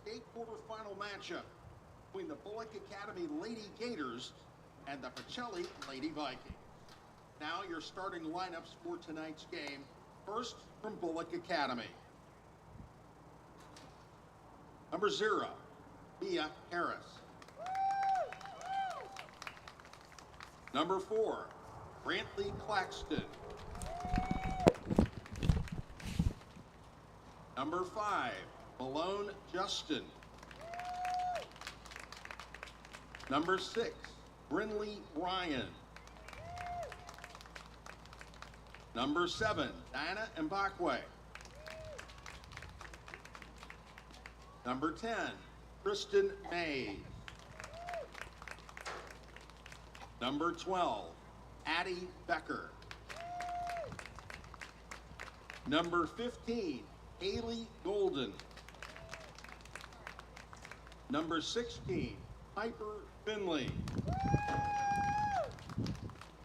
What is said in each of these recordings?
state quarterfinal matchup between the Bullock Academy Lady Gators and the Pacelli Lady Vikings. Now your starting lineups for tonight's game. First from Bullock Academy. Number 0, Mia Harris. Number 4, Brantley Claxton. Number 5, Malone Justin. Number 6, Brinley Ryan. Number 7, Diana Mbakwe. Number 10, Kristen Mays. Number 12, Addie Becker. Number 15, Haley Golden. Number 16, Piper Finley.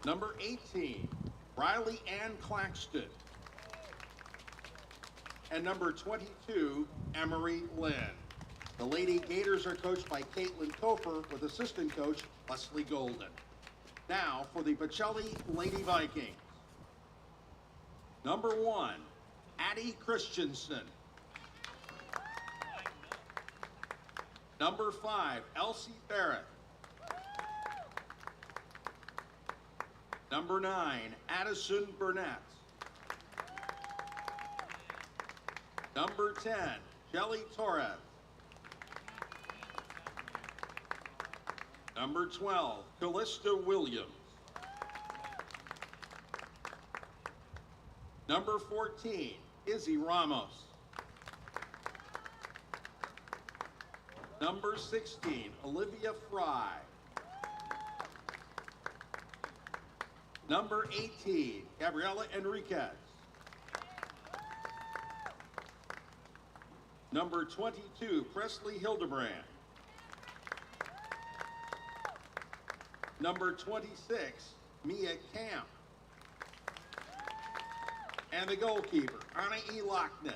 Number 18, Riley Ann Claxton. And number 22, Emery Lynn. The Lady Gators are coached by Caitlin Kofer with assistant coach Leslie Golden. Now for the Pacelli Lady Vikings. Number 1, Addie Christensen. Number 5, Elsie Barrett. Number 9, Addison Burnett. Number 10, Jelly Torres. Number 12, Callista Williams. Number 14, Izzy Ramos. Number 16, Olivia Fry. Number 18, Gabriela Enriquez. Number 22, Presley Hildebrand. Number 26, Mia Camp. And the goalkeeper, Anna E. Locknet.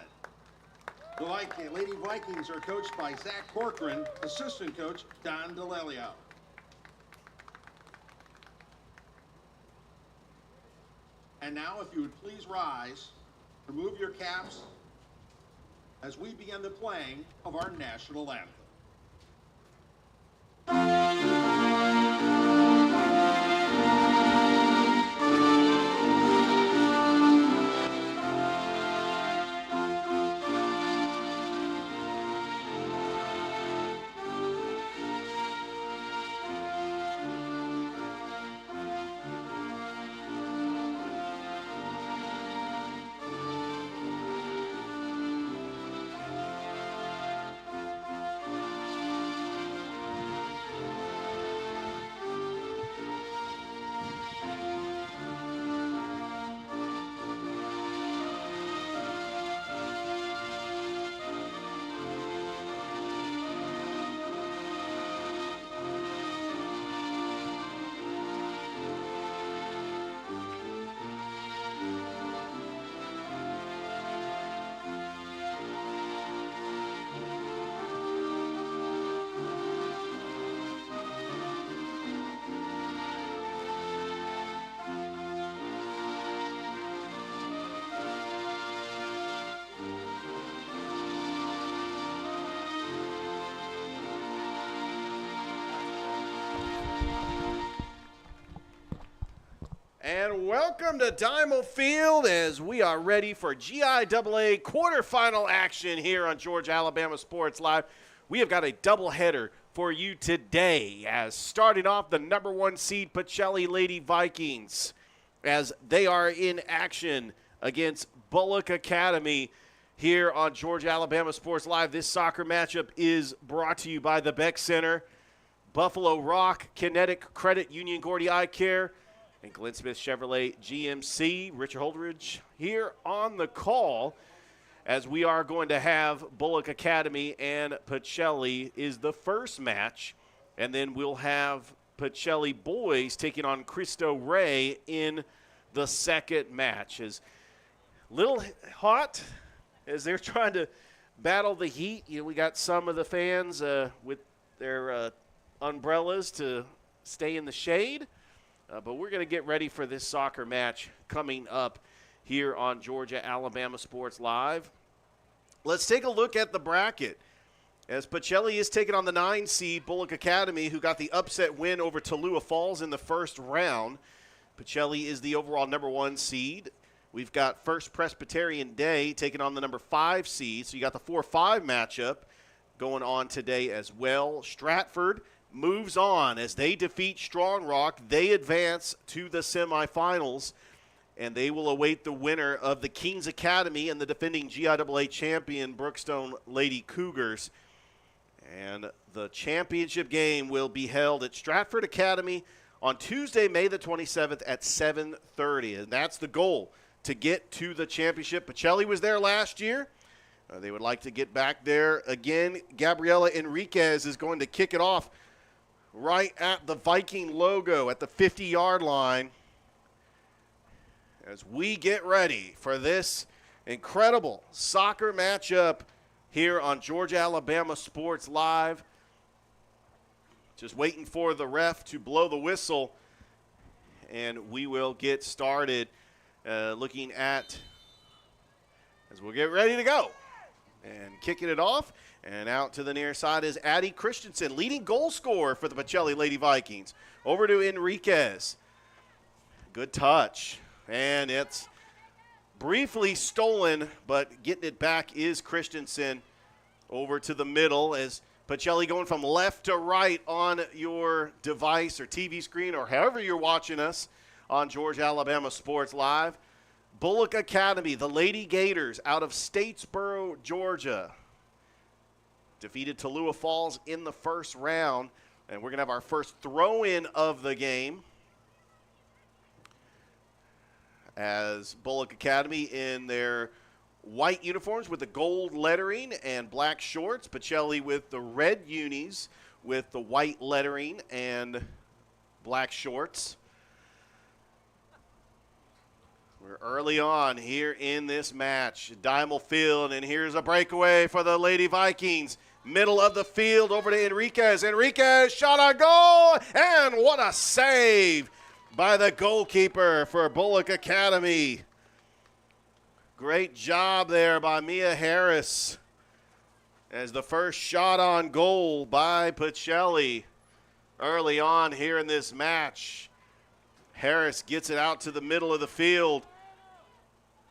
The Lady Vikings are coached by Zach Corcoran, assistant coach Don DeLelio. And now, if you would please rise, remove your caps as we begin the playing of our national anthem. And welcome to Diamond Field as we are ready for GIAA quarterfinal action here on Georgia Alabama Sports Live. We have got a doubleheader for you today as starting off the number 1 seed Pacelli Lady Vikings as they are in action against Bullock Academy here on Georgia Alabama Sports Live. This soccer matchup is brought to you by the Beck Center, Buffalo Rock, Kinetic Credit Union Gordy Eye Care, and Glenn Smith Chevrolet GMC. Richard Holdridge here on the call as we are going to have Bullock Academy and Pacelli is the first match, and then we'll have Pacelli boys taking on Cristo Rey in the second match. Is little hot as they're trying to battle the heat. We got some of the fans with their umbrellas to stay in the shade. But we're going to get ready for this soccer match coming up here on Georgia-Alabama Sports Live. Let's take a look at the bracket. As Pacelli is taking on the 9 seed Bullock Academy, who got the upset win over Tallulah Falls in the first round. Pacelli is the overall number 1 seed. We've got First Presbyterian Day taking on the number 5 seed. So you got the 4-5 matchup going on today as well. Stratford moves on as they defeat Strong Rock. They advance to the semifinals, and they will await the winner of the Kings Academy and the defending GIAA champion Brookstone Lady Cougars. And the championship game will be held at Stratford Academy on Tuesday, May the 27th at 7:30. And that's the goal, to get to the championship. Pacelli was there last year. They would like to get back there again. Gabriela Enriquez is going to kick it off right at the Viking logo at the 50-yard line as we get ready for this incredible soccer matchup here on Georgia-Alabama Sports Live. Just waiting for the ref to blow the whistle, and we will get started looking at as we'll get ready to go. And kicking it off, and out to the near side is Addie Christensen, leading goal scorer for the Pacelli Lady Vikings. Over to Enriquez. Good touch, and it's briefly stolen, but getting it back is Christensen. Over to the middle as Pacelli going from left to right on your device or TV screen or however you're watching us on Georgia-Alabama Sports Live. Bullock Academy, the Lady Gators out of Statesboro, Georgia, defeated Tallulah Falls in the first round, and we're going to have our first throw-in of the game as Bullock Academy in their white uniforms with the gold lettering and black shorts. Pacelli with the red unis with the white lettering and black shorts. We're early on here in this match. Diamond Field, and here's a breakaway for the Lady Vikings. Middle of the field over to Enriquez. Enriquez shot on goal, and what a save by the goalkeeper for Bullock Academy. Great job there by Mia Harris as the first shot on goal by Pacelli early on here in this match. Harris gets it out to the middle of the field.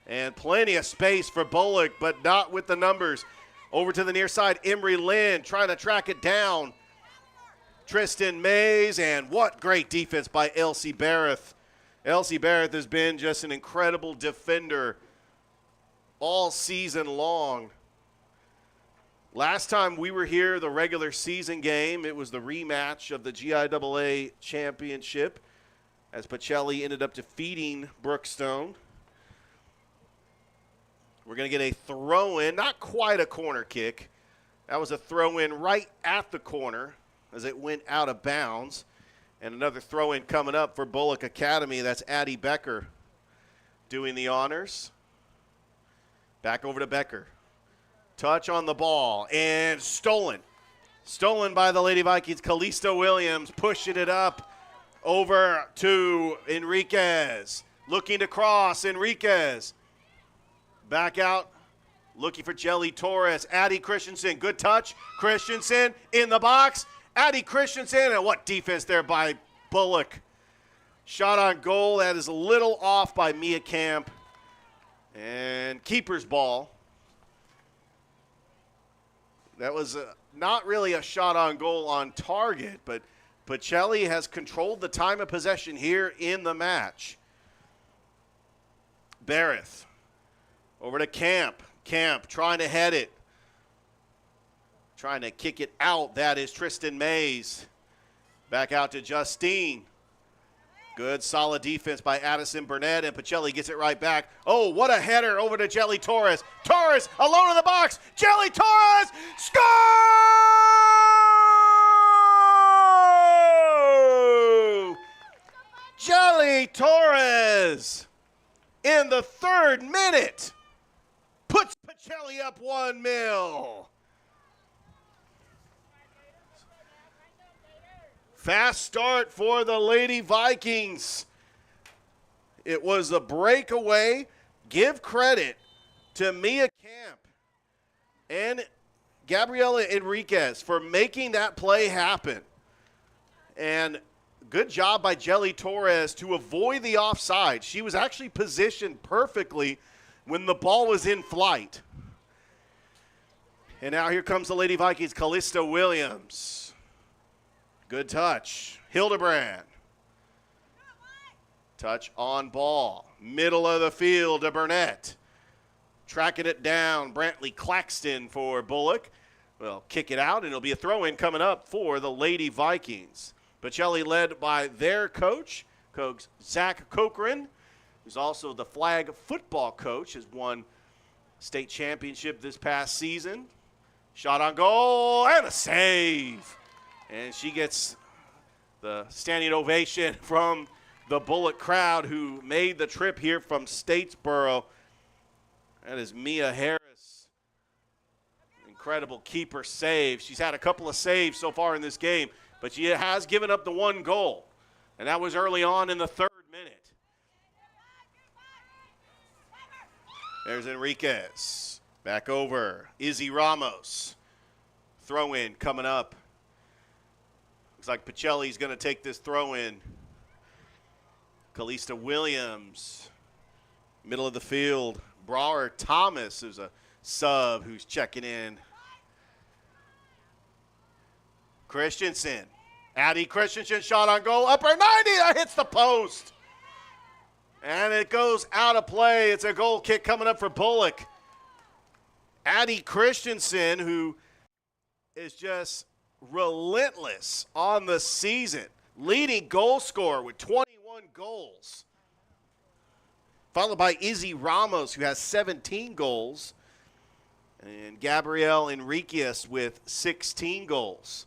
And plenty of space for Bullock, but not with the numbers. Over to the near side, Emery Lynn trying to track it down. Tristan Mays, and what great defense by Elsie Barrett. Elsie Barrett has been just an incredible defender all season long. Last time we were here, the regular season game, it was the rematch of the GIAA championship as Pacelli ended up defeating Brookstone. We're going to get a throw-in, not quite a corner kick. That was a throw-in right at the corner as it went out of bounds. And another throw-in coming up for Bullock Academy. That's Addie Becker doing the honors. Back over to Becker. Touch on the ball, and stolen. Stolen by the Lady Vikings. Calista Williams pushing it up over to Enriquez. Looking to cross, Enriquez. Back out, looking for Jelly Torres. Addie Christensen, good touch. Christensen in the box. Addie Christensen, and what defense there by Bullock. Shot on goal, that is a little off by Mia Camp. And keeper's ball. That was not really a shot on goal on target, but Pacelli has controlled the time of possession here in the match. Barrett. Over to Camp. Camp trying to head it. Trying to kick it out. That is Tristan Mays. Back out to Justine. Good solid defense by Addison Burnett, and Pacelli gets it right back. Oh, what a header over to Jelly Torres. Torres alone in the box. Jelly Torres score! Jelly Torres in the 3rd minute puts Pacelli Pacelli up 1-0. Fast start for the Lady Vikings. It was a breakaway. Give credit to Mia Camp and Gabriela Enriquez for making that play happen. And good job by Jelly Torres to avoid the offside. She was actually positioned perfectly when the ball was in flight. And now here comes the Lady Vikings, Callista Williams. Good touch. Hildebrand. Touch on ball. Middle of the field to Burnett. Tracking it down. Brantley Claxton for Bullock. Well, kick it out, and it'll be a throw-in coming up for the Lady Vikings. Pacelli led by their coach Zach Cochran, who's also the flag football coach, has won state championship this past season. Shot on goal and a save. And she gets the standing ovation from the Bullock crowd who made the trip here from Statesboro. That is Mia Harris. Incredible keeper save. She's had a couple of saves so far in this game, but she has given up the one goal. And that was early on in the 3rd minute. There's Enriquez. Back over. Izzy Ramos. Throw in coming up. Looks like Pacelli's going to take this throw in. Callista Williams. Middle of the field. Brawler Thomas is a sub who's checking in. Christensen. Addie Christensen shot on goal. Upper 90. That hits the post. And it goes out of play. It's a goal kick coming up for Bullock. Addie Christensen, who is just relentless on the season. Leading goal scorer with 21 goals. Followed by Izzy Ramos, who has 17 goals. And Gabrielle Enriquez with 16 goals.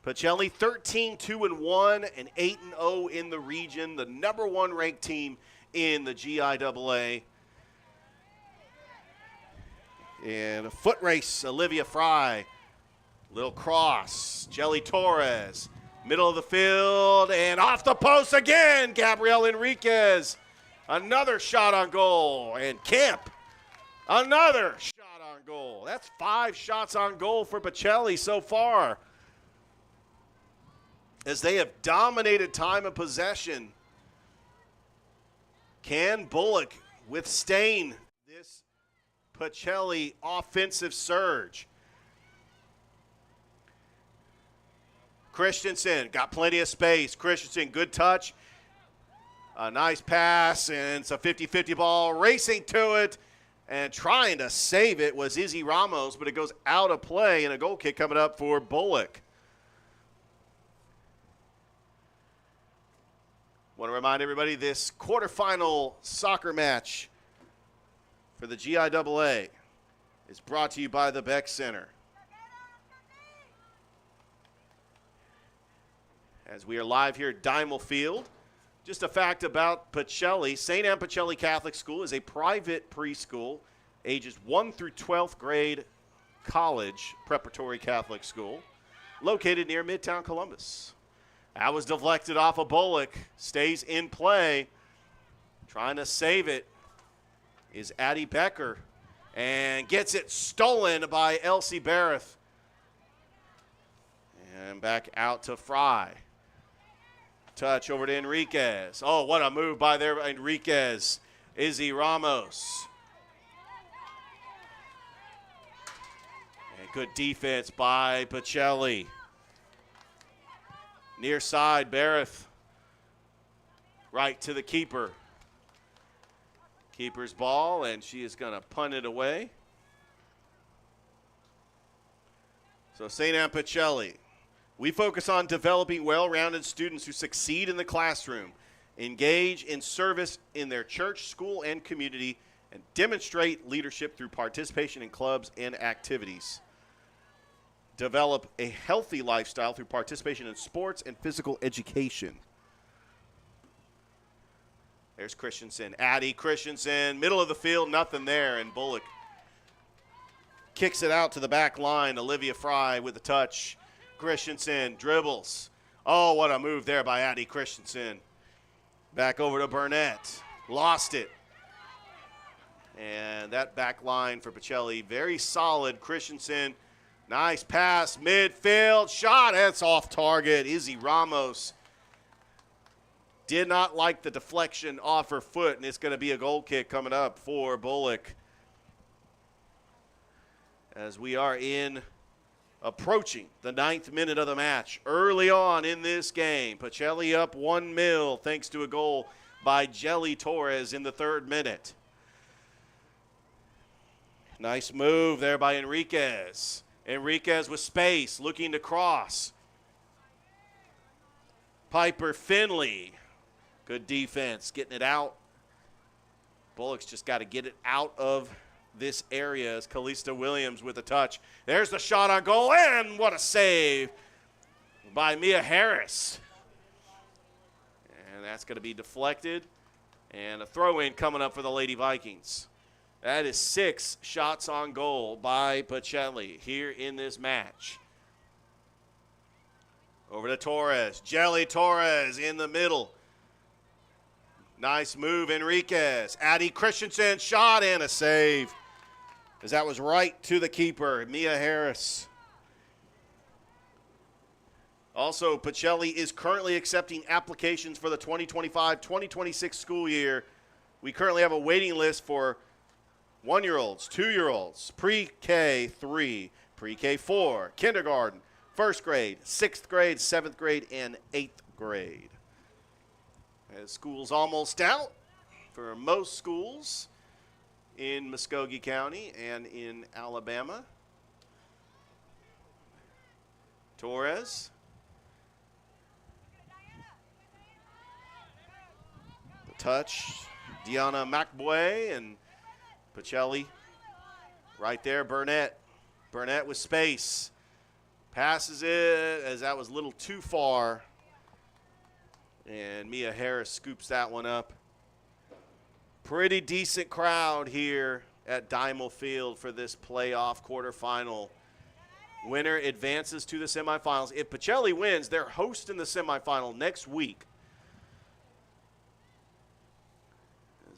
Pacelli 13-2-1 and 8-0 in the region, the number 1 ranked team in the GIAA. And a foot race, Olivia Fry. Little cross, Jelly Torres. Middle of the field and off the post again, Gabrielle Enriquez. Another shot on goal. And Camp, another shot on goal. That's 5 shots on goal for Pacelli so far, as they have dominated time of possession. Can Bullock withstand this Pacelli offensive surge? Christensen got plenty of space. Christensen, good touch. A nice pass, and it's a 50-50 ball. Racing to it and trying to save it was Izzy Ramos, but it goes out of play, and a goal kick coming up for Bullock. Want to remind everybody this quarterfinal soccer match for the GIAA is brought to you by the Beck Center. As we are live here at Dimel Field, just a fact about Pacelli. St.Anne-Pacelli Catholic School is a private preschool, ages 1 through 12th grade college preparatory Catholic school, located near Midtown Columbus. That was deflected off of Bullock. Stays in play. Trying to save it is Addie Becker. And gets it stolen by Elsie Barrett. And back out to Fry. Touch over to Enriquez. Oh, what a move by there, Enriquez. Izzy Ramos. And good defense by Pacelli. Near side, Barrett. Right to the keeper. Keeper's ball, and she is going to punt it away. So St.Anne-Pacelli. We focus on developing well-rounded students who succeed in the classroom, engage in service in their church, school, and community, and demonstrate leadership through participation in clubs and activities. Develop a healthy lifestyle through participation in sports and physical education. There's Christensen. Addie Christensen, middle of the field, nothing there, and Bullock kicks it out to the back line. Olivia Fry with the touch. Christensen dribbles. Oh, what a move there by Addie Christensen. Back over to Burnett. Lost it. And that back line for Pacelli, very solid. Christensen, nice pass, midfield, shot. That's off target. Izzy Ramos did not like the deflection off her foot, and it's going to be a goal kick coming up for Bullock. As we are approaching the 9th minute of the match. Early on in this game, Pacelli up 1-0 thanks to a goal by Jelly Torres in the 3rd minute. Nice move there by Enriquez. Enriquez with space, looking to cross. Piper Finley. Good defense, getting it out. Bullock's just got to get it out of this area as Calista Williams with a touch. There's the shot on goal, and what a save by Mia Harris. And that's going to be deflected, and a throw-in coming up for the Lady Vikings. That is 6 shots on goal by Pacelli here in this match. Over to Torres. Jelly Torres in the middle. Nice move, Enriquez. Addie Christensen, shot and a save. As that was right to the keeper, Mia Harris. Also, Pacelli is currently accepting applications for the 2025-2026 school year. We currently have a waiting list for 1-year-olds, 2-year-olds, pre-K 3, pre-K 4, kindergarten, 1st grade, 6th grade, 7th grade, and 8th grade. As school's almost out for most schools in Muskogee County and in Alabama. Torres. The touch, Deanna McBoy and Pacelli right there. Burnett with space. Passes it as that was a little too far. And Mia Harris scoops that one up. Pretty decent crowd here at Diamond Field for this playoff quarterfinal. Winner advances to the semifinals. If Pacelli wins, they're hosting the semifinal next week.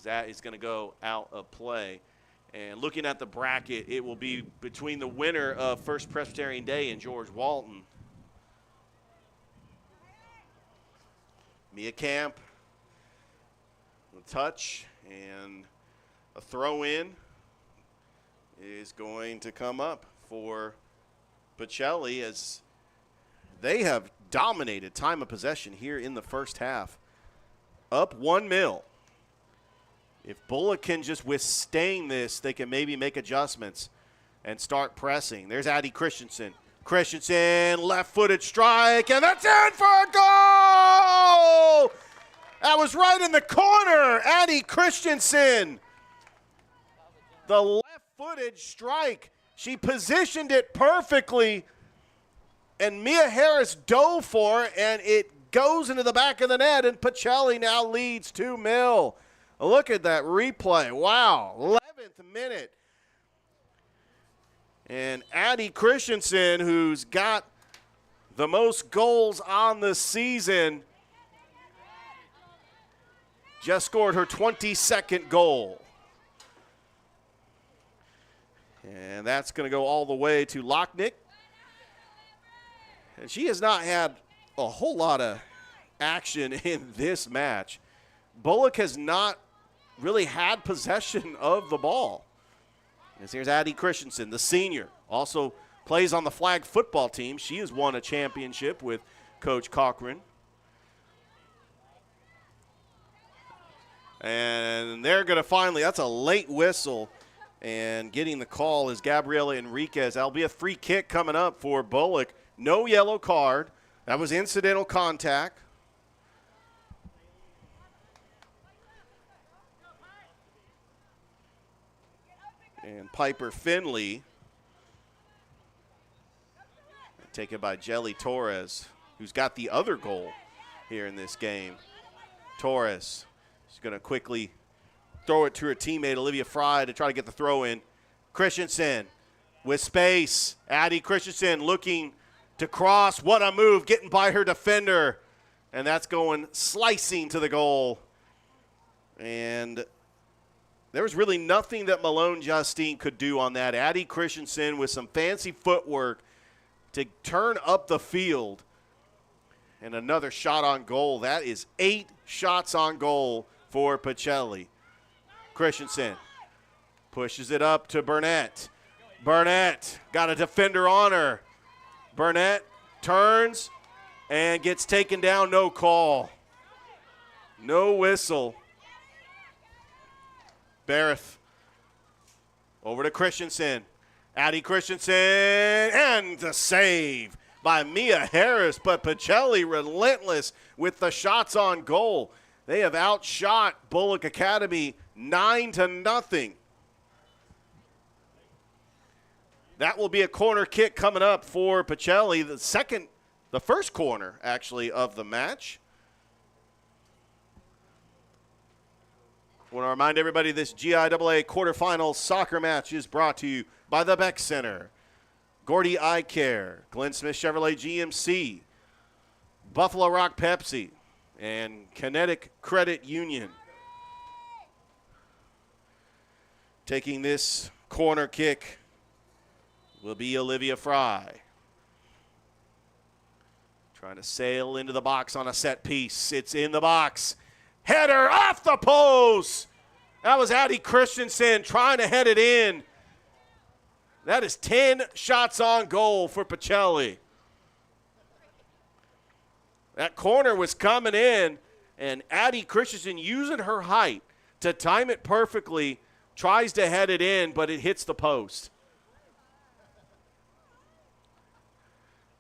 That is going to go out of play. And looking at the bracket, it will be between the winner of First Presbyterian Day and George Walton. Mia Camp, a touch, and a throw-in is going to come up for Pacelli as they have dominated time of possession here in the first half. Up 1-0. If Bullock can just withstand this, they can maybe make adjustments and start pressing. There's Addie Christensen. Christensen, left-footed strike, and that's in for a goal! That was right in the corner, Addie Christensen. The left-footed strike. She positioned it perfectly, and Mia Harris dove for it, and it goes into the back of the net, and Pacelli now leads 2-0. Look at that replay. Wow, 11th minute. And Addie Christensen, who's got the most goals on the season, just scored her 22nd goal. And that's going to go all the way to Lochnick. And she has not had a whole lot of action in this match. Bullock has not really had possession of the ball. As here's Addie Christensen, the senior, also plays on the flag football team. She has won a championship with Coach Cochran. And they're going to finally, that's a late whistle, and getting the call is Gabriela Enriquez. That'll be a free kick coming up for Bullock. No yellow card. That was incidental contact. And Piper Finley, taken by Jelly Torres, who's got the other goal here in this game. Torres She's going to quickly throw it to her teammate, Olivia Fry, to try to get the throw in. Christensen with space. Addie Christensen looking to cross. What a move, getting by her defender. And that's going slicing to the goal. And there was really nothing that Malone Justine could do on that. Addie Christensen with some fancy footwork to turn up the field. And another shot on goal. That is 8 shots on goal for Pacelli. Christensen pushes it up to Burnett. Burnett got a defender on her. Burnett turns and gets taken down. No call. No whistle. Barrett over to Christensen. Addie Christensen, and the save by Mia Harris, but Pacelli relentless with the shots on goal. They have outshot Bullock Academy 9-0. That will be a corner kick coming up for Pacelli, the first corner, actually, of the match. I want to remind everybody this GIAA quarterfinal soccer match is brought to you by the Beck Center, Gordy Eye Care, Glenn Smith Chevrolet GMC, Buffalo Rock Pepsi, and Kinetic Credit Union. Taking this corner kick will be Olivia Fry. Trying to sail into the box on a set piece. It's in the box. Header off the post. That was Addie Christensen trying to head it in. That is 10 shots on goal for Pacelli. That corner was coming in, and Addie Christensen, using her height to time it perfectly, tries to head it in, but it hits the post.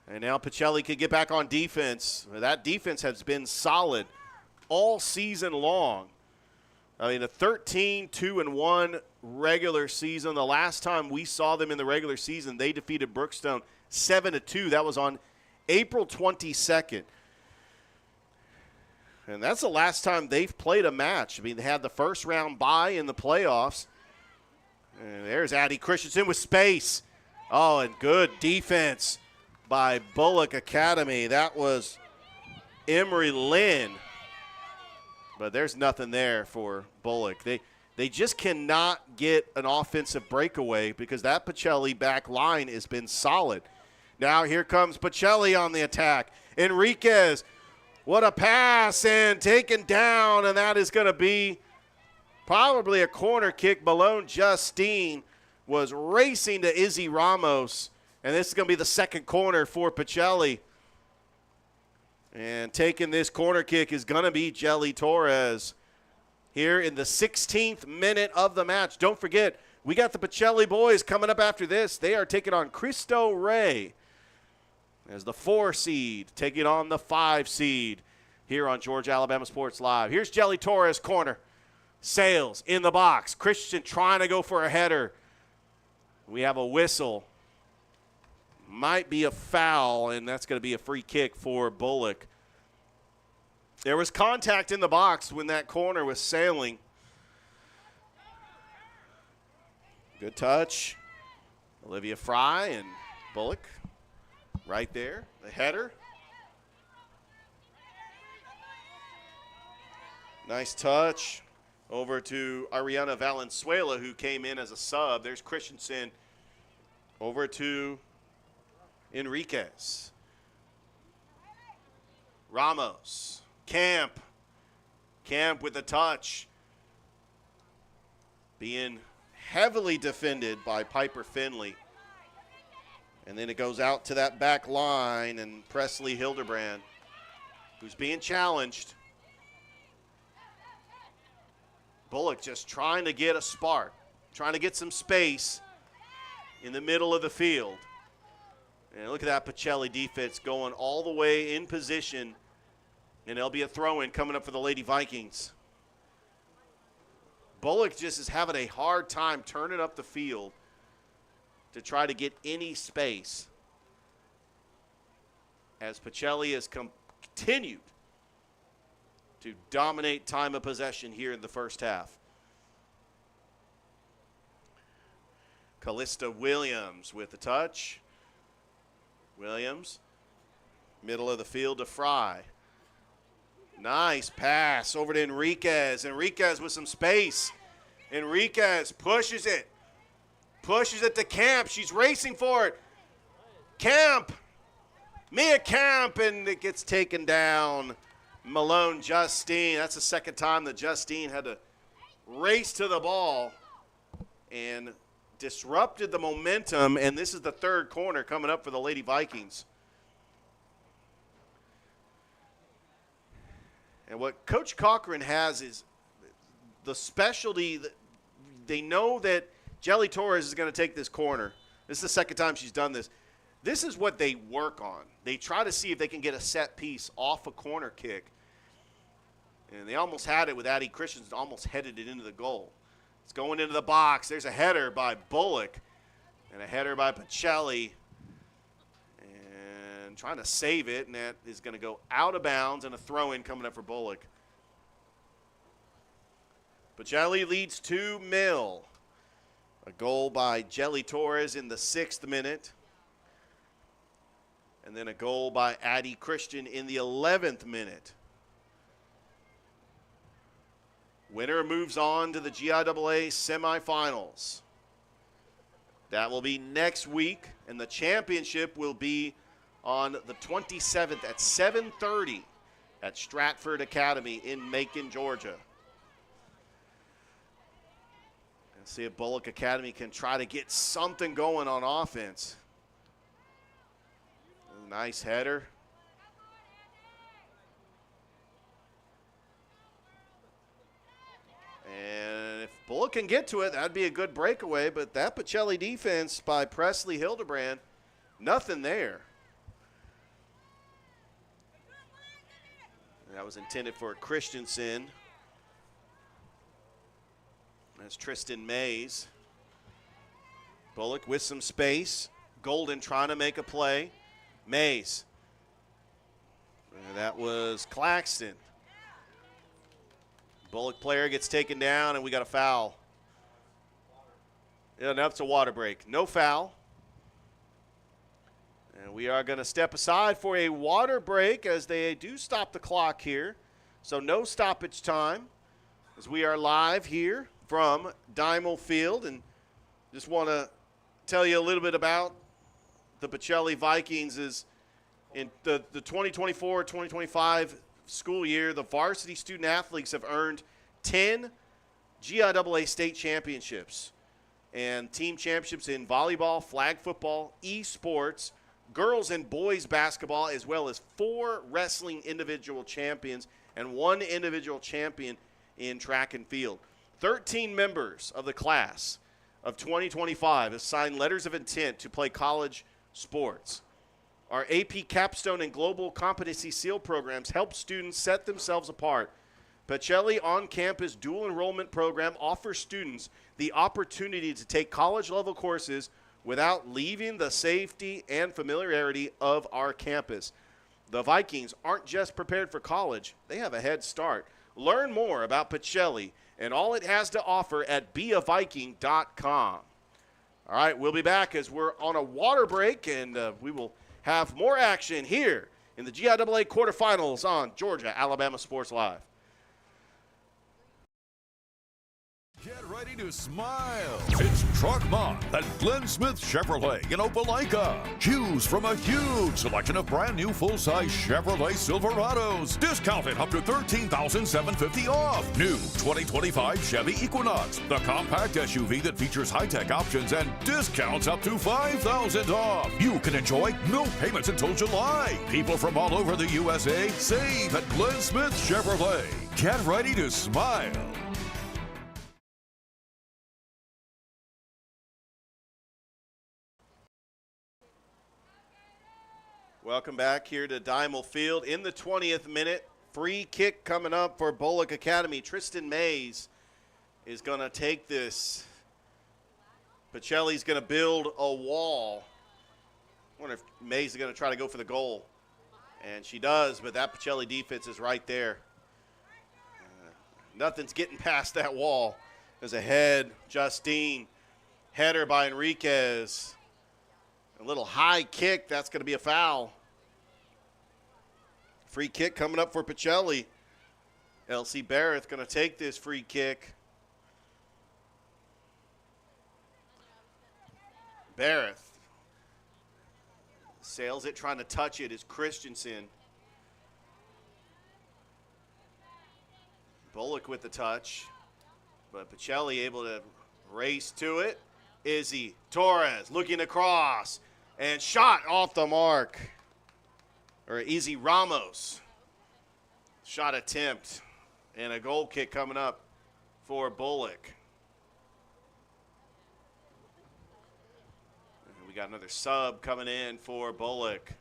And now Pacelli can get back on defense. That defense has been solid all season long. I mean, a 13-2-1 regular season. The last time we saw them in the regular season, they defeated Brookstone 7-2. That was on April 22nd. And that's the last time they've played a match. I mean, they had the first round bye in the playoffs. And there's Addie Christensen with space. Oh, and good defense by Bullock Academy. That was Emery Lynn. But there's nothing there for Bullock. They just cannot get an offensive breakaway because that Pacelli back line has been solid. Now here comes Pacelli on the attack. Enriquez, what a pass, and taken down, and that is going to be probably a corner kick. Malone Justine was racing to Izzy Ramos, and this is going to be the second corner for Pacelli. And taking this corner kick is going to be Jelly Torres here in the 16th minute of the match. Don't forget, we got the Pacelli boys coming up after this. They are taking on Cristo Rey as the 4 seed, taking on the 5 seed here on Georgia Alabama Sports Live. Here's Jelly Torres, corner. Sails in the box. Christian trying to go for a header. We have a whistle. Might be a foul, and that's going to be a free kick for Bullock. There was contact in the box when that corner was sailing. Good touch. Olivia Fry and Bullock right there. The header. Nice touch over to Ariana Valenzuela, who came in as a sub. There's Christensen over to Enriquez. Ramos. Camp with a touch. Being heavily defended by Piper Finley. And then it goes out to that back line, and Presley Hildebrand, who's being challenged. Bullock just trying to get a spark, trying to get some space in the middle of the field. And look at that Pacelli defense going all the way in position. And there'll be a throw-in coming up for the Lady Vikings. Bullock just is having a hard time turning up the field to try to get any space as Pacelli has continued to dominate time of possession here in the first half. Callista Williams with the touch. Williams, middle of the field to Fry. Nice pass over to Enriquez. Enriquez with some space. Enriquez pushes it. Pushes it to Camp. She's racing for it. Camp. Mia Camp, and it gets taken down. Malone Justine. That's the second time that Justine had to race to the ball and disrupted the momentum, and this is the third corner coming up for the Lady Vikings. And what Coach Cochran has is the specialty. That they know that Jelly Torres is going to take this corner. This is the second time she's done this. This is what they work on. They try to see if they can get a set piece off a corner kick. And they almost had it with Addie Christians, almost headed it into the goal. It's going into the box. There's a header by Bullock and a header by Pacelli. And trying to save it, and that is going to go out of bounds, and a throw-in coming up for Bullock. Pacelli leads 2-0. A goal by Jelly Torres in the 6th minute. And then a goal by Addie Christian in the 11th minute. Winner moves on to the GIAA semifinals. That will be next week, and the championship will be on the 27th at 7:30 at Stratford Academy in Macon, Georgia. And see if Bullock Academy can try to get something going on offense. Nice header. And if Bullock can get to it, that'd be a good breakaway. But that Pacelli defense by Presley Hildebrand, nothing there. That was intended for Christensen. That's Tristan Mays. Bullock with some space. Golden trying to make a play. Mays. And that was Claxton. Bullock player gets taken down, and we got a foul. Yeah, no, it's a water break. No foul. And we are going to step aside for a water break as they do stop the clock here. So no stoppage time as we are live here from Dimal Field. And just want to tell you a little bit about the Pacelli Vikings. Is in the 2024-2025 school year, the varsity student athletes have earned 10 GIAA state championships and team championships in volleyball, flag football, esports, girls and boys basketball, as well as 4 wrestling individual champions and 1 individual champion in track and field. 13 members of the class of 2025 have signed letters of intent to play college sports. Our AP Capstone and Global Competency SEAL programs help students set themselves apart. Pacelli on-campus dual enrollment program offers students the opportunity to take college-level courses without leaving the safety and familiarity of our campus. The Vikings aren't just prepared for college, they have a head start. Learn more about Pacelli and all it has to offer at beaviking.com. All right, we'll be back as we're on a water break, and we will have more action here in the GIAA quarterfinals on Georgia Alabama Sports Live. Get ready to smile. It's Truck Month at Glenn Smith Chevrolet in Opelika. Choose from a huge selection of brand new full-size Chevrolet Silverados. Discounted up to $13,750 off. New 2025 Chevy Equinox, the compact SUV that features high-tech options and discounts up to $5,000 off. You can enjoy no payments until July. People from all over the USA save at Glenn Smith Chevrolet. Get ready to smile. Welcome back here to Dimal Field. In the 20th minute, free kick coming up for Bullock Academy. Tristan Mays is going to take this. Pacelli's going to build a wall. I wonder if Mays is going to try to go for the goal. And she does, but that Pacelli defense is right there. Nothing's getting past that wall. There's a head, Justine. Header by Enriquez. A little high kick. That's going to be a foul. Free kick coming up for Pacelli. Elsie Barrett going to take this free kick. Barrett sails it, trying to touch it is Christensen. Bullock with the touch, but Pacelli able to race to it. Izzy Torres looking across and shot off the mark. Or Izzy Ramos. Shot attempt and a goal kick coming up for Bullock. And we got another sub coming in for Bullock.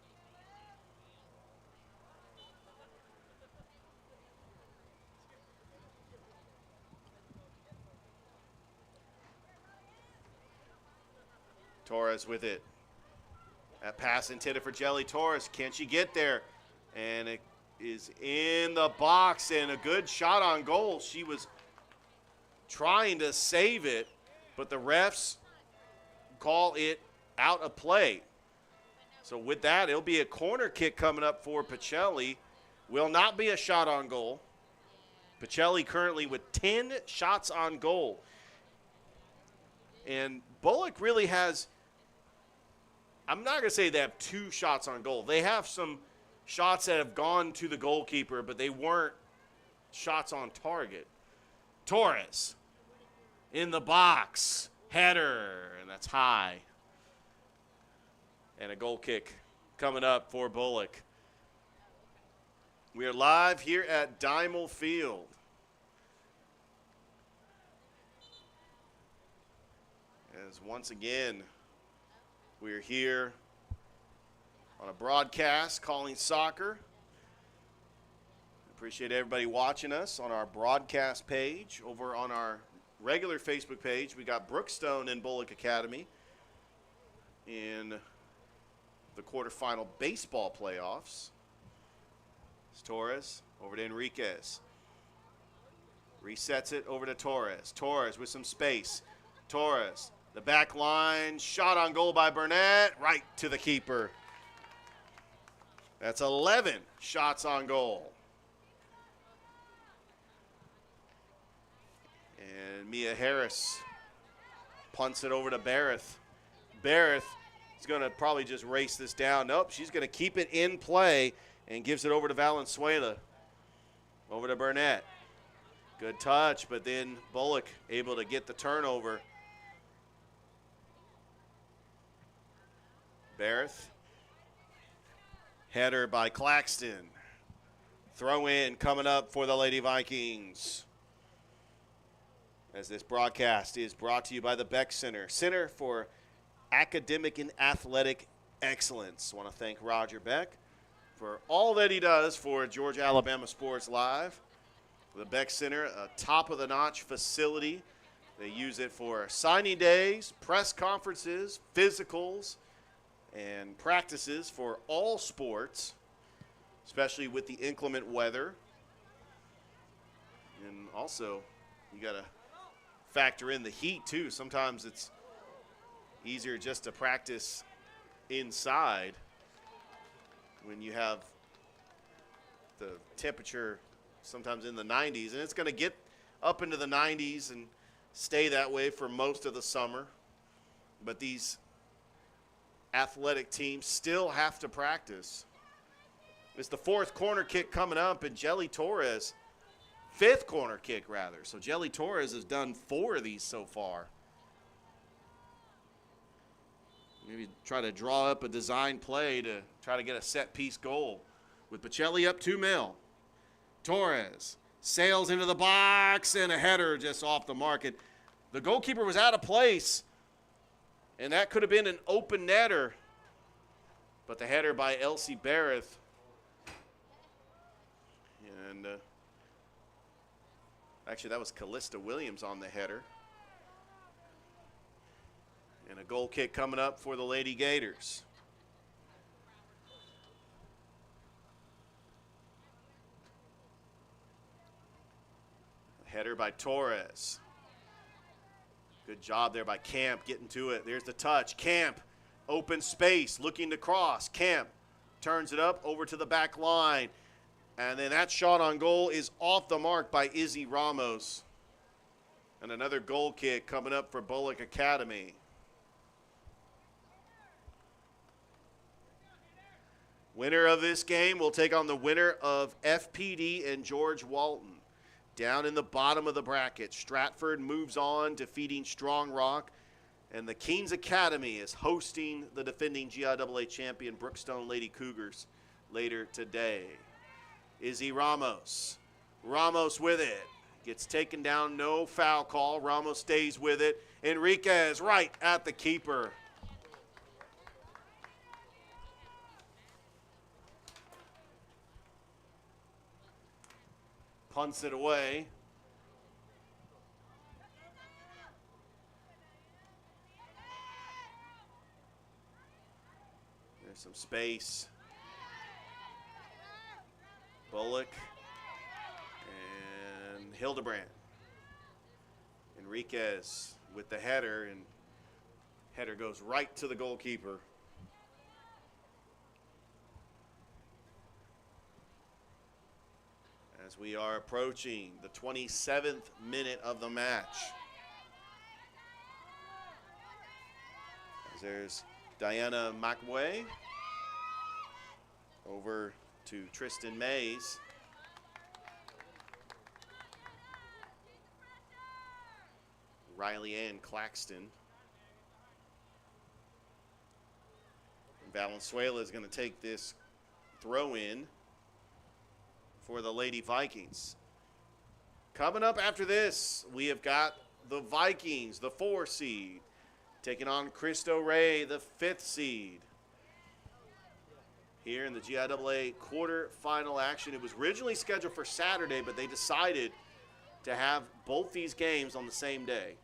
Torres with it. That pass intended for Jelly Torres. Can she get there? And it is in the box and a good shot on goal. She was trying to save it, but the refs call it out of play. So with that, it'll be a corner kick coming up for Pacelli. Will not be a shot on goal. Pacelli currently with 10 shots on goal. And Bullock really has, I'm not going to say they have 2 shots on goal. They have some shots that have gone to the goalkeeper, but they weren't shots on target. Torres in the box. Header, and that's high. And a goal kick coming up for Bullock. We are live here at Diamond Field. As once again, we are here on a broadcast calling soccer. Appreciate everybody watching us on our broadcast page. Over on our regular Facebook page, we got Brookstone and Bullock Academy in the quarterfinal baseball playoffs. It's Torres over to Enriquez. Resets it over to Torres. Torres with some space. Torres, the back line, shot on goal by Burnett, right to the keeper. That's 11 shots on goal. And Mia Harris punts it over to Barrett. Barrett is going to probably just race this down. Nope, she's going to keep it in play and gives it over to Valenzuela. Over to Burnett. Good touch, but then Bullock able to get the turnover. Barrett. Header by Claxton. Throw in coming up for the Lady Vikings. As this broadcast is brought to you by the Beck Center, Center for Academic and Athletic Excellence. I want to thank Roger Beck for all that he does for Georgia Alabama Sports Live. The Beck Center, a top-of-the-notch facility. They use it for signing days, press conferences, physicals, and practices for all sports, especially with the inclement weather. And also, you got to factor in the heat, too. Sometimes it's easier just to practice inside when you have the temperature sometimes in the 90s. And it's going to get up into the 90s and stay that way for most of the summer. But these athletic teams still have to practice. It's the 4th corner kick coming up, and Jelly Torres, 5th corner kick rather. So Jelly Torres has done 4 of these so far. Maybe try to draw up a design play to try to get a set-piece goal. With Pacelli up 2-0. Torres sails into the box, and a header just off the mark. And the goalkeeper was out of place, and that could have been an open netter. But the header by Elsie Barrett. And actually, that was Callista Williams on the header. And a goal kick coming up for the Lady Gators. Header by Torres. Good job there by Camp getting to it. There's the touch. Camp, open space, looking to cross. Camp turns it up over to the back line. And then that shot on goal is off the mark by Izzy Ramos. And another goal kick coming up for Bullock Academy. Winner of this game will take on the winner of FPD and George Walton. Down in the bottom of the bracket, Stratford moves on, defeating Strong Rock. And the Keens Academy is hosting the defending GIAA champion Brookstone Lady Cougars later today. Izzy Ramos. Ramos with it. Gets taken down, no foul call. Ramos stays with it. Enriquez right at the keeper. Punts it away. There's some space. Bullock and Hildebrand. Enriquez with the header, and header goes right to the goalkeeper. As we are approaching the 27th minute of the match. As there's Diana McWay over to Tristan Mays. Riley Ann Claxton. And Valenzuela is going to take this throw in for the Lady Vikings. Coming up after this, we have got the Vikings, the 4 seed, taking on Cristo Rey, the 5th seed. Here in the GIAA quarterfinal action. It was originally scheduled for Saturday, but they decided to have both these games on the same day.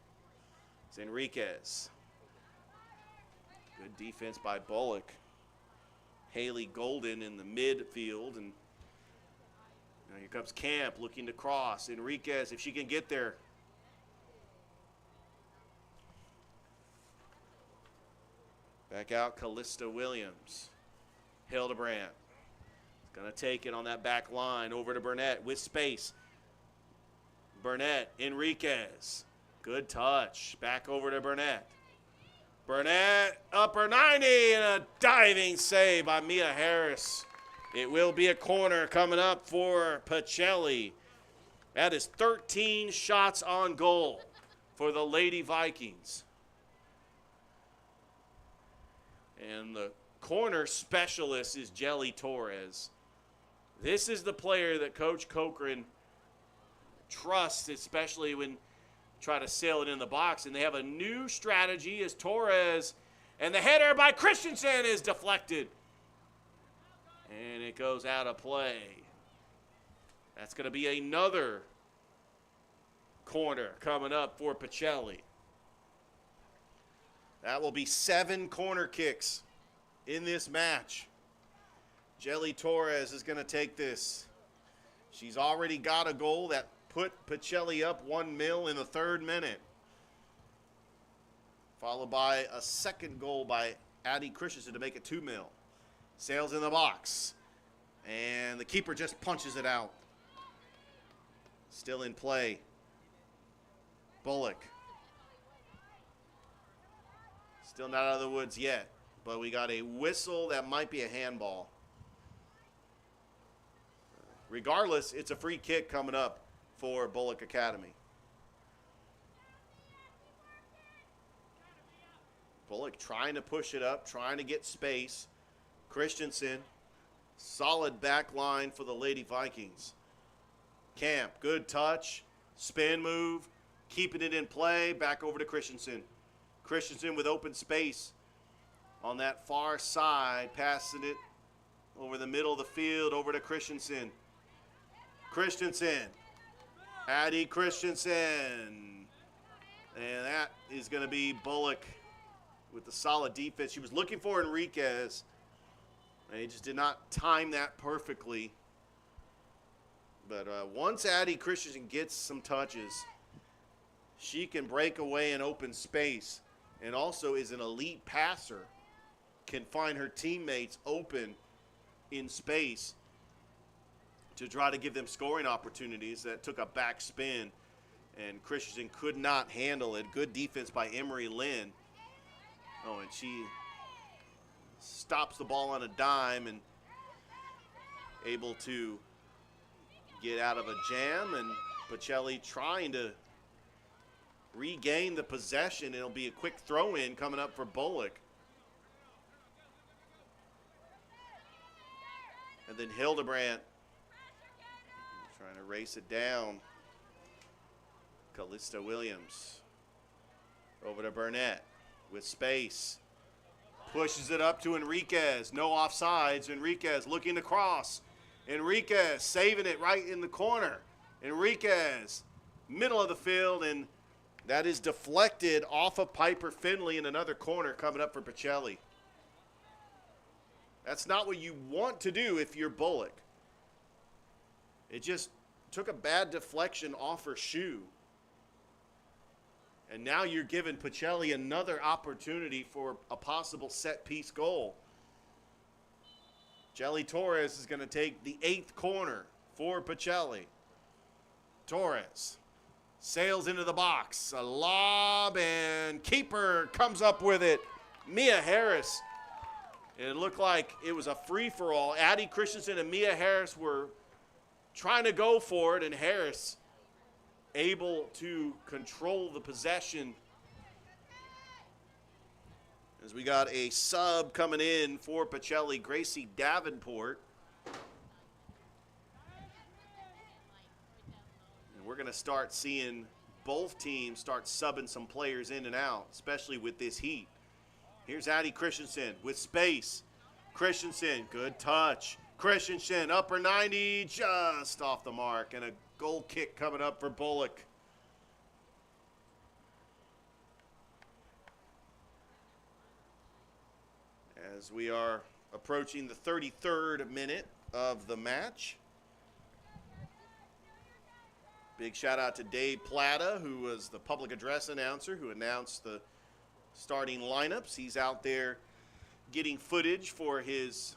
It's Enriquez. Good defense by Bullock. Haley Golden in the midfield, and now here comes Camp looking to cross. Enriquez, if she can get there. Back out, Callista Williams. Hildebrand is going to take it on that back line over to Burnett with space. Burnett, Enriquez. Good touch. Back over to Burnett. Burnett, upper 90, and a diving save by Mia Harris. It will be a corner coming up for Pacelli. That is 13 shots on goal for the Lady Vikings. And the corner specialist is Jelly Torres. This is the player that Coach Cochran trusts, especially when try to sail it in the box. And they have a new strategy as Torres, and the header by Christensen is deflected. And it goes out of play. That's going to be another corner coming up for Pacelli. That will be 7 corner kicks in this match. Jelly Torres is going to take this. She's already got a goal that put Pacelli up 1-0 in the 3rd minute. Followed by a second goal by Addie Christensen to make it 2-0. Sails in the box. And the keeper just punches it out. Still in play. Bullock. Still not out of the woods yet. But we got a whistle that might be a handball. Regardless, it's a free kick coming up for Bullock Academy. Bullock trying to push it up, trying to get space. Christensen, solid back line for the Lady Vikings. Camp, good touch, spin move, keeping it in play, back over to Christensen. Christensen with open space on that far side, passing it over the middle of the field, over to Christensen. Christensen, Addie Christensen. And that is going to be Bullock with the solid defense. She was looking for Enriquez. And he just did not time that perfectly. But once Addie Christensen gets some touches, she can break away in open space and also is an elite passer, can find her teammates open in space to try to give them scoring opportunities. That took a back spin, and Christensen could not handle it. Good defense by Emery Lynn. Oh, and she stops the ball on a dime and able to get out of a jam, and Pacelli trying to regain the possession. It'll be a quick throw-in coming up for Bullock. And then Hildebrandt trying to race it down. Callista Williams over to Burnett with space. Pushes it up to Enriquez. No offsides. Enriquez looking to cross. Enriquez saving it right in the corner. Enriquez, middle of the field, and that is deflected off of Piper Finley in another corner coming up for Pacelli. That's not what you want to do if you're Bullock. It just took a bad deflection off her shoe. And now you're giving Pacelli another opportunity for a possible set-piece goal. Jelly Torres is going to take the 8th corner for Pacelli. Torres sails into the box. A lob, and keeper comes up with it. Mia Harris. It looked like it was a free-for-all. Addie Christensen and Mia Harris were trying to go for it, and Harris able to control the possession. As we got a sub coming in for Pacelli, Gracie Davenport. And we're going to start seeing both teams start subbing some players in and out, especially with this heat. Here's Addie Christensen with space. Christensen, good touch. Christensen, upper 90, just off the mark, and a goal kick coming up for Bullock. As we are approaching the 33rd minute of the match. Big shout out to Dave Plata, who was the public address announcer who announced the starting lineups. He's out there getting footage for his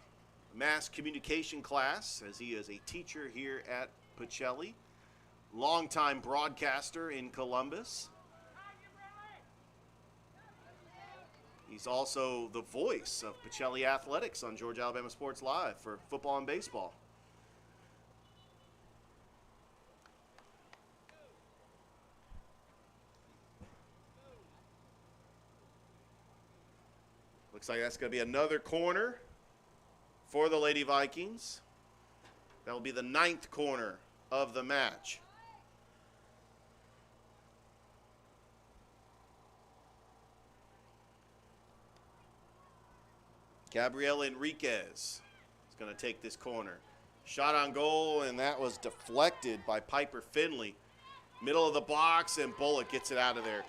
mass communication class, as he is a teacher here at Pacelli. Longtime broadcaster in Columbus. He's also the voice of Pacelli Athletics on Georgia Alabama Sports Live for football and baseball. Looks like that's going to be another corner for the Lady Vikings. That will be the 9th corner of the match. Gabriela Enriquez is going to take this corner. Shot on goal, and that was deflected by Piper Finley. Middle of the box, and Bullock gets it out of there.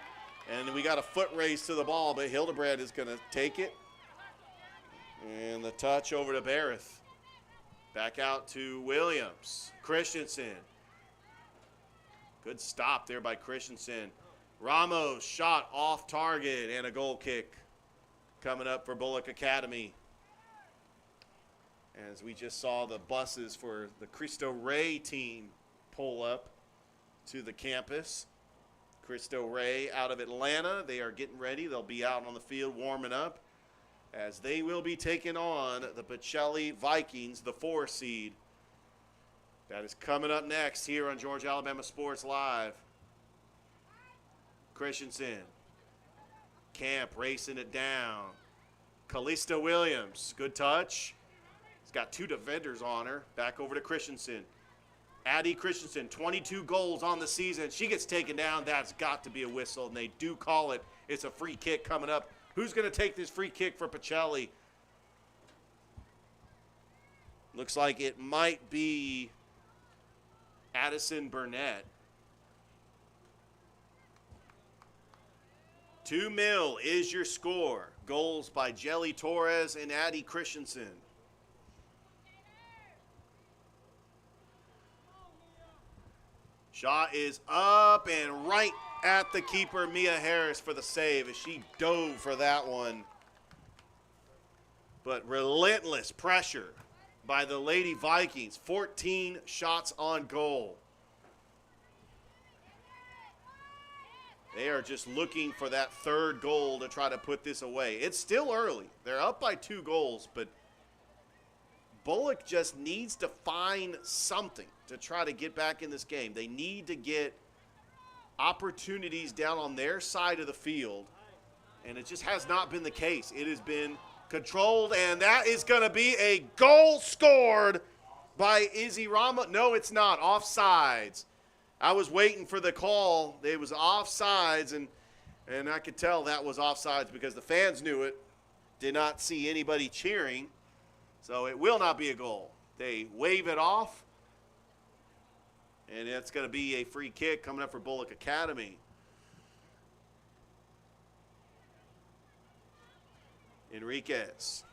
And we got a foot race to the ball, but Hildebrandt is going to take it. And the touch over to Barrett. Back out to Williams. Christensen. Good stop there by Christensen. Ramos shot off target, and a goal kick coming up for Bullock Academy. As we just saw the buses for the Cristo Rey team pull up to the campus. Cristo Rey out of Atlanta. They are getting ready. They'll be out on the field warming up, as they will be taking on the Pacelli Vikings, the 4 seed. That is coming up next here on Georgia Alabama Sports Live. Christensen. Camp racing it down. Callista Williams, good touch. He's got 2 defenders on her. Back over to Christensen. Addie Christensen, 22 goals on the season. She gets taken down. That's got to be a whistle, and they do call it. It's a free kick coming up. Who's going to take this free kick for Pacelli? Looks like it might be Addison Burnett. 2-0 is your score. Goals by Jelly Torres and Addie Christensen. Shot is up and right at the keeper, Mia Harris, for the save as she dove for that one. But relentless pressure by the Lady Vikings. 14 shots on goal. They are just looking for that third goal to try to put this away. It's still early. They're up by 2 goals, but Bullock just needs to find something to try to get back in this game. They need to get opportunities down on their side of the field, and it just has not been the case. It has been controlled, and that is going to be a goal scored by Izzy Rama. No, it's not. Offsides. I was waiting for the call. It was offsides, and I could tell that was offsides because the fans knew it. Did not see anybody cheering. So it will not be a goal. They wave it off, and it's going to be a free kick coming up for Bullock Academy. Enriquez.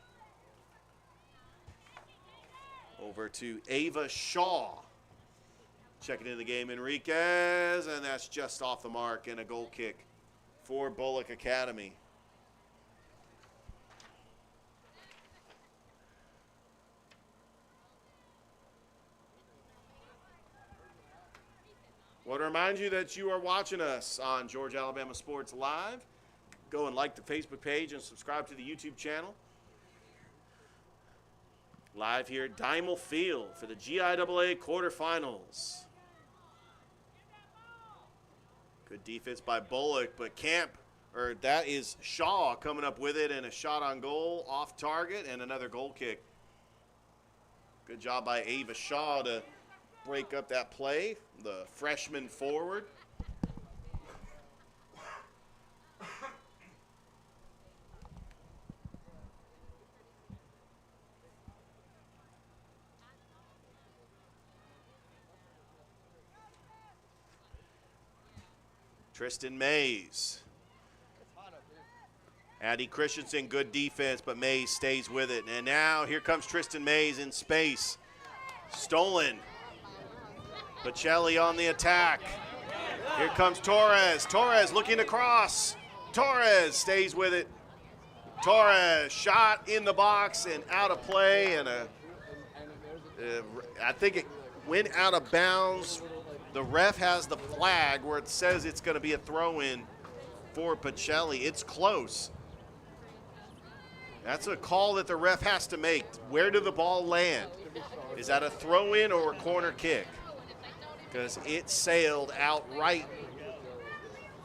Over to Ava Shaw. Checking in the game, Enriquez, and that's just off the mark and a goal kick for Bullock Academy. I want to remind you that you are watching us on Georgia Alabama Sports Live. Go and like the Facebook page and subscribe to the YouTube channel. Live here at Diamond Field for the GIAA quarterfinals. Good defense by Bullock, but that is Shaw coming up with it, and a shot on goal off target and another goal kick. Good job by Ava Shaw to break up that play, the freshman forward. Tristan Mays. Addie Christensen, good defense, but Mays stays with it. And now here comes Tristan Mays in space. Stolen. Pacelli on the attack. Here comes Torres. Torres looking to cross. Torres stays with it. Torres shot in the box and out of play. And I think it went out of bounds. The ref has the flag where it says it's going to be a throw-in for Pacelli. It's close. That's a call that the ref has to make. Where did the ball land? Is that a throw-in or a corner kick? Because it sailed out right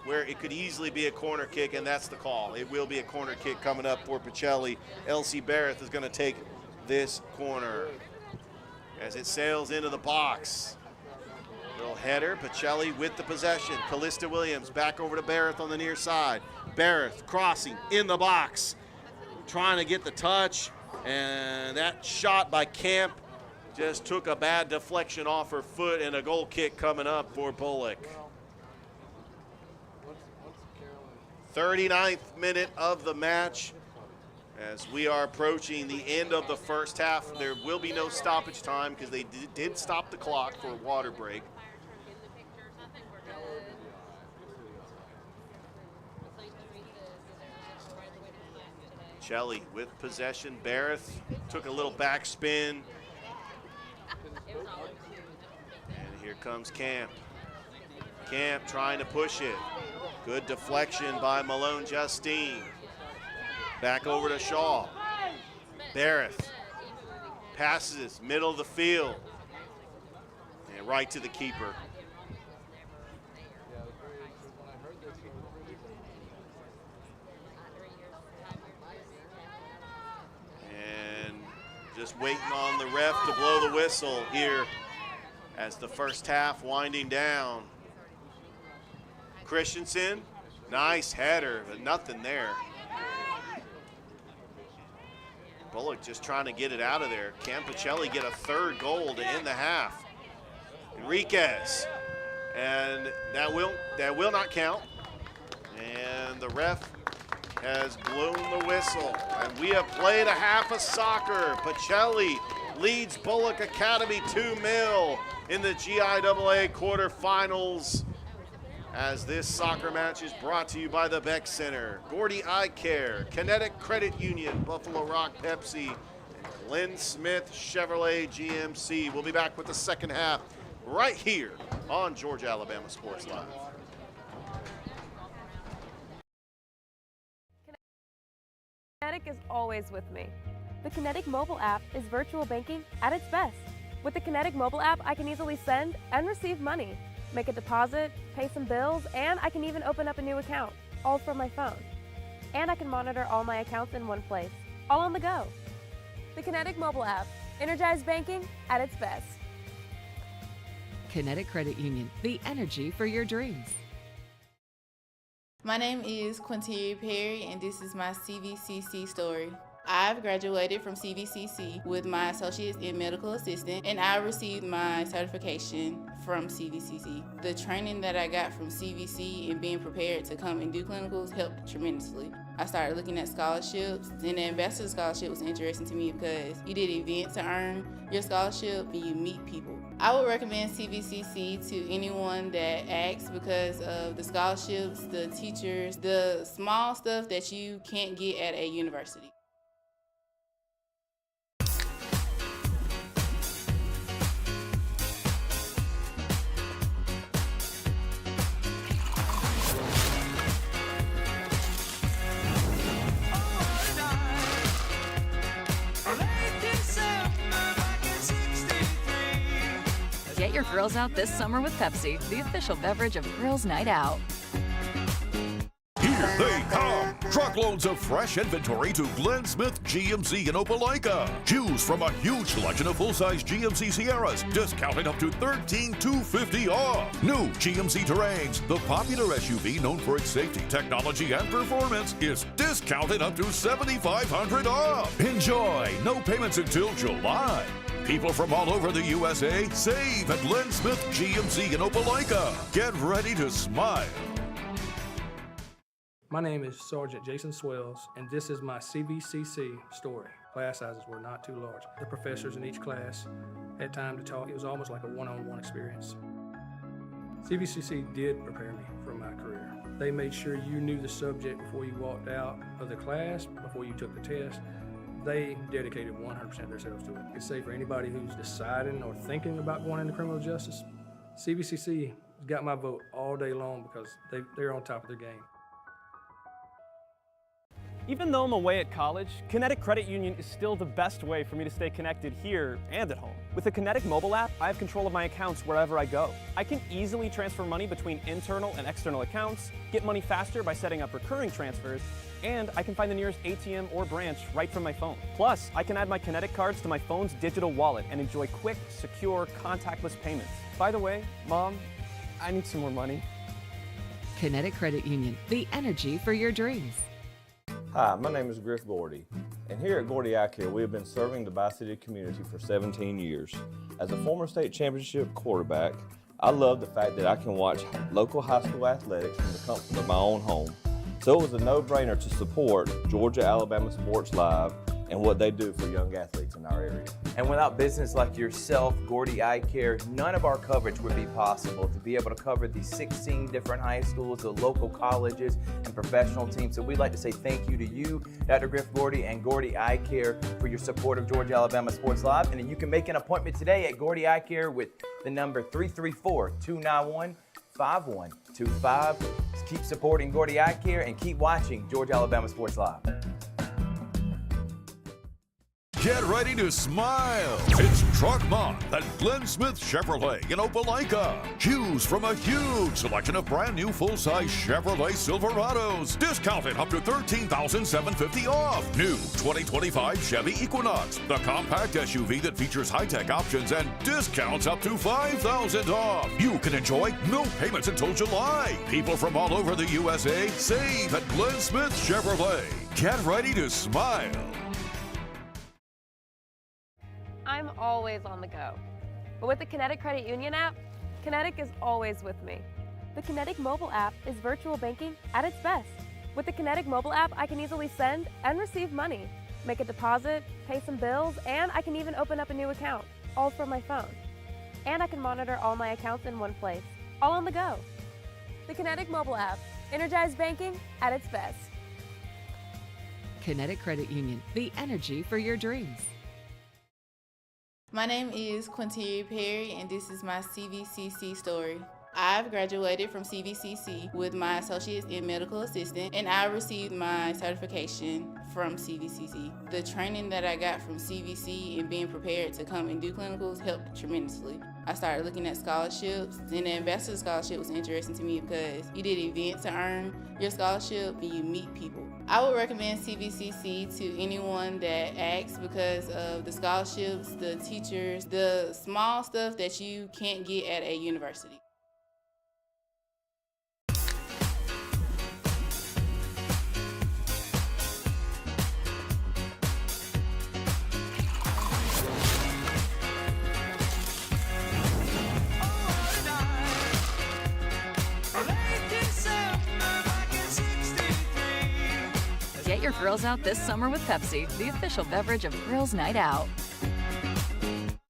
where it could easily be a corner kick, and that's the call. It will be a corner kick coming up for Pacelli. Elsie Barrett is going to take this corner as it sails into the box. Little header, Pacelli with the possession. Callista Williams back over to Barrett on the near side. Barrett crossing in the box, trying to get the touch, and that shot by Camp just took a bad deflection off her foot, and a goal kick coming up for Bullock. 39th minute of the match as we are approaching the end of the first half. There will be no stoppage time because they did stop the clock for a water break. Pacelli with possession. Barrett took a little backspin. And here comes Camp. Camp trying to push it. Good deflection by Malone Justine. Back over to Shaw. Barrett passes middle of the field. And right to the keeper. Just waiting on the ref to blow the whistle here as the first half winding down. Christensen, nice header, but nothing there. Bullock just trying to get it out of there. Can Pacelli get a third goal to end the half? Enriquez, and that will not count. And the ref has blown the whistle, and we have played a half of soccer. Pacelli leads Bullock Academy 2-0 in the GIAA quarterfinals. As this soccer match is brought to you by the Beck Center, Gordy Eye Care, Kinetic Credit Union, Buffalo Rock Pepsi, and Glenn Smith Chevrolet GMC. We'll be back with the second half right here on Georgia Alabama Sports Live. Kinetic is always with me. The Kinetic mobile app is virtual banking at its best. With the Kinetic mobile app, I can easily send and receive money, make a deposit, pay some bills, and I can even open up a new account, all from my phone. And I can monitor all my accounts in one place, all on the go. The Kinetic mobile app, energized banking at its best. Kinetic Credit Union, the energy for your dreams. My name is Quinteria Perry, and this is my CVCC story. I've graduated from CVCC with my associates in medical assistant, and I received my certification from CVCC. The training that I got from CVC and being prepared to come and do clinicals helped tremendously. I started looking at scholarships, and the Ambassador Scholarship was interesting to me because you did an event to earn your scholarship and you meet people. I would recommend CVCC to anyone that asks because of the scholarships, the teachers, the small stuff that you can't get at a university. Get your grills out this summer with Pepsi, the official beverage of Grills Night Out. Here they come! Truckloads of fresh inventory to Glenn Smith GMC in Opelika. Choose from a huge selection of full-size GMC Sierras, discounted up to $13,250 off. New GMC Terrains, the popular SUV known for its safety, technology, and performance, is discounted up to $7,500 off. Enjoy! No payments until July. People from all over the USA save at Glenn Smith GMC in Opelika. Get ready to smile. My name is Sergeant Jason Swells, and this is my CVCC story. Class sizes were not too large. The professors in each class had time to talk. It was almost like a one-on-one experience. CVCC did prepare me for my career. They made sure you knew the subject before you walked out of the class, before you took the test. They dedicated 100% of themselves to it. I can say for anybody who's deciding or thinking about going into criminal justice, CVCC got my vote all day long because they're on top of their game. Even though I'm away at college, Kinetic Credit Union is still the best way for me to stay connected here and at home. With the Kinetic mobile app, I have control of my accounts wherever I go. I can easily transfer money between internal and external accounts, get money faster by setting up recurring transfers, and I can find the nearest ATM or branch right from my phone. Plus, I can add my Kinetic cards to my phone's digital wallet and enjoy quick, secure, contactless payments. By the way, Mom, I need some more money. Kinetic Credit Union, the energy for your dreams. Hi, my name is Griff Gordy, and here at Gordy Eye Care, we have been serving the Bi-City community for 17 years. As a former state championship quarterback, I love the fact that I can watch local high school athletics from the comfort of my own home. So it was a no-brainer to support Georgia Alabama Sports Live and what they do for young athletes in our area. And without business like yourself, Gordy Eye Care, none of our coverage would be possible to be able to cover the 16 different high schools, the local colleges, and professional teams. So we'd like to say thank you to you, Dr. Griff Gordy, and Gordy Eye Care for your support of Georgia Alabama Sports Live. And then you can make an appointment today at Gordy Eye Care with the number 334-291-5125. Keep supporting Gordy Eye Care and keep watching Georgia Alabama Sports Live. Get ready to smile. It's Truck Month at Glenn Smith Chevrolet in Opelika. Choose from a huge selection of brand new full-size Chevrolet Silverados, discounted up to $13,750 off. New 2025 Chevy Equinox, the compact SUV that features high-tech options and discounts up to $5,000 off. You can enjoy no payments until July. People from all over the USA save at Glenn Smith Chevrolet. Get ready to smile. I'm always on the go. But with the Kinetic Credit Union app, Kinetic is always with me. The Kinetic mobile app is virtual banking at its best. With the Kinetic mobile app, I can easily send and receive money, make a deposit, pay some bills, and I can even open up a new account, all from my phone. And I can monitor all my accounts in one place, all on the go. The Kinetic mobile app, energized banking at its best. Kinetic Credit Union, the energy for your dreams. My name is Quinteria Perry, and this is my CVCC story. I've graduated from CVCC with my associate's in medical assistant, and I received my certification from CVCC. The training that I got from CVC and being prepared to come and do clinicals helped tremendously. I started looking at scholarships, and the ambassador scholarship was interesting to me because you did events to earn your scholarship and you meet people. I would recommend CVCC to anyone that asks because of the scholarships, the teachers, the small stuff that you can't get at a university. Get your grills out this summer with Pepsi, the official beverage of Grills Night Out.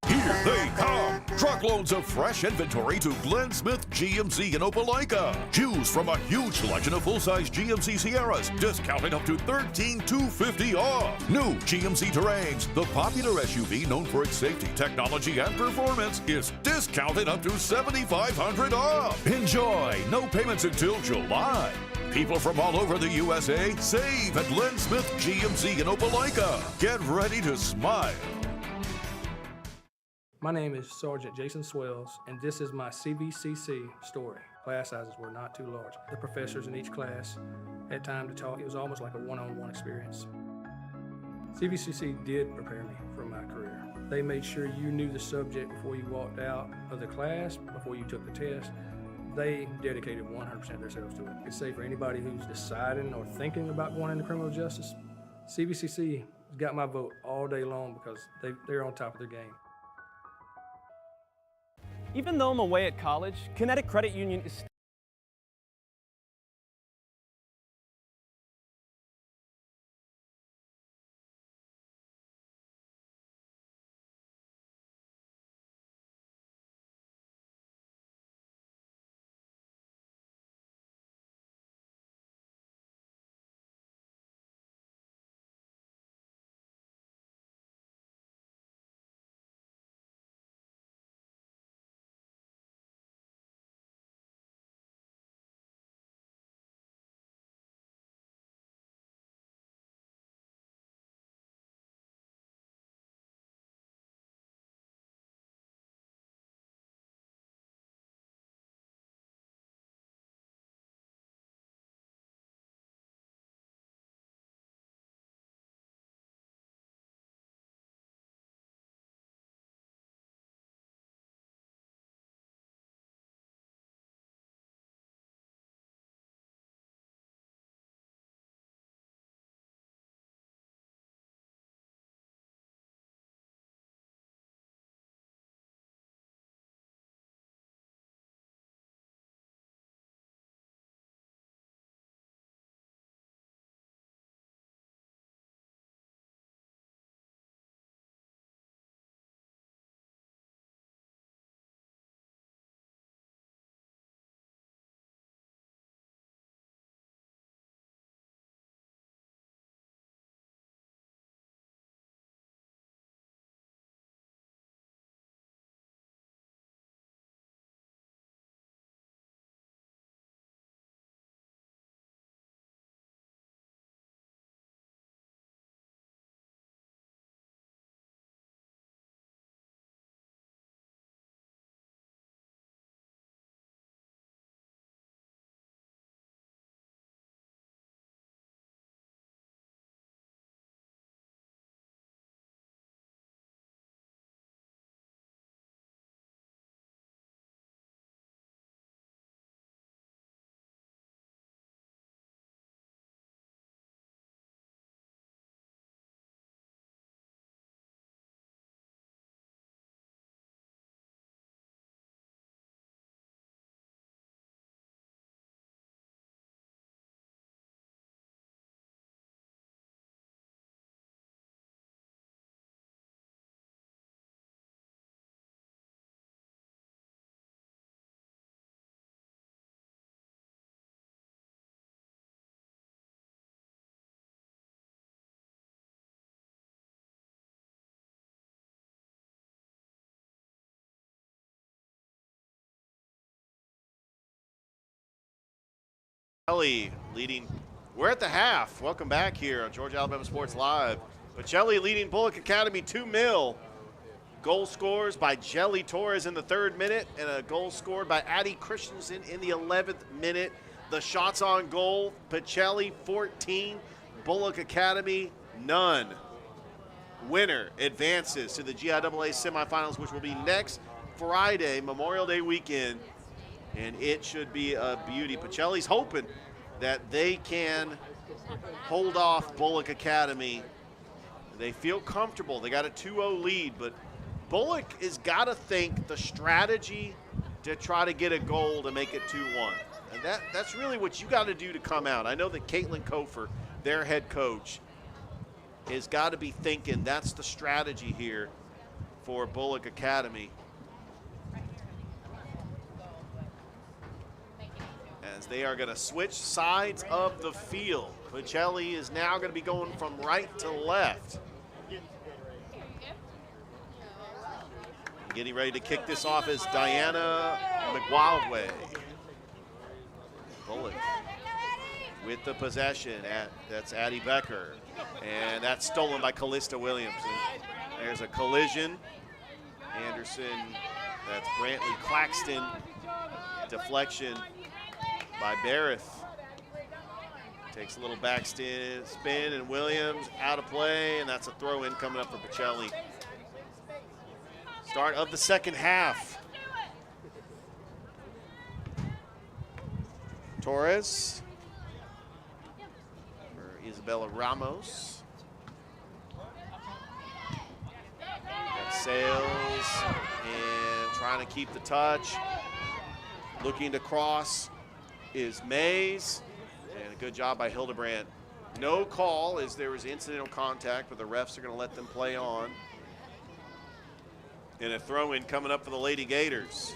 Here they come! Truckloads of fresh inventory to Glenn Smith GMC in Opelika. Choose from a huge selection of full-size GMC Sierras, discounted up to $13,250 off. New GMC Terrains, the popular SUV known for its safety, technology, and performance, is discounted up to $7,500 off. Enjoy! No payments until July. People from all over the USA save at Glenn Smith GMC in Opelika. Get ready to smile. My name is Sergeant Jason Swells, and this is my CVCC story. Class sizes were not too large. The professors in each class had time to talk. It was almost like a one-on-one experience. CVCC did prepare me for my career. They made sure you knew the subject before you walked out of the class, before you took the test. They dedicated 100% of themselves to it. I could say for anybody who's deciding or thinking about going into criminal justice, CVCC got my vote all day long because they're on top of their game. Even though I'm away at college, Kinetic Credit Union is Pacelli leading. We're at the half. Welcome back here on Georgia Alabama Sports Live. Pacelli leading Bullock Academy 2-0. Goal scores by Jelly Torres in the 3rd minute and a goal scored by Addie Christensen in the 11th minute. The shots on goal, Pacelli 14, Bullock Academy none. Winner advances to the GIAA semifinals, which will be next Friday, Memorial Day weekend, and it should be a beauty. Pacelli's hoping that they can hold off Bullock Academy. They feel comfortable. They got a 2-0 lead, but Bullock has got to think the strategy to try to get a goal to make it 2-1. And that's really what you got to do to come out. I know that Caitlin Kofer, their head coach, has got to be thinking that's the strategy here for Bullock Academy. As they are going to switch sides of the field. Pacelli is now going to be going from right to left. Getting ready to kick this off is Diana McWildway. Bullock with the possession. That's Addie Becker. And that's stolen by Callista Williams. And there's a collision. Anderson, that's Brantley Claxton. Deflection by Barrett. Takes a little back spin, and Williams out of play, and that's a throw-in coming up for Pacelli. Start of the 2nd half. Torres for Isabella Ramos. Got Sales and trying to keep the touch. Looking to cross is Mays, and a good job by Hildebrandt. No call as there was incidental contact, but the refs are going to let them play on. And a throw-in coming up for the Lady Gators.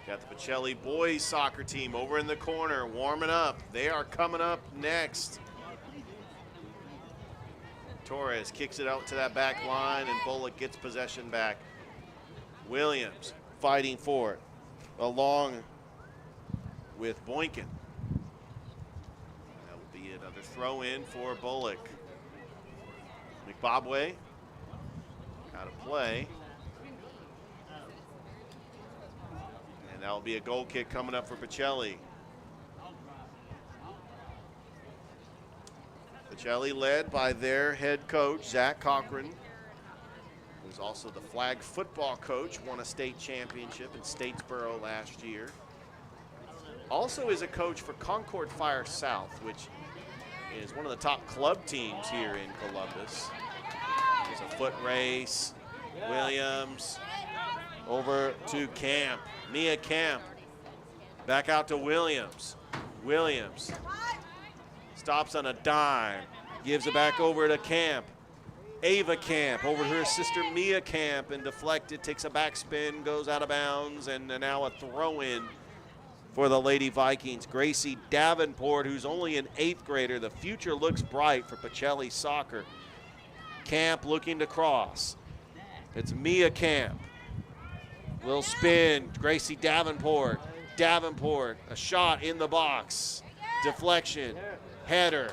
Got the Pacelli boys soccer team over in the corner warming up. They are coming up next. Torres kicks it out to that back line, and Bullock gets possession back. Williams fighting for it, along with Boykin. That will be another throw-in for Bullock. McBobway out of play. And that will be a goal kick coming up for Pacelli. Pacelli led by their head coach, Zach Cochran, who's also the flag football coach, won a state championship in Statesboro last year. Also is a coach for Concord Fire South, which is one of the top club teams here in Columbus. There's a foot race. Williams over to Camp. Mia Camp. Back out to Williams. Williams stops on a dime. Gives it back over to Camp. Ava Camp over to her sister Mia Camp and deflected. Takes a backspin, goes out of bounds, and now a throw-in for the Lady Vikings. Gracie Davenport, who's only an 8th grader. The future looks bright for Pacelli soccer. Camp looking to cross. It's Mia Camp. Little spin, Gracie Davenport. Davenport, a shot in the box. Deflection, header.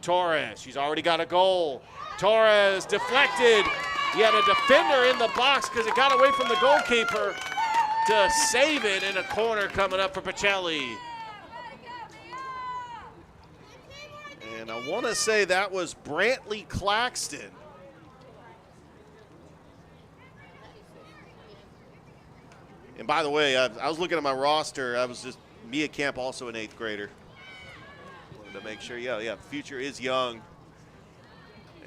Torres, she's already got a goal. Torres deflected. He had a defender in the box because it got away from the goalkeeper to save it, in a corner coming up for Pacelli. And I want to say that was Brantley Claxton. And by the way, I was looking at my roster. I was just Mia Camp, also an 8th grader. Wanted to make sure, yeah, future is young.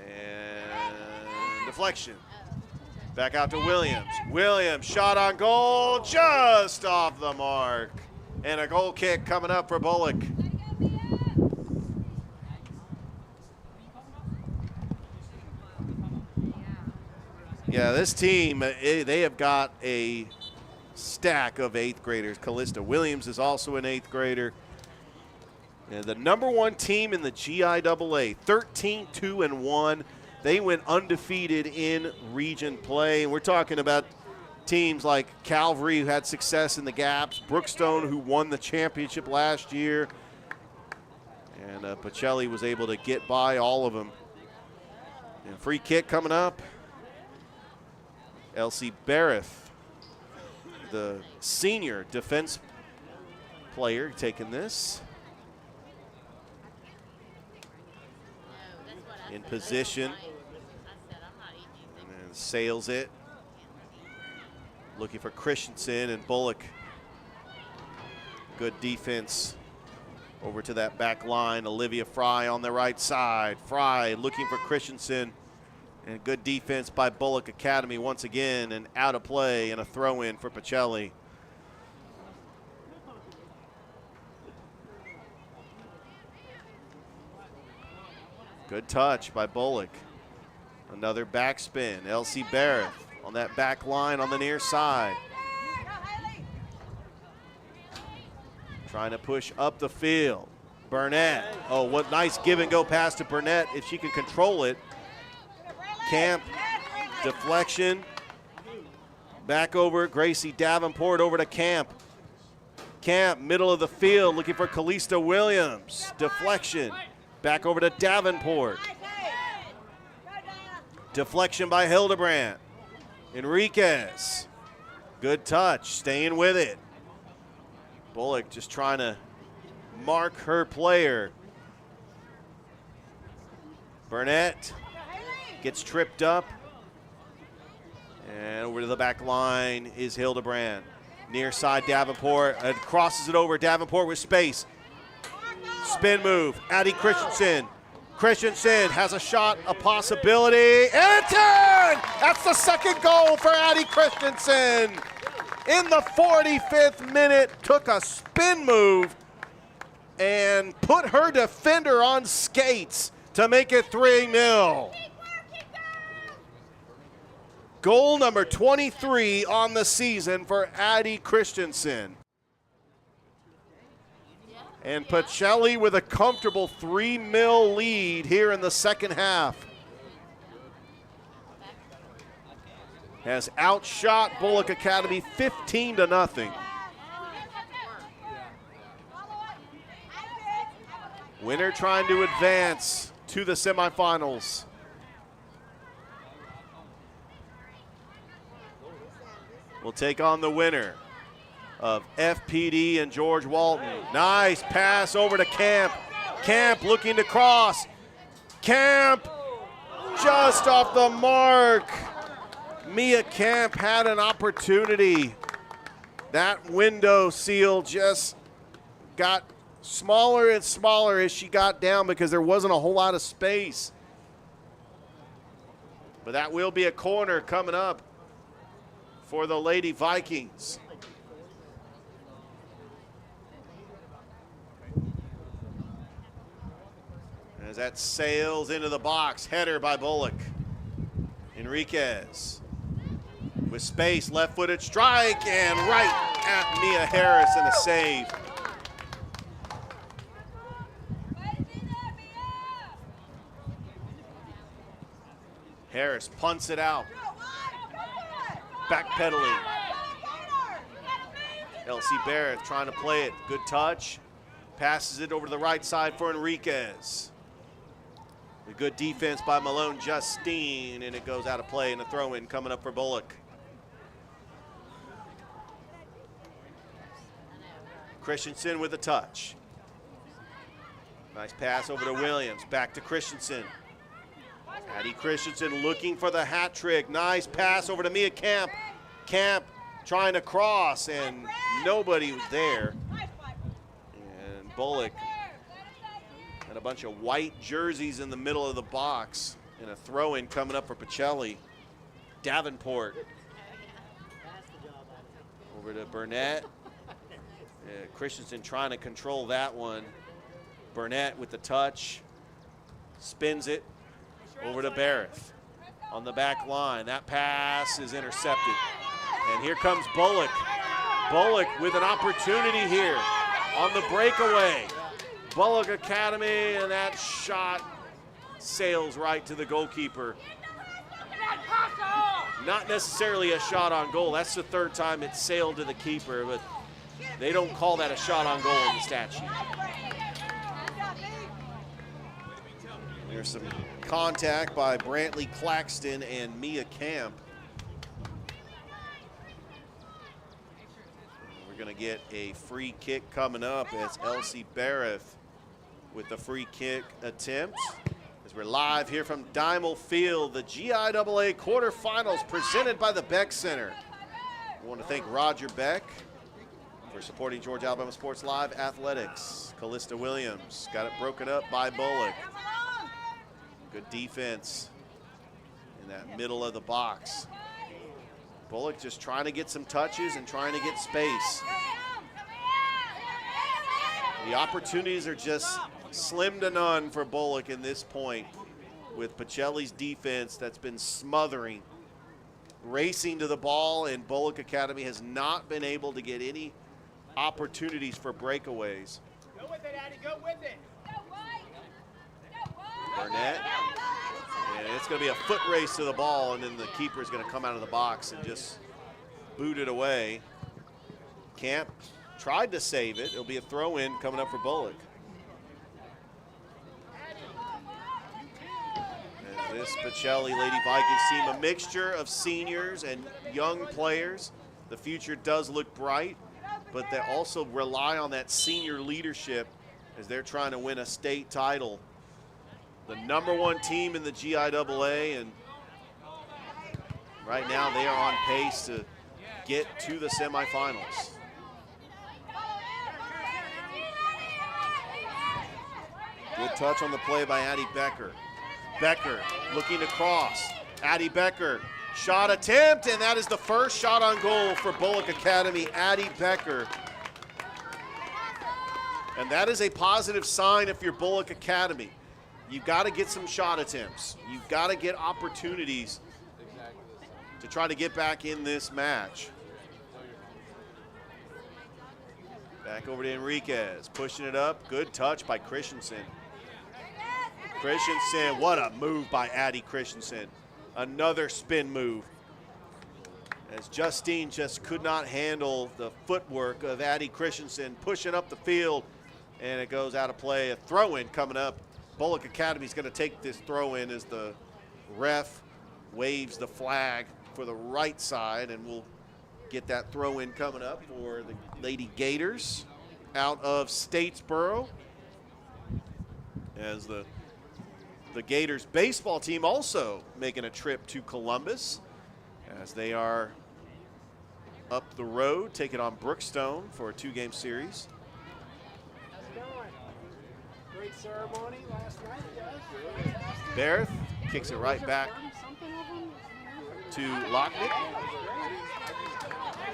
And deflection. Back out to Williams. Williams, shot on goal, just off the mark. And a goal kick coming up for Bullock. Yeah, this team, they have got a stack of 8th graders. Callista Williams is also an 8th grader. And the #1 team in the GIAA, 13-2-1. They went undefeated in region play. And we're talking about teams like Calvary, who had success in the gaps, Brookstone, who won the championship last year, and Pacelli was able to get by all of them. And free kick coming up. Elsie Barrett, the senior defense player, taking this. In position. And then sails it. Looking for Christensen and Bullock. Good defense over to that back line. Olivia Fry on the right side. Fry looking for Christensen. And good defense by Bullock Academy once again. And out of play and a throw-in for Pacelli. Good touch by Bullock. Another backspin. Elsie Barrett on that back line on the near side. Trying to push up the field. Burnett. Oh, what nice give and go pass to Burnett if she can control it. Camp, deflection. Back over Gracie Davenport over to Camp. Camp, middle of the field, looking for Calista Williams. Deflection. Back over to Davenport. Deflection by Hildebrandt. Enriquez. Good touch, staying with it. Bullock just trying to mark her player. Burnett gets tripped up. And over to the back line is Hildebrandt. Near side Davenport, crosses it over. Davenport with space. Spin move, Addie Christensen. Christensen has a shot, a possibility, and it's in! That's the second goal for Addie Christensen. In the 45th minute, took a spin move and put her defender on skates to make it 3-0. Goal number 23 on the season for Addie Christensen. And Pacelli with a comfortable 3-0 lead here in the second half. Has outshot Bullock Academy 15-0. Winner trying to advance to the semifinals. Will take on the winner of FPD and George Walton. Nice pass over to Camp. Camp looking to cross. Camp just off the mark. Mia Camp had an opportunity. That window seal just got smaller and smaller as she got down because there wasn't a whole lot of space. But that will be a corner coming up for the Lady Vikings. As that sails into the box, header by Bullock. Enriquez with space, left-footed strike, and right at Mia Harris and a save. Harris punts it out. Backpedaling. Elsie Barrett trying to play it. Good touch. Passes it over to the right side for Enriquez. A good defense by Malone Justine, and it goes out of play, and a throw-in coming up for Bullock. Christensen with a touch. Nice pass over to Williams. Back to Christensen. Addie Christensen looking for the hat trick. Nice pass over to Mia Camp. Camp trying to cross, and nobody was there. And Bullock had a bunch of white jerseys in the middle of the box, and a throw-in coming up for Pacelli. Davenport over to Burnett. Christensen trying to control that one. Burnett with the touch. Spins it over to Barrett on the back line. That pass is intercepted. And here comes Bullock. Bullock with an opportunity here on the breakaway. Bullock Academy, and that shot sails right to the goalkeeper. Not necessarily a shot on goal. That's the third time it sailed to the keeper, but they don't call that a shot on goal in the stat sheet. There's some contact by Brantley Claxton and Mia Camp. We're going to get a free kick coming up as Elsie Barrett with the free kick attempt. As we're live here from Dimel Field, the GIAA quarterfinals presented by the Beck Center. I want to thank Roger Beck for supporting Georgia Alabama Sports Live Athletics. Callista Williams got it broken up by Bullock. Good defense in that middle of the box. Bullock just trying to get some touches and trying to get space. The opportunities are just slim to none for Bullock in this point with Pacelli's defense that's been smothering, racing to the ball, and Bullock Academy has not been able to get any opportunities for breakaways. Go with it, Addie, go with it. Burnett, and it's going to be a foot race to the ball, and then the keeper is going to come out of the box and just boot it away. Camp tried to save it. It'll be a throw-in coming up for Bullock. And this Pacelli Lady Vikings team, a mixture of seniors and young players. The future does look bright, but they also rely on that senior leadership as they're trying to win a state title. The #1 team in the GIAA, and right now they are on pace to get to the semifinals. Good touch on the play by Addie Becker. Becker looking to cross. Addie Becker, shot attempt, and that is the first shot on goal for Bullock Academy, Addie Becker. And that is a positive sign if you're Bullock Academy. You've got to get some shot attempts. You've got to get opportunities to try to get back in this match. Back over to Enriquez, pushing it up. Good touch by Christensen. Christensen, what a move by Addie Christensen. Another spin move. As Justine just could not handle the footwork of Addie Christensen, pushing up the field, and it goes out of play. A throw-in coming up. Bullock Academy is going to take this throw-in as the ref waves the flag for the right side, and we'll get that throw-in coming up for the Lady Gators out of Statesboro. As the Gators baseball team also making a trip to Columbus as they are up the road, taking on Brookstone for a 2-game series. Great ceremony last night, guys. Barrett kicks it right back to Locknick.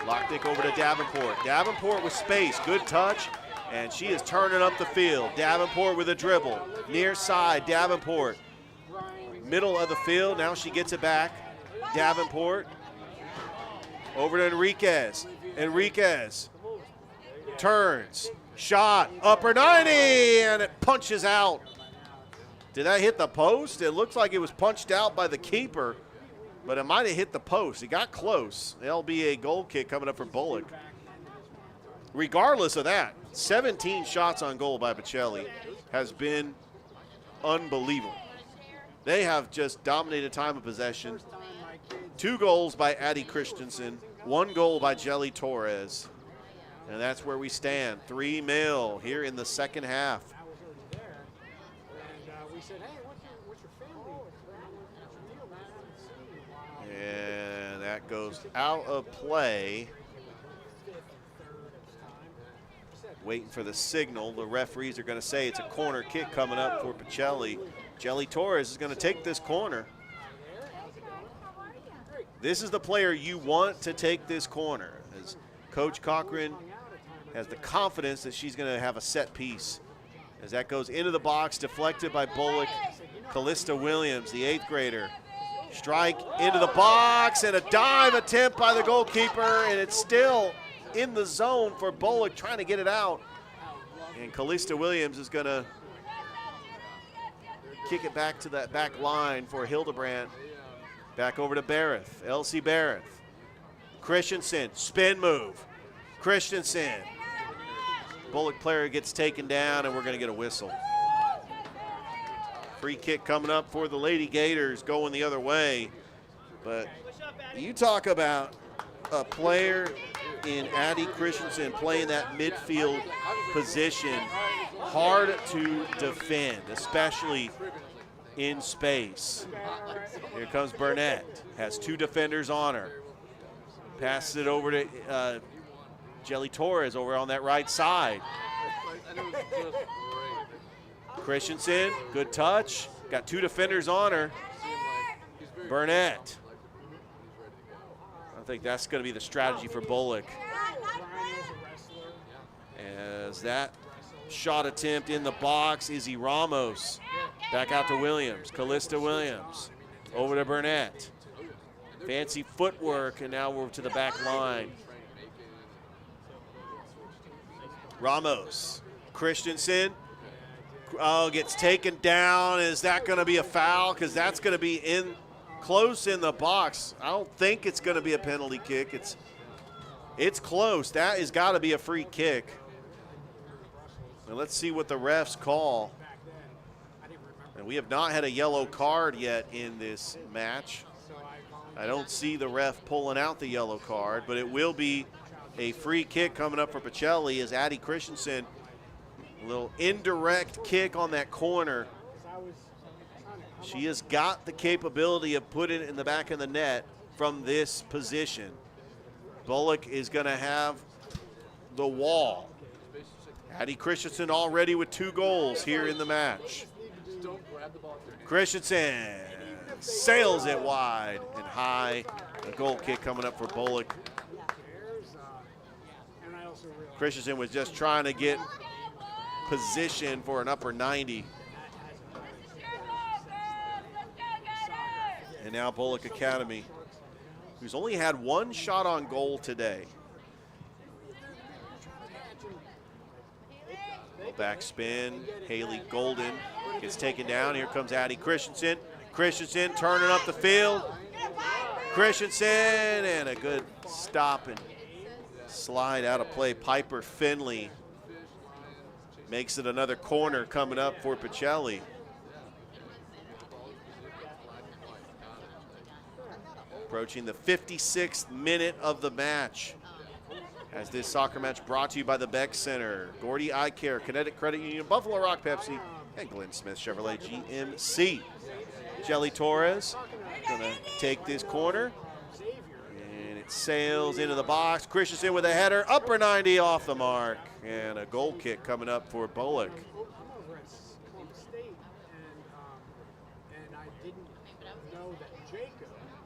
Locknick over to Davenport. Davenport with space, good touch, and she is turning up the field. Davenport with a dribble, near side, Davenport. Middle of the field, now she gets it back. Davenport over to Enriquez. Enriquez turns. Shot, upper 90, and it punches out. Did that hit the post? It looks like it was punched out by the keeper, but it might have hit the post. It got close. There'll be a goal kick coming up for Bullock. Regardless of that, 17 shots on goal by Pacelli has been unbelievable. They have just dominated time of possession. 2 goals by Addie Christensen, 1 goal by Jelly Torres. And that's where we stand, 3-0 here in the second half. And that goes out of play. Waiting for the signal. The referees are going to say it's a corner kick coming up for Pacelli. Jelly Torres is going to take this corner. This is the player you want to take this corner, as Coach Cochran has the confidence that she's going to have a set piece. As that goes into the box, deflected by Bullock. Callista Williams, the 8th grader. Strike into the box, and a dive attempt by the goalkeeper, and it's still in the zone for Bullock, trying to get it out. And Callista Williams is going to kick it back to that back line for Hildebrandt. Back over to Barrett. Elsie Barrett. Christensen, spin move. Christensen. Bullock player gets taken down, and we're going to get a whistle. Free kick coming up for the Lady Gators, going the other way. But you talk about a player in Addie Christensen playing that midfield position, hard to defend, especially in space. Here comes Burnett, has 2 defenders on her. Passes it over to Jelly Torres over on that right side. Christensen, good touch. Got 2 defenders on her. Burnett. I think that's going to be the strategy for Bullock. As that shot attempt in the box, Izzy Ramos. Back out to Williams. Callista Williams. Over to Burnett. Fancy footwork, and now we're to the back line. Ramos. Christensen. Oh, gets taken down. Is that going to be a foul? Because that's going to be in close in the box. I don't think it's going to be a penalty kick. It's close. That has got to be a free kick. And let's see what the refs call. And we have not had a yellow card yet in this match. I don't see the ref pulling out the yellow card, but it will be a free kick coming up for Pacelli as Addie Christensen, a little indirect kick on that corner. She has got the capability of putting it in the back of the net from this position. Bullock is going to have the wall. Addie Christensen already with 2 goals here in the match. Christensen sails it wide and high. A goal kick coming up for Bullock. Christensen was just trying to get position for an upper 90. And now Bullock Academy, who's only had 1 shot on goal today. Back spin, Haley Golden gets taken down. Here comes Addie Christensen. Christensen turning up the field. Christensen, and a good stop and slide out of play. Piper Finley makes it another corner coming up for Pacelli. Approaching the 56th minute of the match. As this soccer match brought to you by the Beck Center, Gordy Eye Care, Kinetic Credit Union, Buffalo Rock Pepsi, and Glenn Smith Chevrolet GMC. Jelly Torres gonna take this corner, and it sails into the box. Christensen with a header, upper 90 off the mark, and a goal kick coming up for Bullock.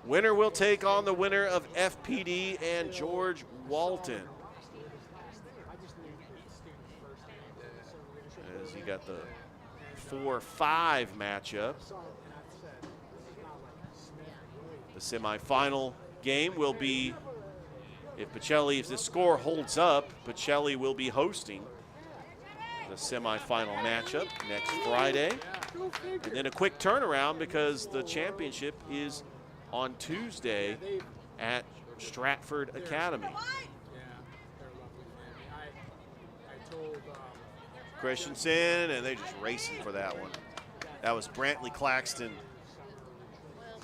Winner will take on the winner of FPD and George Walton. As you got the 4-5 matchup. The semifinal game will be, if the score holds up, Pacelli will be hosting the semifinal matchup next Friday. And then a quick turnaround because the championship is on Tuesday at Stratford Academy. Christensen, and they're just racing for that one. That was Brantley Claxton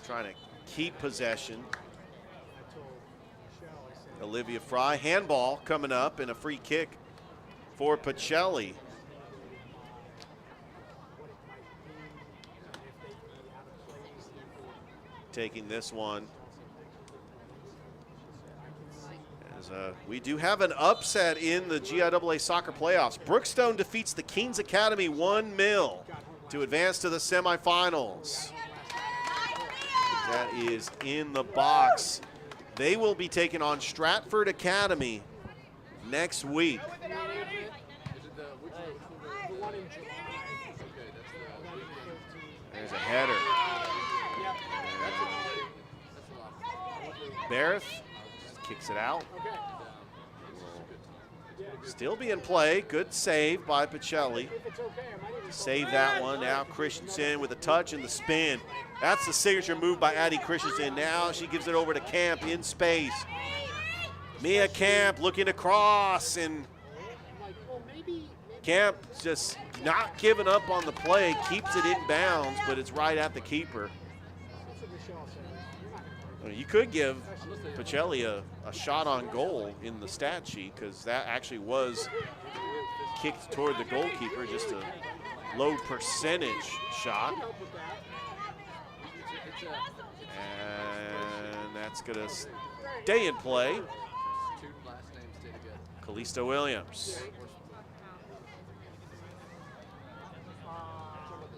trying to keep possession. Olivia Fry, handball coming up, and a free kick for Pacelli. Taking this one. As we do have an upset in the GIAA soccer playoffs. Brookstone defeats the Kings Academy 1-0 to advance to the semifinals. That is in the box. They will be taking on Stratford Academy next week. There's a header. Barrett kicks it out. Still being play. Good save by Pacelli. Save that one. Now Christensen with a touch and the spin. That's the signature move by Addie Christensen. Now she gives it over to Camp in space. Mia Camp looking to cross, and Camp just not giving up on the play, keeps it in bounds, but it's right at the keeper. You could give Pacelli a shot on goal in the stat sheet, because that actually was kicked toward the goalkeeper, just a low percentage shot. And that's going to stay in play. Calista Williams.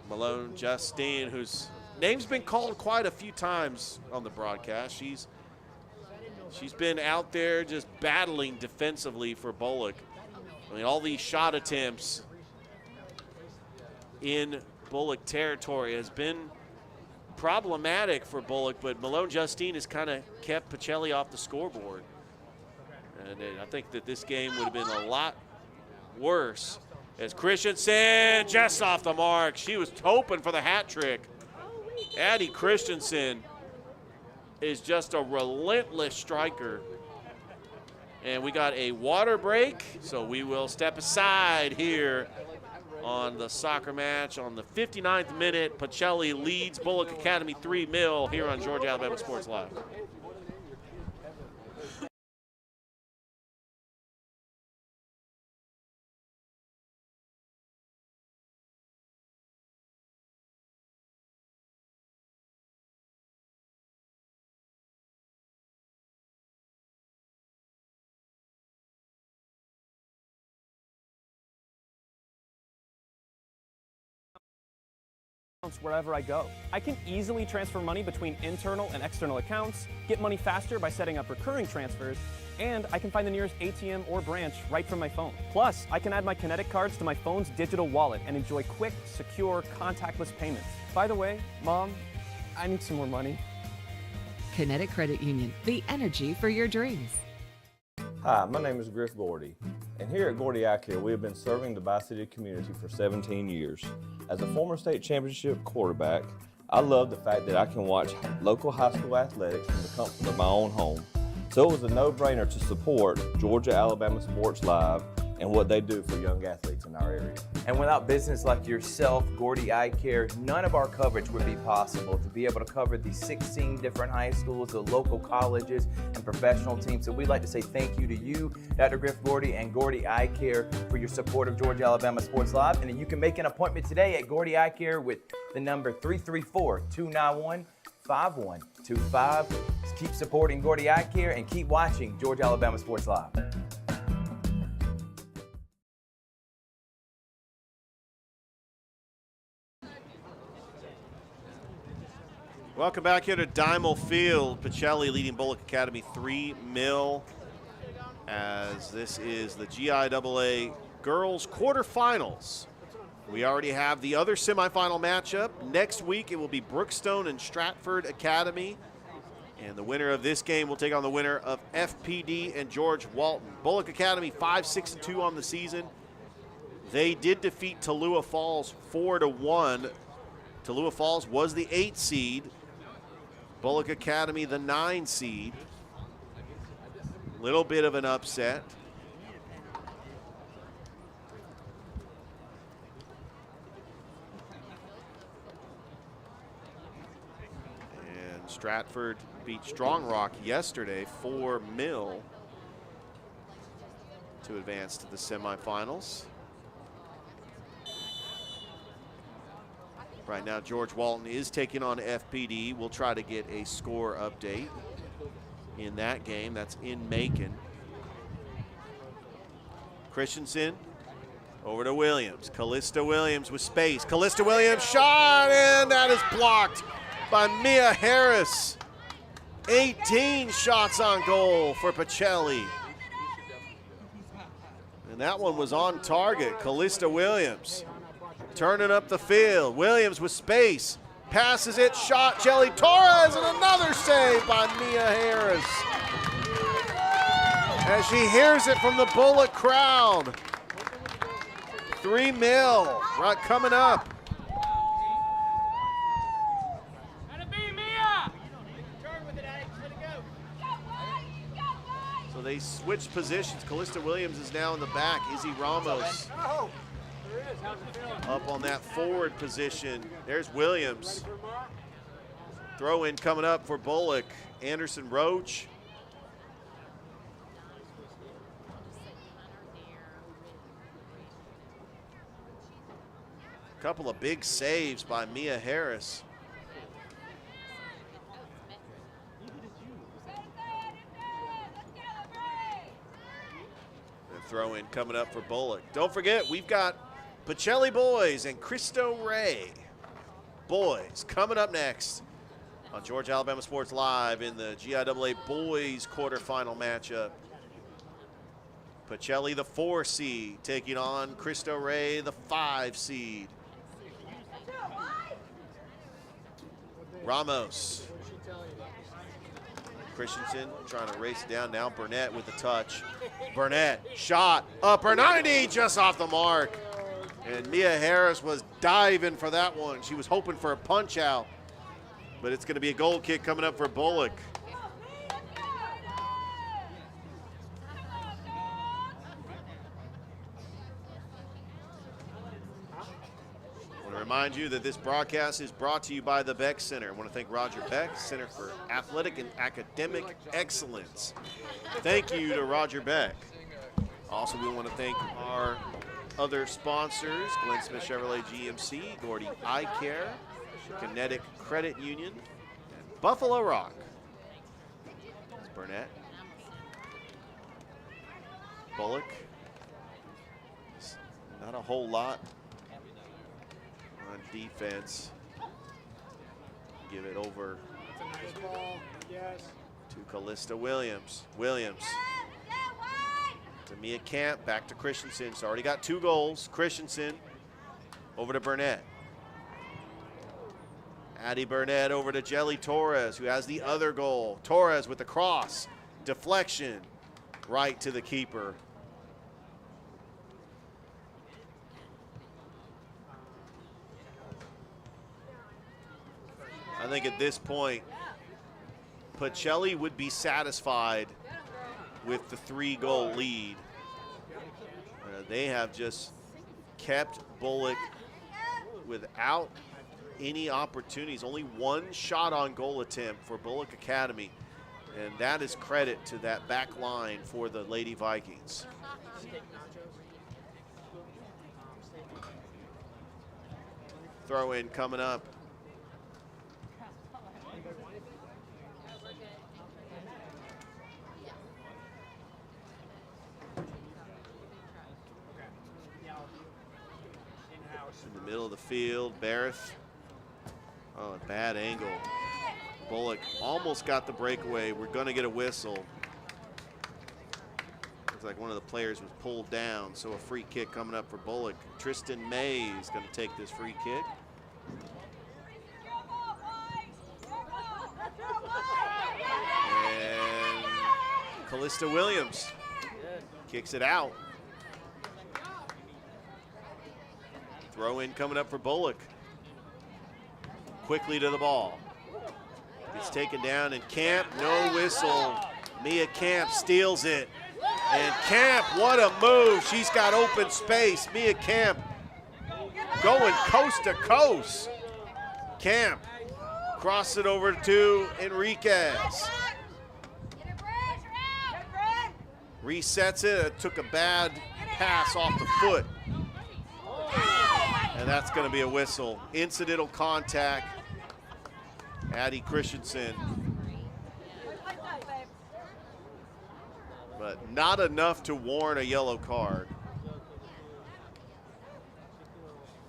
Malone Justine, whose name's been called quite a few times on the broadcast. She's been out there just battling defensively for Bullock. I mean, all these shot attempts in Bullock territory has been problematic for Bullock, but Malone Justine has kind of kept Pacelli off the scoreboard. And I think that this game would have been a lot worse. As Christensen just off the mark. She was hoping for the hat trick. Addie Christensen is just a relentless striker. And we got a water break, so we will step aside here on the soccer match. On the 59th minute, Pacelli leads Bullock Academy 3-0 here on Georgia Alabama Sports Live. Wherever I go. I can easily transfer money between internal and external accounts, get money faster by setting up recurring transfers, and I can find the nearest ATM or branch right from my phone. Plus, I can add my Kinetic cards to my phone's digital wallet and enjoy quick, secure, contactless payments. By the way, Mom, I need some more money. Kinetic Credit Union, the energy for your dreams. Hi, my name is Griff Gordy, and here at Gordy Eye Care, we have been serving the Bi-City community for 17 years. As a former state championship quarterback, I love the fact that I can watch local high school athletics from the comfort of my own home. So it was a no-brainer to support Georgia Alabama Sports Live and what they do for young athletes in our area. And without business like yourself, Gordy Eye Care, none of our coverage would be possible. To be able to cover the 16 different high schools, the local colleges, and professional teams. So we'd like to say thank you to you, Dr. Griff Gordy and Gordy Eye Care, for your support of Georgia Alabama Sports Live. And then you can make an appointment today at Gordy Eye Care with the number 334-291-5125. Keep supporting Gordy Eye Care and keep watching Georgia Alabama Sports Live. Welcome back here to Dimel Field. Pacelli leading Bullock Academy 3-0 as this is the GIAA girls quarterfinals. We already have the other semifinal matchup. Next week it will be Brookstone and Stratford Academy. And the winner of this game will take on the winner of FPD and George Walton. Bullock Academy 5-6-2 on the season. They did defeat Tallulah Falls 4-1. Tallulah Falls was the 8th seed. Bullock Academy, the 9 seed. Little bit of an upset. And Stratford beat Strong Rock yesterday 4-0 to advance to the semifinals. Right now, George Walton is taking on FPD. We'll try to get a score update in that game. That's in Macon. Christensen over to Williams. Calista Williams with space. Calista Williams shot, and that is blocked by Mia Harris. 18 shots on goal for Pacelli. And that one was on target. Calista Williams turning up the field. Williams with space. Passes it, shot, Jelly Torres, and another save by Mia Harris. as she hears it from the Bullock crowd. 3 mil right coming up. So they switched positions. Callista Williams is now in the back. Izzy Ramos up on that forward position. There's Williams. Throw in coming up for Bullock. Anderson Roach. A couple of big saves by Mia Harris. The throw in coming up for Bullock. Don't forget, we've got Pacelli boys and Cristo Rey boys coming up next on Georgia Alabama Sports Live in the GIAA boys quarterfinal matchup. Pacelli, the 4 seed, taking on Cristo Rey, the 5 seed. Ramos. Christensen trying to race it down. Now Burnett with the touch. Burnett, shot, upper 90, just off the mark. And Mia Harris was diving for that one. She was hoping for a punch out. But it's going to be a goal kick coming up for Bullock. I want to remind you that this broadcast is brought to you by the Beck Center. I want to thank Roger Beck, Center for Athletic and Academic Excellence. Thank you to Roger Beck. Also, we want to thank our other sponsors, Glenn Smith Chevrolet GMC, Gordy Eye Care, Kinetic Credit Union, and Buffalo Rock. It's Burnett. Bullock. Not a whole lot on defense. Give it over to Callista Williams. Williams to Mia Camp, back to Christensen. She's already got 2 goals. Christensen over to Burnett. Addie Burnett over to Jelly Torres, who has the other goal. Torres with the cross, deflection, right to the keeper. I think at this point, Pacelli would be satisfied with the 3-goal lead. They have just kept Bullock without any opportunities. Only 1 shot on goal attempt for Bullock Academy, and that is credit to that back line for the Lady Vikings. Throw in coming up. In the middle of the field, Barrett. Oh, a bad angle. Bullock almost got the breakaway. We're going to get a whistle. Looks like one of the players was pulled down, so a free kick coming up for Bullock. Tristan May is going to take this free kick. And Callista Williams kicks it out. Throw in coming up for Bullock. Quickly to the ball. Gets taken down, and Camp, no whistle. Mia Camp steals it. And Camp, what a move. She's got open space. Mia Camp going coast to coast. Camp cross it over to Enriquez. Resets it. It took a bad pass off the foot. And that's going to be a whistle. Incidental contact. Addie Christensen. But not enough to warrant a yellow card.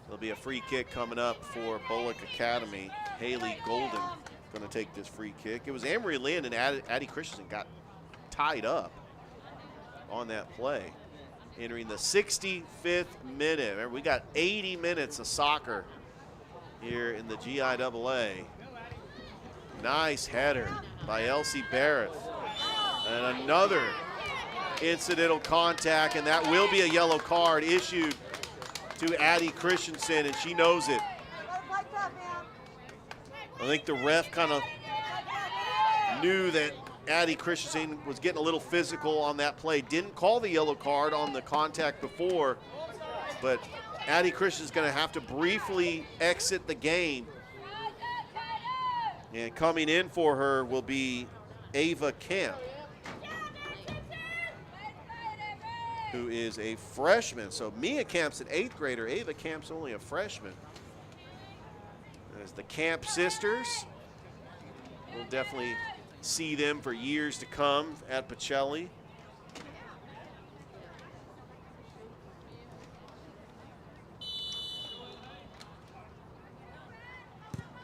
There'll be a free kick coming up for Bullock Academy. Haley Golden going to take this free kick. It was Amory Lynn and Addie Christensen got tied up on that play. Entering the 65th minute. Remember, we got 80 minutes of soccer here in the GIAA. Nice header by Elsie Barrett. And another incidental contact, and that will be a yellow card issued to Addie Christensen, and she knows it. I think the ref kind of knew that Addie Christensen was getting a little physical on that play. Didn't call the yellow card on the contact before, but Addie Christensen's going to have to briefly exit the game. And coming in for her will be Ava Camp, who is a freshman. So Mia Camp's an 8th grader. Ava Camp's only a freshman. As the Camp sisters, we'll definitely see them for years to come at Pacelli.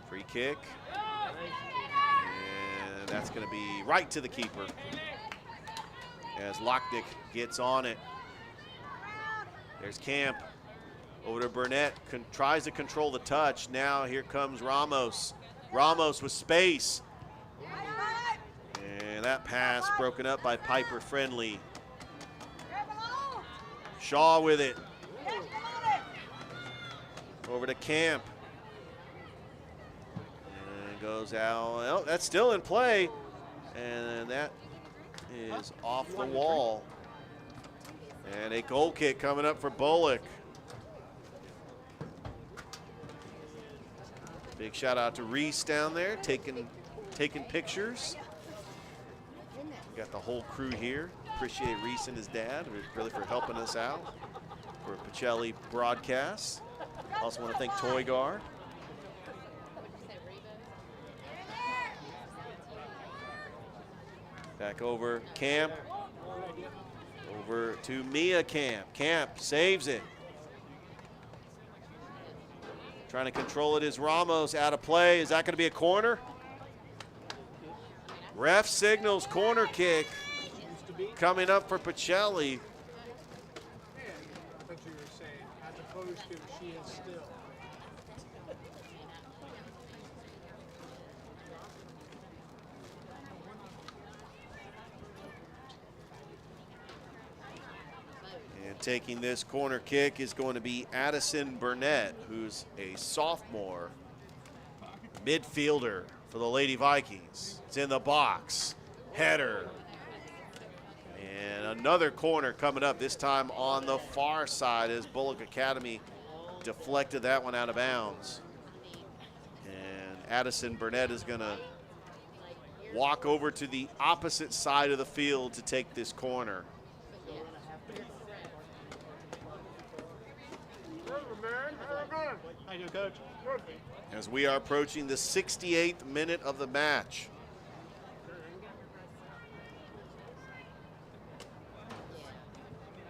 Free kick. And that's going to be right to the keeper as Lochnick gets on it. There's Camp. Over to Burnett, tries to control the touch. Now here comes Ramos. Ramos with space. And that pass broken up by Piper Friendly. Shaw with it. Over to Camp. And goes out. Well, that's still in play. And that is off the wall. And a goal kick coming up for Bullock. Big shout out to Reese down there, taking pictures. Got the whole crew here. Appreciate Reese and his dad, really for helping us out for Pacelli broadcasts. Also want to thank Toygar. Back over Camp. Over to Mia Camp. Camp saves it. Trying to control it is Ramos, out of play. Is that going to be a corner? Ref signals corner kick coming up for Pacelli. That's what you were saying, as opposed to she is still. And taking this corner kick is going to be Addison Burnett, who's a sophomore midfielder for the Lady Vikings. It's in the box. Header. And another corner coming up, this time on the far side as Bullock Academy deflected that one out of bounds. And Addison Burnett is going to walk over to the opposite side of the field to take this corner. How you doing, Coach? As we are approaching the 68th minute of the match.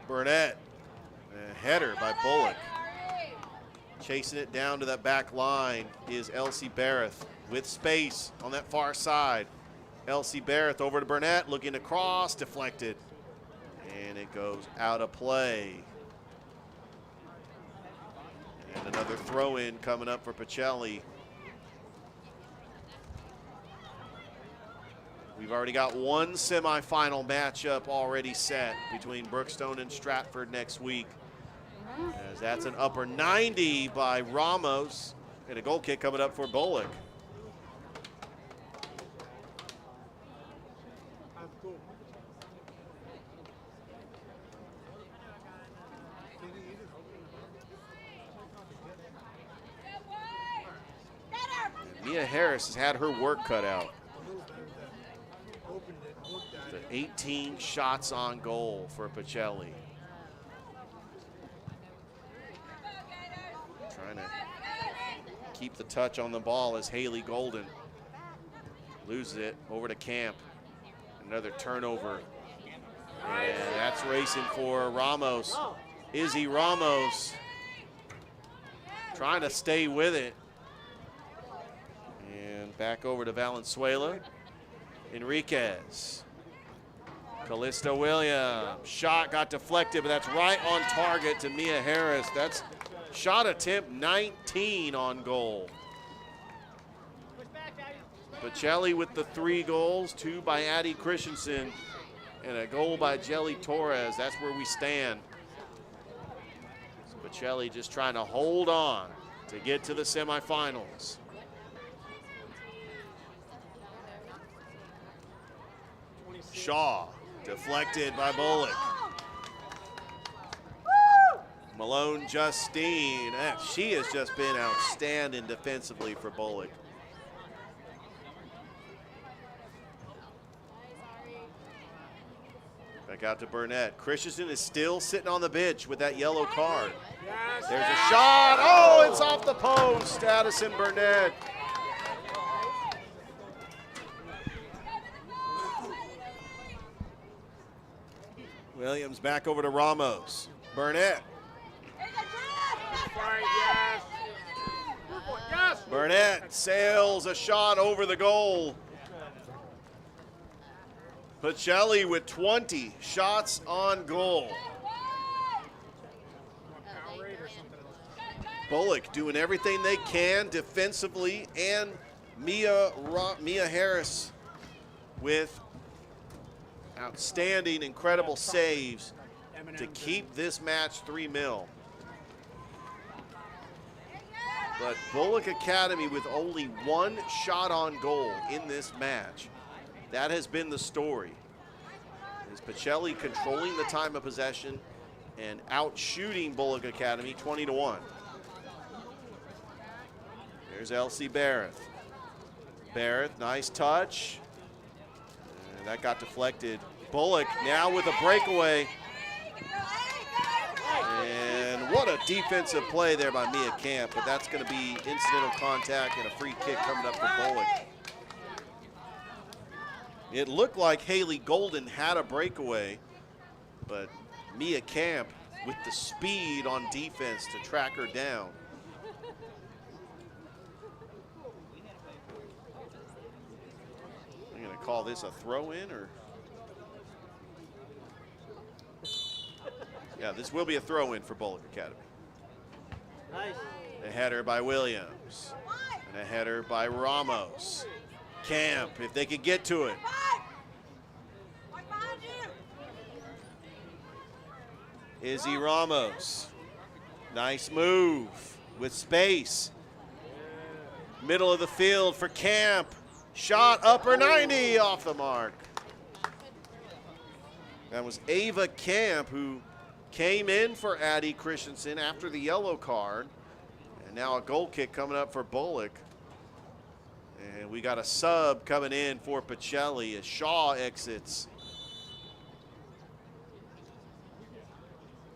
Burnett, a header by Bullock. Chasing it down to that back line is Elsie Barrett with space on that far side. Elsie Barrett over to Burnett, looking to cross, deflected. And it goes out of play. And another throw-in coming up for Pacelli. We've already got one semifinal matchup already set between Brookstone and Stratford next week. As that's an upper 90 by Ramos, and a goal kick coming up for Bullock. Mia Harris has had her work cut out. The 18 shots on goal for Pacelli. Trying to keep the touch on the ball as Haley Golden loses it over to Camp. Another turnover. And that's racing for Ramos. Izzy Ramos trying to stay with it. And back over to Valenzuela. Enriquez. Callista Williams. Shot got deflected, but that's right on target to Mia Harris. That's shot attempt 19 on goal. Pacelli with the 3 goals, 2 by Addie Christensen. and a goal by Jelly Torres. That's where we stand. Pacelli just trying to hold on to get to the semifinals. Shaw deflected by Bullock. Malone Justine, she has just been outstanding defensively for Bullock. Back out to Burnett. Christensen is still sitting on the bench with that yellow card. There's a shot. Oh, it's off the post. Addison Burnett. Williams back over to Ramos. Burnett. Burnett sails a shot over the goal. Pacelli with 20 shots on goal. Bullock doing everything they can defensively, and Mia Harris with outstanding, incredible saves to keep this match 3-0. But Bullock Academy with only 1 shot on goal in this match. That has been the story. Is Pacelli controlling the time of possession and out-shooting Bullock Academy 20-1. There's Elsie Barrett. Barrett, nice touch. And that got deflected. Bullock now with a breakaway. And what a defensive play there by Mia Camp, but that's going to be incidental contact and a free kick coming up for Bullock. It looked like Haley Golden had a breakaway, but Mia Camp with the speed on defense to track her down. I'm going to call this a throw-in, or? Yeah, this will be a throw-in for Bullock Academy. Nice. A header by Williams, and a header by Ramos. Camp, if they could get to it. Izzy Ramos. Nice move with space. Middle of the field for Camp. Shot upper 90 off the mark. That was Ava Camp who came in for Addie Christensen after the yellow card. And now a goal kick coming up for Bullock. And we got a sub coming in for Pacelli as Shaw exits.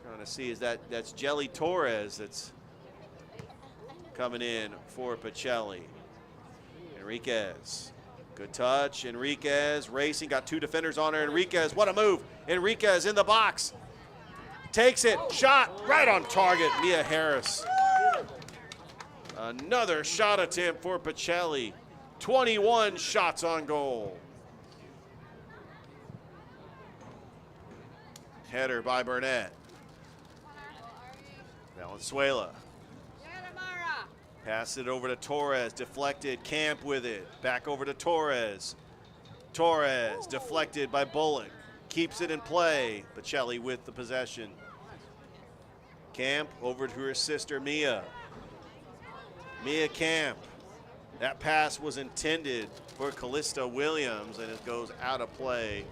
Trying to see, is that's Jelly Torres that's coming in for Pacelli. Enriquez, good touch. Enriquez racing, got 2 defenders on her. Enriquez, what a move. Enriquez in the box. Takes it, shot right on target. Mia Harris. Another shot attempt for Pacelli. 21 shots on goal. Header by Burnett. Valenzuela. Pass it over to Torres, deflected, Camp with it. Back over to Torres. Torres, deflected by Bullock. Keeps it in play. Pacelli with the possession. Camp over to her sister Mia. Mia Camp. That pass was intended for Callista Williams, and it goes out of play.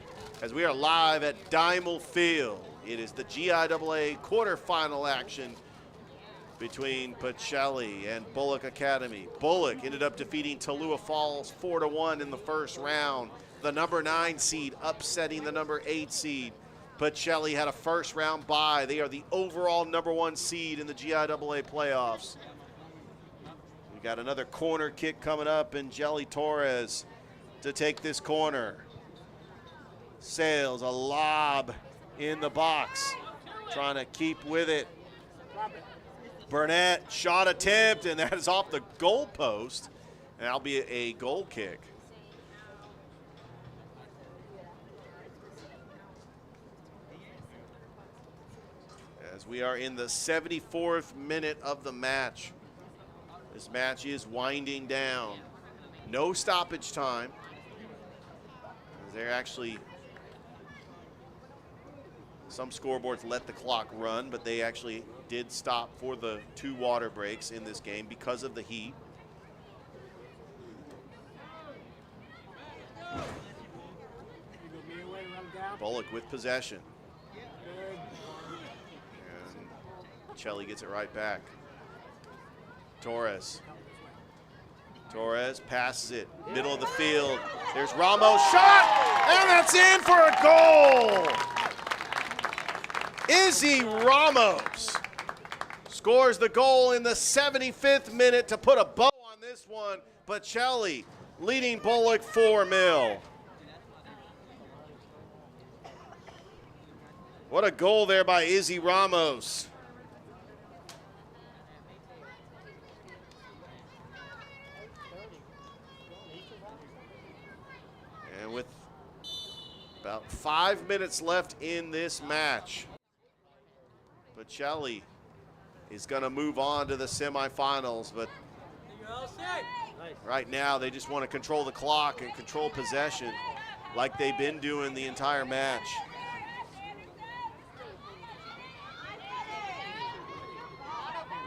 As we are live at Dimel Field, it is the GIAA quarterfinal action between Pacelli and Bullock Academy. Bullock ended up defeating Tallulah Falls 4-1 in the first round. The number 9 seed upsetting the number 8 seed. Pacelli had a first round bye. They are the overall number 1 seed in the GIAA playoffs. We got another corner kick coming up, and Jelly Torres to take this corner. Sails a lob in the box, trying to keep with it. Burnett, shot attempt, and that is off the goal post, and that'll be a goal kick. As we are in the 74th minute of the match. This match is winding down. No stoppage time. They're actually Some scoreboards let the clock run, but they actually did stop for the 2 water breaks in this game because of the heat. Bullock with possession. And Pacelli gets it right back. Torres passes it, middle of the field. There's Ramos, shot, and that's in for a goal. Izzy Ramos scores the goal in the 75th minute to put a bow on this one. Pacelli leading Bullock 4-0. What a goal there by Izzy Ramos. And with about 5 minutes left in this match, Pacelli is going to move on to the semifinals, but right now they just want to control the clock and control possession like they've been doing the entire match.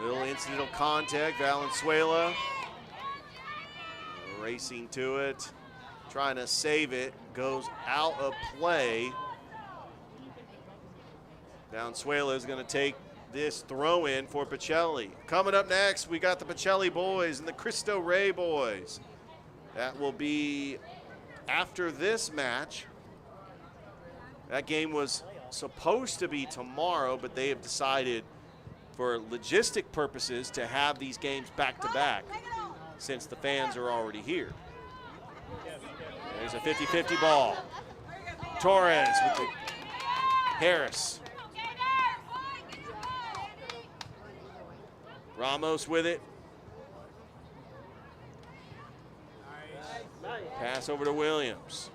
Little incidental contact, Valenzuela racing to it, trying to save it, goes out of play. Valenzuela is going to take this throw in for Pacelli. Coming up next, we got the Pacelli boys and the Cristo Rey boys. That will be after this match. That game was supposed to be tomorrow, but they have decided for logistic purposes to have these games back to back since the fans are already here. There's a 50-50 ball. Torres with the Harris. Ramos with it. Pass over to Williams.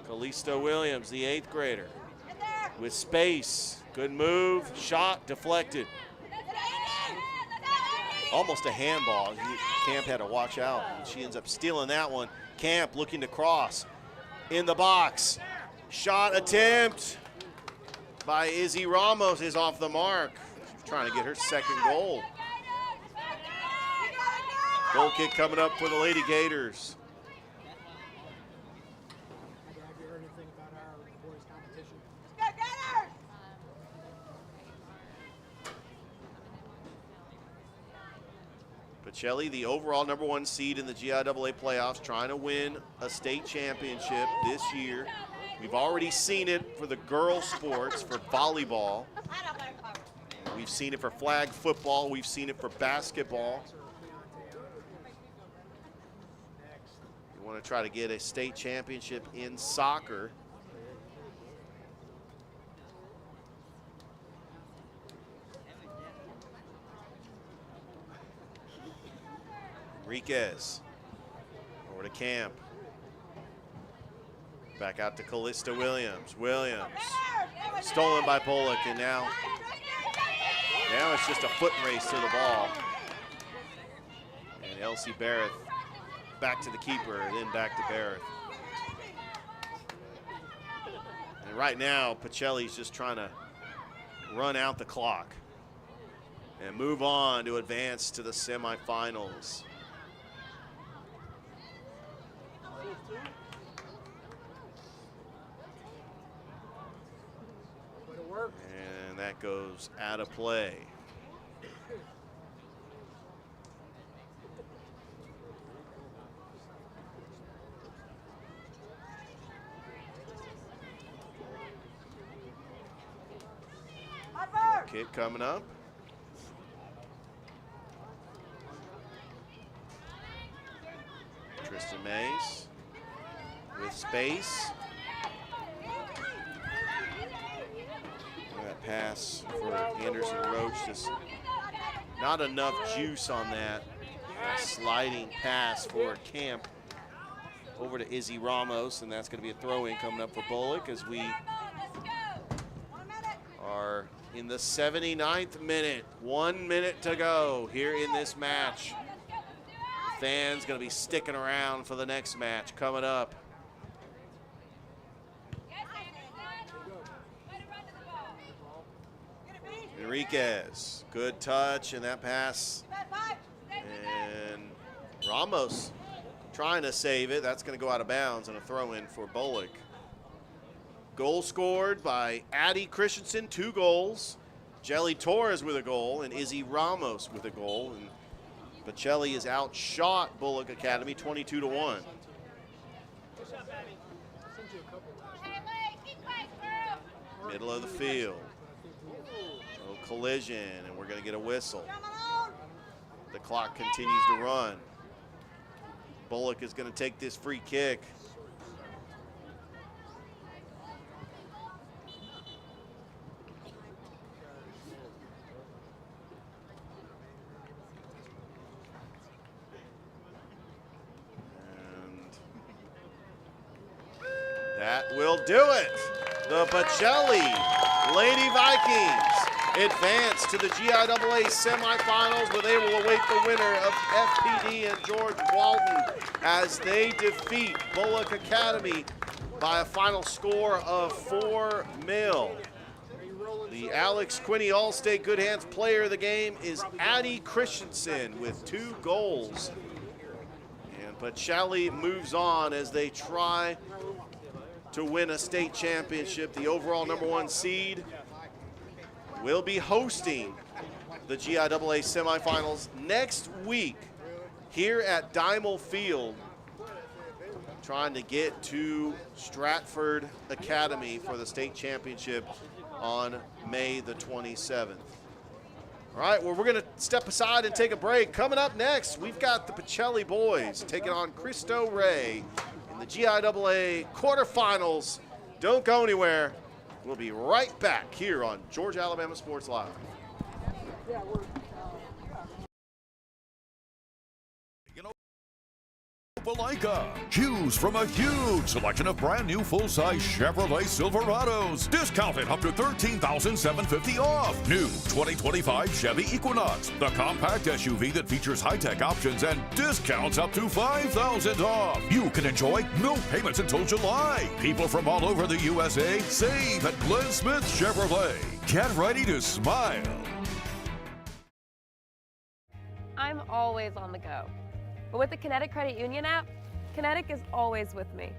Callisto Williams, the 8th grader. With space. Good move. Shot deflected. Almost a handball. Camp had to watch out. She ends up stealing that one. Camp looking to cross. In the box. Shot attempt by Izzy Ramos is off the mark. She's trying to get her 2nd goal. Goal kick coming up for the Lady Gators. Pacelli, the overall #1 seed in the GIAA playoffs, trying to win a state championship this year. We've already seen it for the girls' sports, for volleyball. We've seen it for flag football. We've seen it for basketball. We want to try to get a state championship in soccer. Enriquez over to Camp. Back out to Callisto Williams. Williams stolen by Bullock, and now it's just a foot race to the ball. And Elsie Barrett back to the keeper, and then back to Barrett. And right now, Pacelli's just trying to run out the clock and move on to advance to the semifinals. And that goes out of play. Kick coming up. Tristan Mays with space. That pass for Anderson Roach, just not enough juice on that. A sliding pass for Camp over to Izzy Ramos, and that's going to be a throw-in coming up for Bullock as we are in the 79th minute. 1 minute to go here in this match. Fans going to be sticking around for the next match coming up. Enriquez, good touch, and that pass. And Ramos trying to save it. That's going to go out of bounds and a throw-in for Bullock. Goal scored by Addie Christensen, 2 goals. Jelly Torres with a goal, and Izzy Ramos with a goal. And Pacelli has outshot Bullock Academy 22-1. Middle of the field. No collision, and we're going to get a whistle. The clock continues to run. Bullock is going to take this free kick. That will do it. The Pacelli Lady Vikings advance to the GIAA semifinals, where they will await the winner of FPD and George Walton as they defeat Bullock Academy by a final score of 4-0. The Alex Quinney All-State Good Hands player of the game is Addie Christensen with 2 goals. And Pacelli moves on as they try to win a state championship. The overall #1 seed will be hosting the GIAA semifinals next week here at Dimel Field, trying to get to Stratford Academy for the state championship on May the 27th. All right, well, we're going to step aside and take a break. Coming up next, we've got the Pacelli boys taking on Cristo Rey in the GIAA quarterfinals. Don't go anywhere. We'll be right back here on Georgia Alabama Sports Live. Opelika. Choose from a huge selection of brand new full-size Chevrolet Silverados. Discounted up to $13,750 off. New 2025 Chevy Equinox, the compact SUV that features high-tech options and discounts up to $5,000 off. You can enjoy no payments until July. People from all over the USA save at Glenn Smith Chevrolet. Get ready to smile. I'm always on the go. But with the Kinetic Credit Union app, Kinetic is always with me.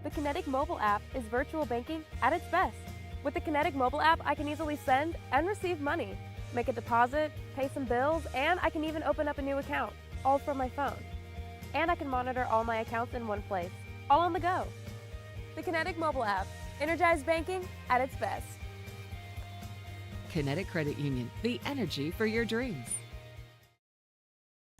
The Kinetic mobile app is virtual banking at its best. With the Kinetic mobile app, I can easily send and receive money, make a deposit, pay some bills, and I can even open up a new account, all from my phone. And I can monitor all my accounts in one place, all on the go. The Kinetic mobile app, energized banking at its best. Kinetic Credit Union, the energy for your dreams.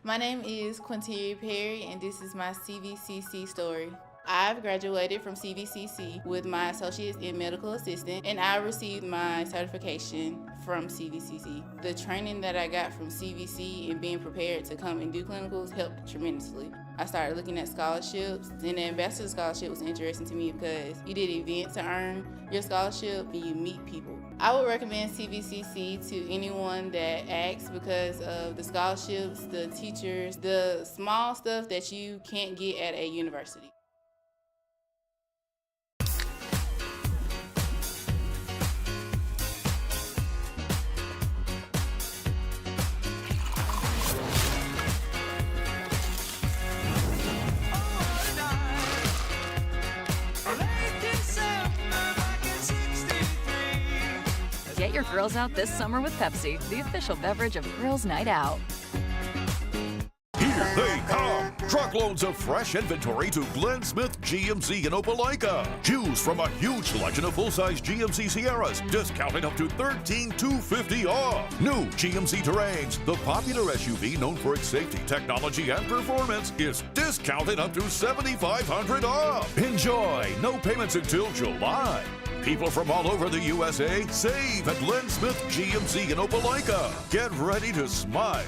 My name is Quinteria Perry, and this is my CVCC story. I've graduated from CVCC with my associates in medical assistant, and I received my certification from CVCC. The training that I got from CVC and being prepared to come and do clinicals helped tremendously. I started looking at scholarships, and the Ambassador Scholarship was interesting to me because you did events to earn your scholarship and you meet people. I would recommend CVCC to anyone that asks because of the scholarships, the teachers, the small stuff that you can't get at a university. Get your grills out this summer with Pepsi, the official beverage of Girls Night Out. Here they come. Truckloads of fresh inventory to Glenn Smith GMC in Opelika. Choose from a huge selection of full-size GMC Sierras, discounted up to $13,250 off. New GMC Terrains, the popular SUV known for its safety, technology, and performance, is discounted up to $7,500 off. Enjoy no payments until July. People from all over the USA save at Glenn Smith GMC in Opelika. Get ready to smile.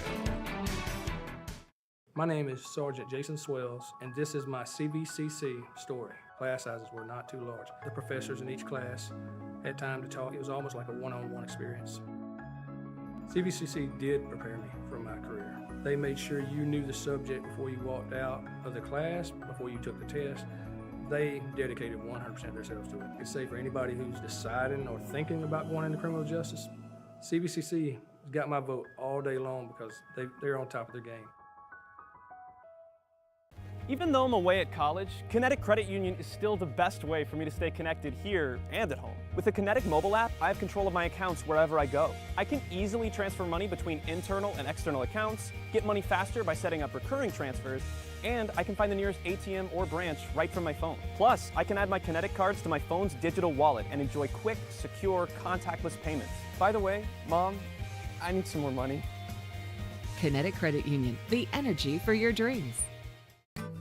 My name is Sergeant Jason Swells, and this is my CVCC story. Class sizes were not too large. The professors in each class had time to talk. It was almost like a one-on-one experience. CVCC did prepare me for my career. They made sure you knew the subject before you walked out of the class, before you took the test. They dedicated 100% of themselves to it. It's safe for anybody who's deciding or thinking about going into criminal justice. CVCC got my vote all day long because they're on top of their game. Even though I'm away at college, Kinetic Credit Union is still the best way for me to stay connected here and at home. With the Kinetic mobile app, I have control of my accounts wherever I go. I can easily transfer money between internal and external accounts, get money faster by setting up recurring transfers, and I can find the nearest ATM or branch right from my phone. Plus, I can add my Kinetic cards to my phone's digital wallet and enjoy quick, secure, contactless payments. By the way, Mom, I need some more money. Kinetic Credit Union, the energy for your dreams.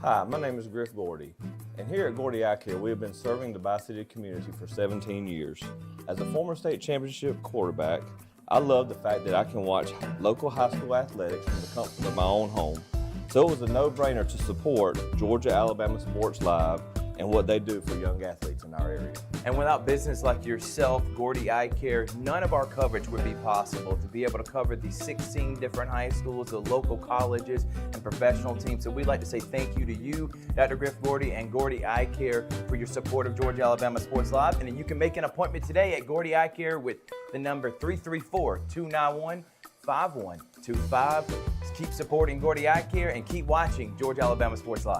Hi, my name is Griff Gordy, and here at Gordy Eye Care, we have been serving the Bi-City community for 17 years. As a former state championship quarterback, I love the fact that I can watch local high school athletics from the comfort of my own home. So it was a no-brainer to support Georgia-Alabama Sports Live and what they do for young athletes in our area. And without business like yourself, Gordy Eye Care, none of our coverage would be possible to be able to cover the 16 different high schools, the local colleges, and professional teams. So we'd like to say thank you to you, Dr. Griff Gordy and Gordy Eye Care, for your support of Georgia-Alabama Sports Live. And then you can make an appointment today at Gordy Eye Care with the number 334-291-5125. Keep supporting Gordy Eye Care and keep watching Georgia-Alabama Sports Live.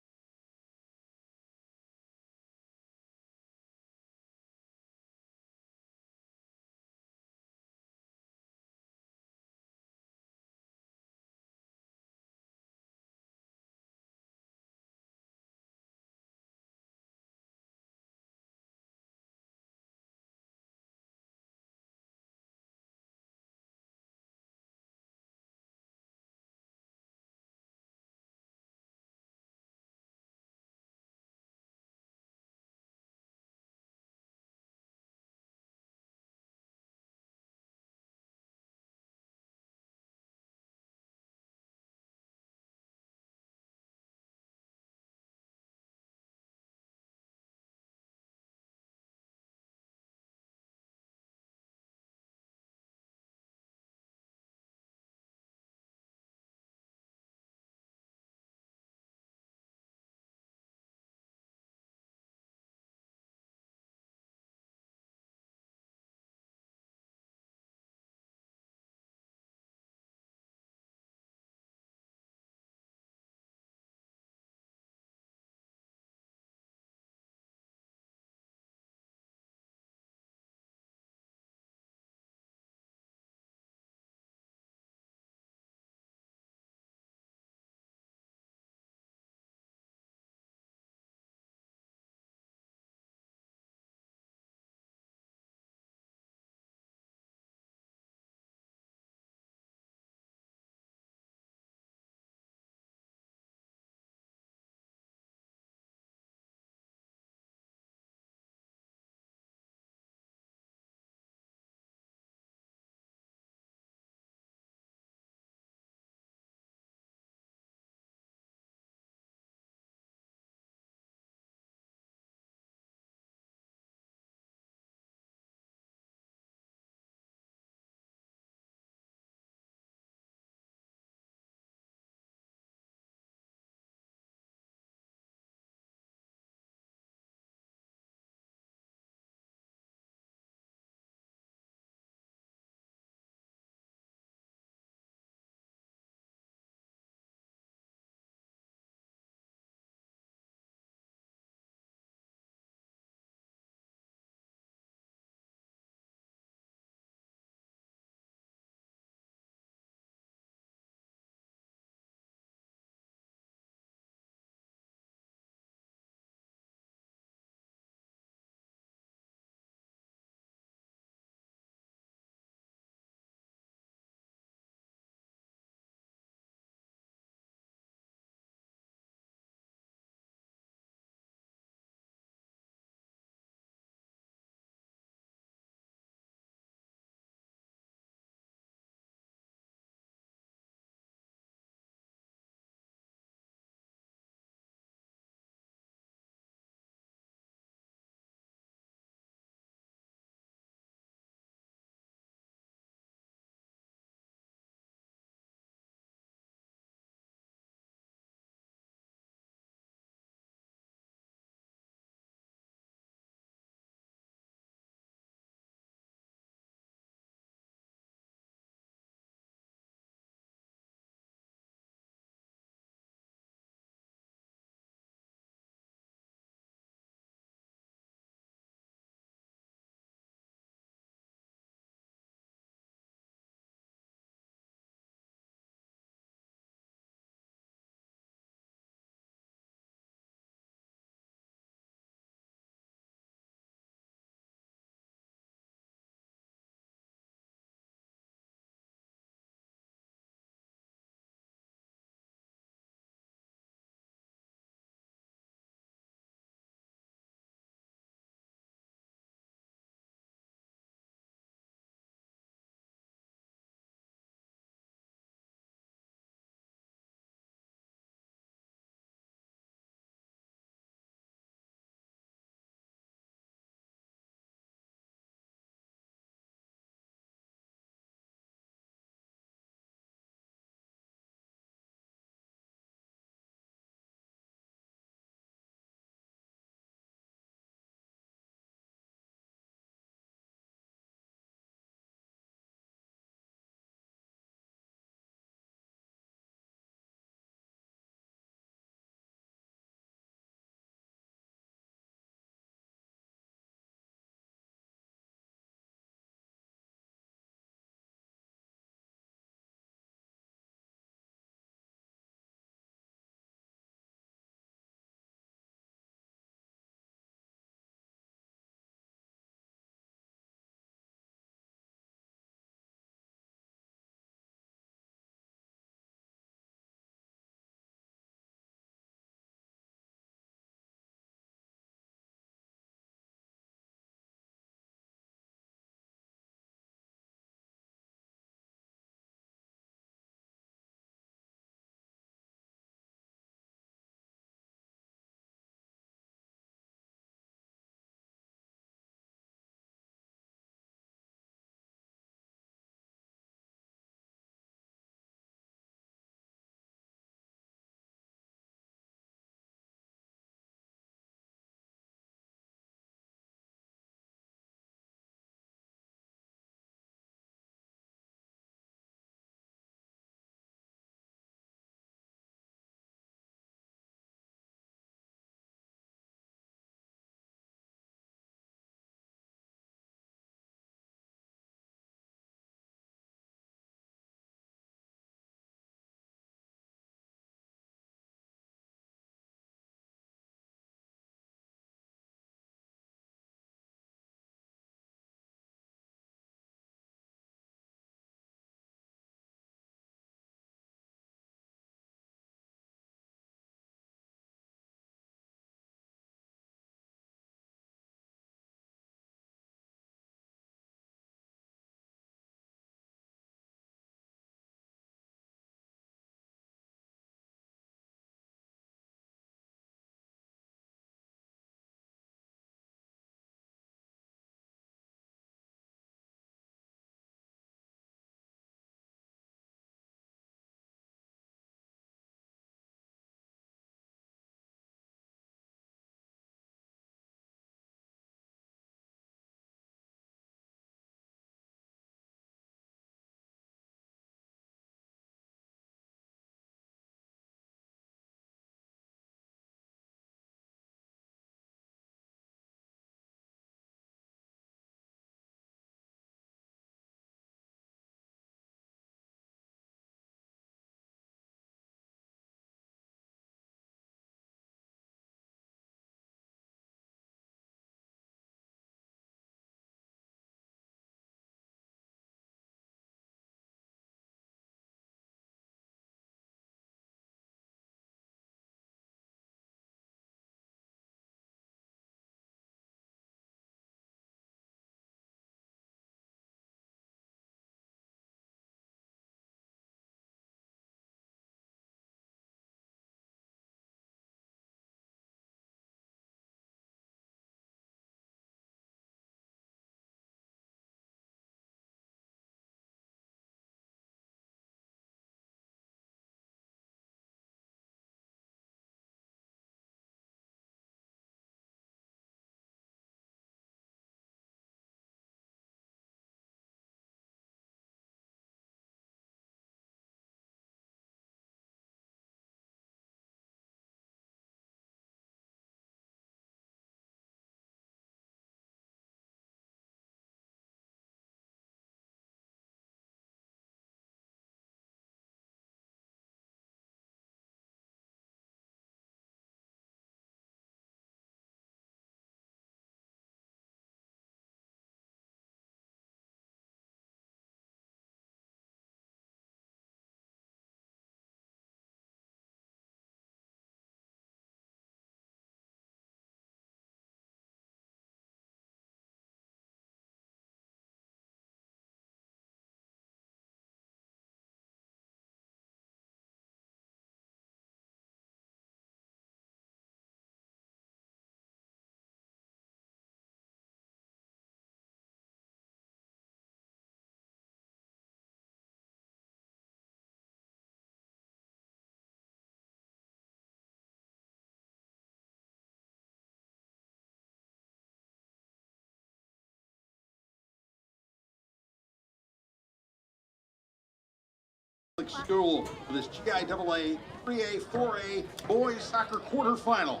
Catholic School for this GIAA 3A, 4A boys soccer quarterfinal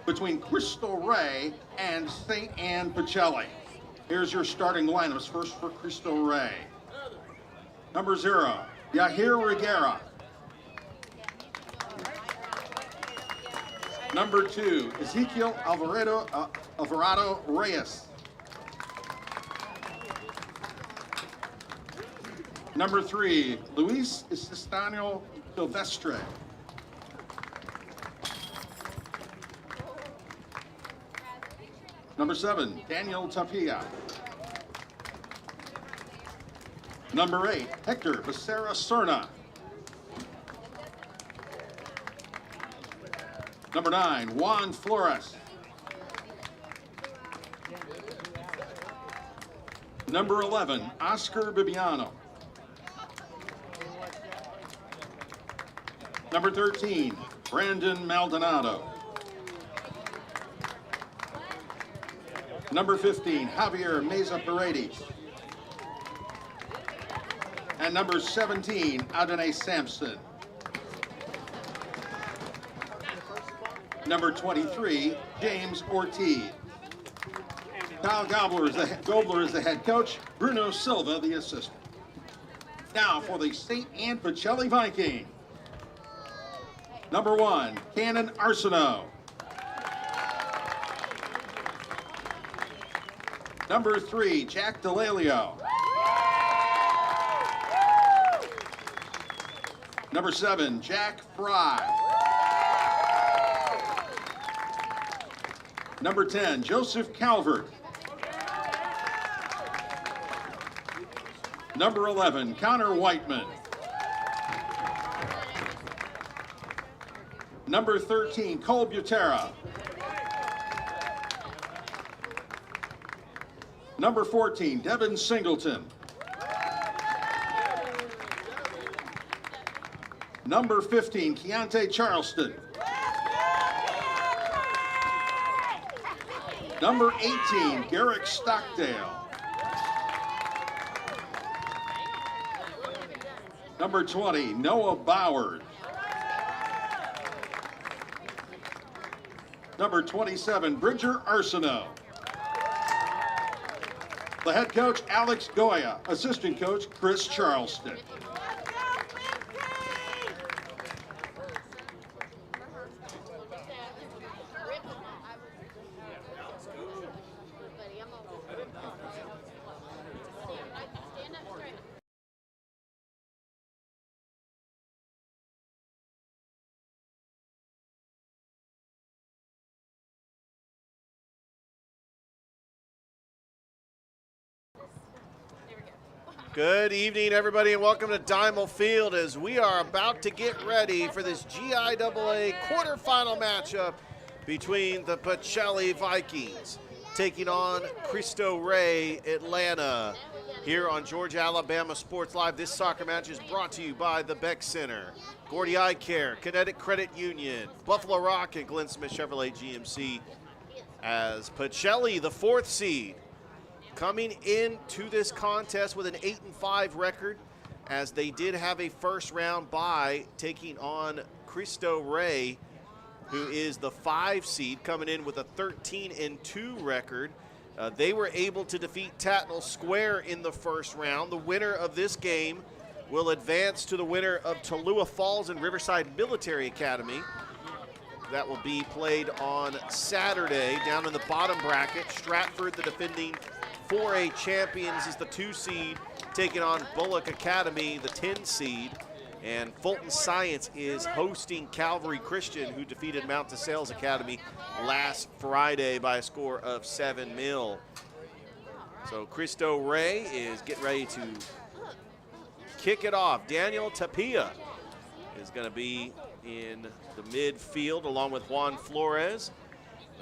between Cristo Rey and St.Anne-Pacelli. Here's your starting lineups. First for Cristo Rey. Number 0, Giaa Riguera. Number 2, Ezekiel Alvarado Reyes. Number 3, Luis Estaniel Silvestre. Number 7, Daniel Tapia. Number 8, Hector Becerra Serna. Number 9, Juan Flores. Number 11, Oscar Bibiano. Number 13, Brandon Maldonado. Number 15, Javier Meza Paredes. And number 17, Adonai Sampson. Number 23, James Ortiz. Kyle Gobler is the head coach, Bruno Silva the assistant. Now for the St.Anne-Pacelli Viking. Number 1, Cannon Arsenault. Number 3, Jack Delalio. Number 7, Jack Fry. Number 10, Joseph Calvert. Number 11, Connor Whiteman. Number 13, Cole Butera. Number 14, Devin Singleton. Number 15, Keontae Charleston. Number 18, Garrick Stockdale. Number 20, Noah Bowers. Number 27, Bridger Arsenault. The head coach, Alex Goya. Assistant coach, Chris Charleston. Good evening, everybody, and welcome to Diamond Field as we are about to get ready for this GIAA quarterfinal matchup between the Pacelli Vikings taking on Cristo Rey Atlanta here on Georgia, Alabama Sports Live. This soccer match is brought to you by the Beck Center, Gordy Eye Care, Kinetic Credit Union, Buffalo Rock, and Glenn Smith Chevrolet GMC as Pacelli, the 4th seed, coming into this contest with an 8-5 record, as they did have a first round bye, taking on Cristo Rey, who is the 5 seed, coming in with a 13-2 record. They were able to defeat Tatnall Square in the first round. The winner of this game will advance to the winner of Tallulah Falls and Riverside Military Academy. That will be played on Saturday. Down in the bottom bracket, Stratford, the defending 4A champions, is the 2 seed, taking on Bullock Academy, the 10 seed. And Fulton Science is hosting Calvary Christian, who defeated Mount DeSales Academy last Friday by a score of 7-0. So Cristo Rey is getting ready to kick it off. Daniel Tapia is going to be in the midfield along with Juan Flores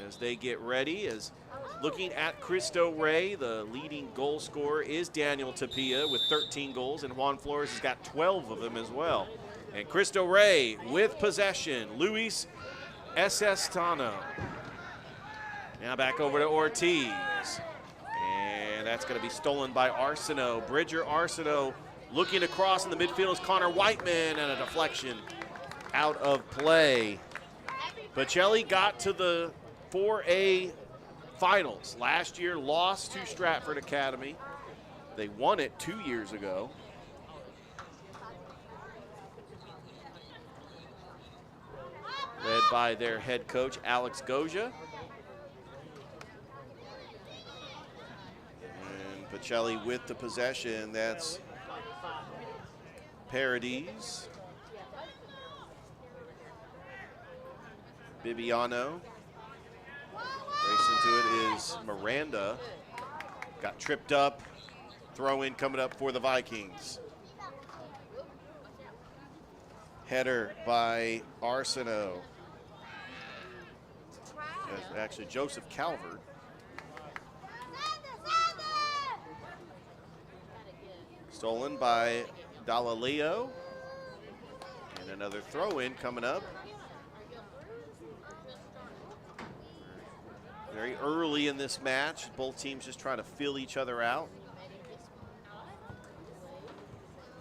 as they get ready. As looking at Cristo Rey, the leading goal scorer is Daniel Tapia with 13 goals, and Juan Flores has got 12 of them as well. And Cristo Rey with possession, Luis Estaniel. Now back over to Ortiz. And that's going to be stolen by Arsenault. Bridger Arsenault Looking across in the midfield is Connor Whiteman, and a deflection out of play. Pacelli got to the 4A finals. Last year, lost to Stratford Academy. They won it 2 years ago. Led by their head coach, Alex Goja. And Pacelli with the possession. That's Paradis. Bibiano. Racing to it is Miranda. Got tripped up. Throw in coming up for the Vikings. Header by Arsenault. That's actually Joseph Calvert. Stolen by Dalaleo. And another throw in coming up. Very early in this match, both teams just trying to fill each other out.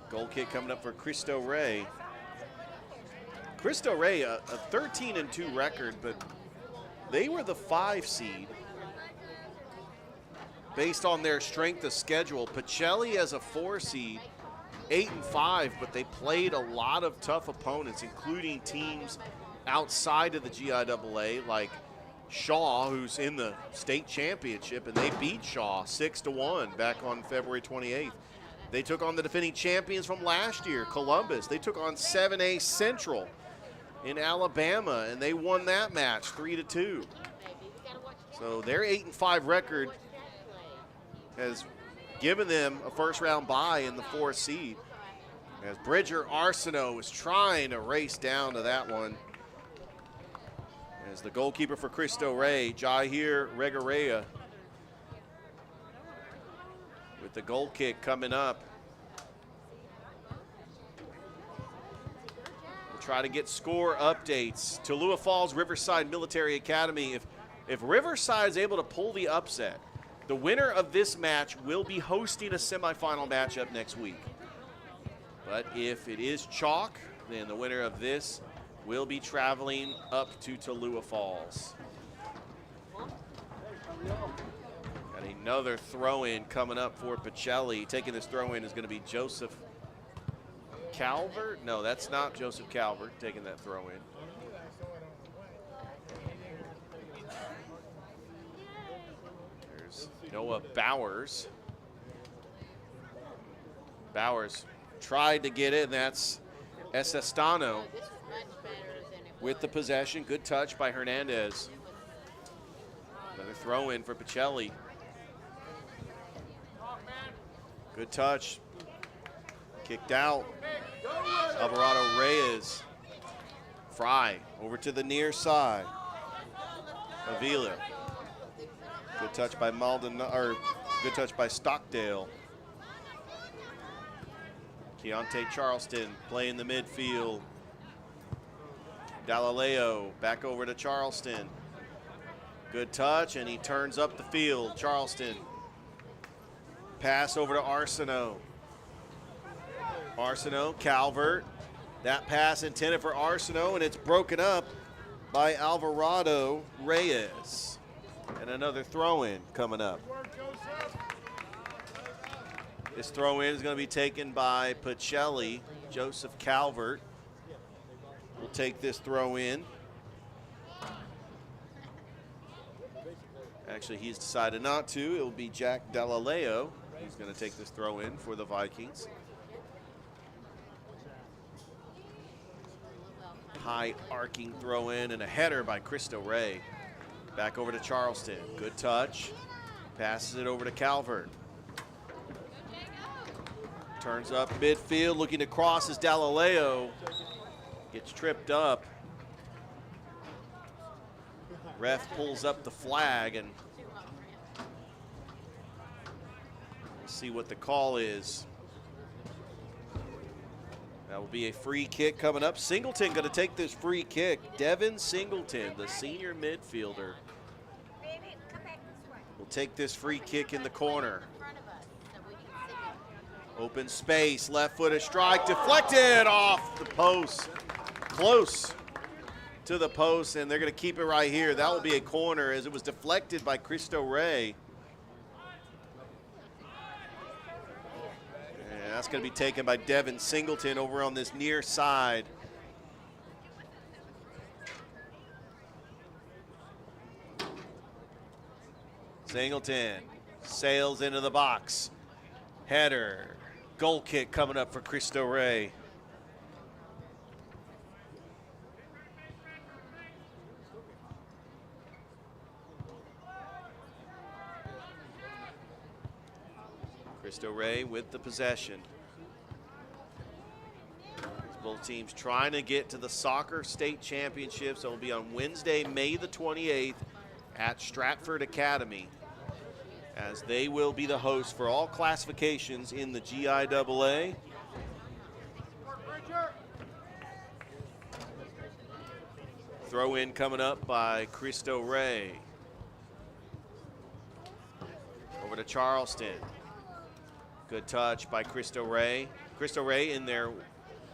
Goal kick coming up for Cristo Rey. Cristo Rey, a 13-2 record, but they were the 5 seed based on their strength of schedule. Pacelli as a 4 seed, 8-5, but they played a lot of tough opponents, including teams outside of the GIAA, like Shaw, who's in the state championship, and they beat Shaw 6-1 back on February 28th. They took on the defending champions from last year, Columbus. They took on 7A Central in Alabama, and they won that match 3-2. So their 8-5 record has given them a first-round bye in the 4th seed. As Bridger Arsenault was trying to race down to that one. As the goalkeeper for Cristo Rey, Giaa Regareya, with the goal kick coming up. We'll try to get score updates. Tallulah Falls Riverside Military Academy. If Riverside's able to pull the upset, the winner of this match will be hosting a semifinal matchup next week. But if it is chalk, then the winner of this will be traveling up to Tallulah Falls. Got another throw-in coming up for Pacelli. Taking this throw-in is going to be Joseph Calvert. No, that's not Joseph Calvert taking that throw-in. There's Noah Bowers. Bowers tried to get it, and that's Esestano with the possession. Good touch by Hernandez. Another throw in for Pacelli. Good touch. Kicked out. Alvarado Reyes. Fry over to the near side. Avila. Good touch by good touch by Stockdale. Keontae Charleston playing the midfield. Dalaleo back over to Charleston. Good touch, and he turns up the field. Charleston. Pass over to Arsenault. Arsenault, Calvert. That pass intended for Arsenault, and it's broken up by Alvarado Reyes. And another throw-in coming up. This throw-in is going to be taken by Pacelli. Joseph Calvert will take this throw in. Actually, he's decided not to. It will be Jack Dalaleo who's going to take this throw in for the Vikings. High arcing throw in and a header by Cristo Rey. Back over to Charleston. Good touch. Passes it over to Calvert. Turns up midfield, looking to cross is Dalaleo. Gets tripped up. Ref pulls up the flag, and we'll see what the call is. That will be a free kick coming up. Singleton going to take this free kick. Devin Singleton, the senior midfielder, will take this free kick in the corner. Open space, left-footed strike, deflected off the post. Close to the post, and they're going to keep it right here. That will be a corner as it was deflected by Cristo Rey. And that's going to be taken by Devin Singleton over on this near side. Singleton sails into the box. Header. Goal kick coming up for Cristo Rey. Cristo Rey with the possession. Both teams trying to get to the soccer state championships. It will be on Wednesday, May the 28th at Stratford Academy, as they will be the host for all classifications in the GIAA. Throw in coming up by Cristo Rey. Over to Charleston. Good touch by Cristo Rey. Cristo Rey in their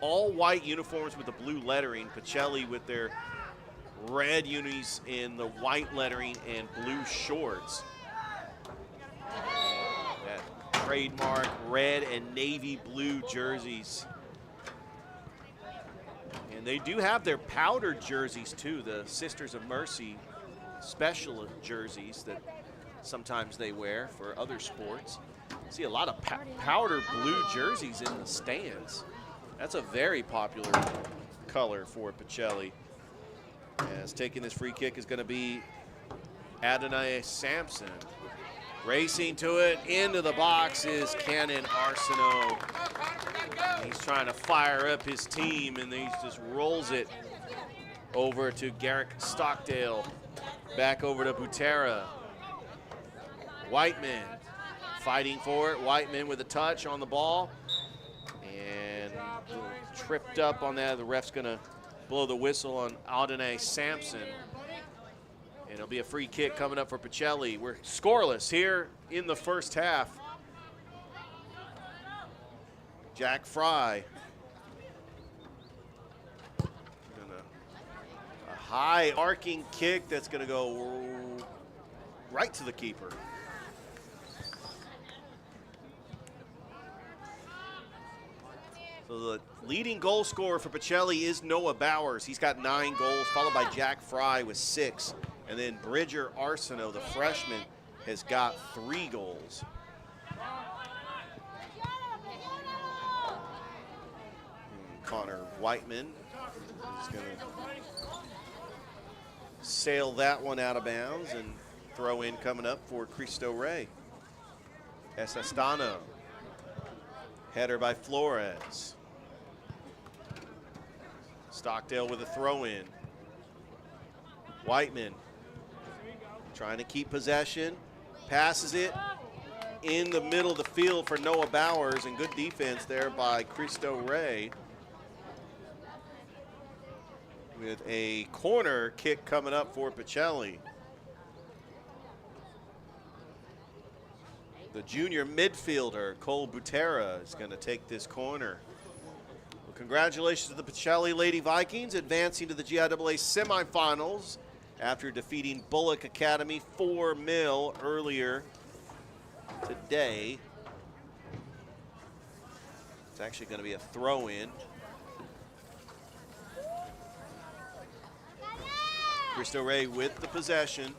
all white uniforms with the blue lettering. Pacelli with their red unis in the white lettering and blue shorts. That trademark red and navy blue jerseys. And they do have their powdered jerseys too, the Sisters of Mercy special jerseys that sometimes they wear for other sports. See a lot of powder blue jerseys in the stands. That's a very popular color for Pacelli. As taking this free kick is going to be Adonai Sampson. Racing to it, into the box is Cannon Arsenault. He's trying to fire up his team, and he just rolls it over to Garrick Stockdale. Back over to Butera. Whiteman fighting for it. Whiteman with a touch on the ball. And tripped up on that. The ref's going to blow the whistle on Adonai Sampson. And it'll be a free kick coming up for Pacelli. We're scoreless here in the first half. Jack Fry. A high arcing kick that's going to go right to the keeper. So the leading goal scorer for Pacelli is Noah Bowers. He's got 9 goals, followed by Jack Fry with 6. And then Bridger Arsenault, the freshman, has got 3 goals. And Connor Whiteman is going to sail that one out of bounds, and throw in coming up for Cristo Rey. Esastano. Header by Flores. Stockdale with a throw in. Whiteman trying to keep possession. Passes it in the middle of the field for Noah Bowers, and good defense there by Cristo Rey. With a corner kick coming up for Pacelli. The junior midfielder, Cole Butera, is going to take this corner. Well, congratulations to the Pacelli Lady Vikings, advancing to the GIAA semifinals after defeating Bullock Academy 4-0 earlier today. It's actually going to be a throw-in. Cristo Rey with the possession.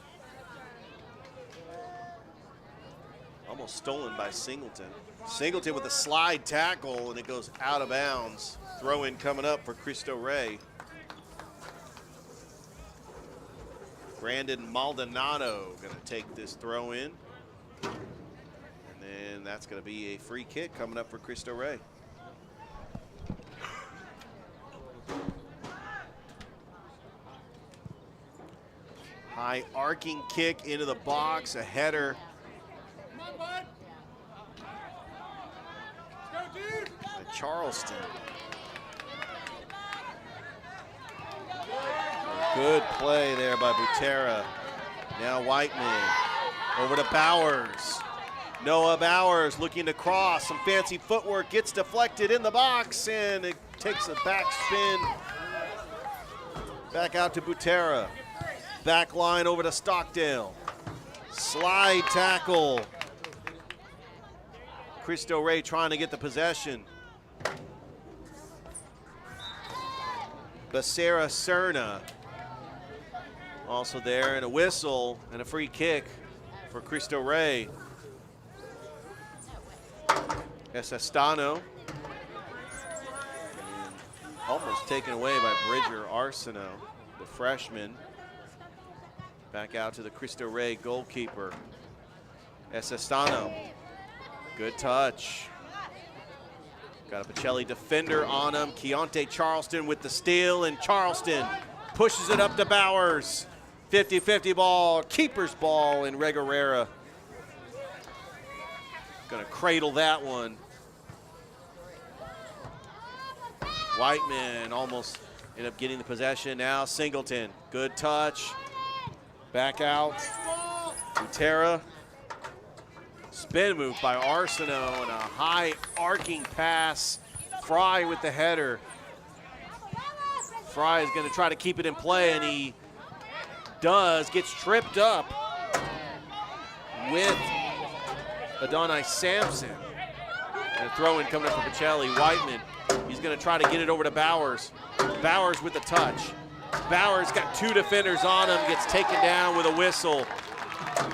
Almost stolen by Singleton. Singleton with a slide tackle, and it goes out of bounds. Throw in coming up for Cristo Rey. Brandon Maldonado going to take this throw in. And then that's going to be a free kick coming up for Cristo Rey. High arcing kick into the box, a header. Charleston. Good play there by Butera. Now Whiteman over to Bowers. Noah Bowers looking to cross. Some fancy footwork, gets deflected in the box, and it takes a back spin. Back out to Butera. Back line over to Stockdale. Slide tackle. Cristo Rey trying to get the possession. Becerra Serna also there, and a whistle and a free kick for Cristo Rey. Estano almost taken away by Bridger Arsenault, the freshman. Back out to the Cristo Rey goalkeeper. Estano, good touch. Got a Pacelli defender on him. Keontae Charleston with the steal, and Charleston pushes it up to Bowers. 50-50 ball, keeper's ball, and Reguerera gonna cradle that one. Whiteman almost ended up getting the possession. Now Singleton, good touch. Back out, Butera. Spin move by Arsenault and a high arcing pass. Fry with the header. Fry is gonna try to keep it in play, and he does, gets tripped up with Adonai Sampson. And a throw in coming up for Pacelli. Whiteman, he's gonna try to get it over to Bowers. Bowers with the touch. Bowers got two defenders on him, gets taken down with a whistle.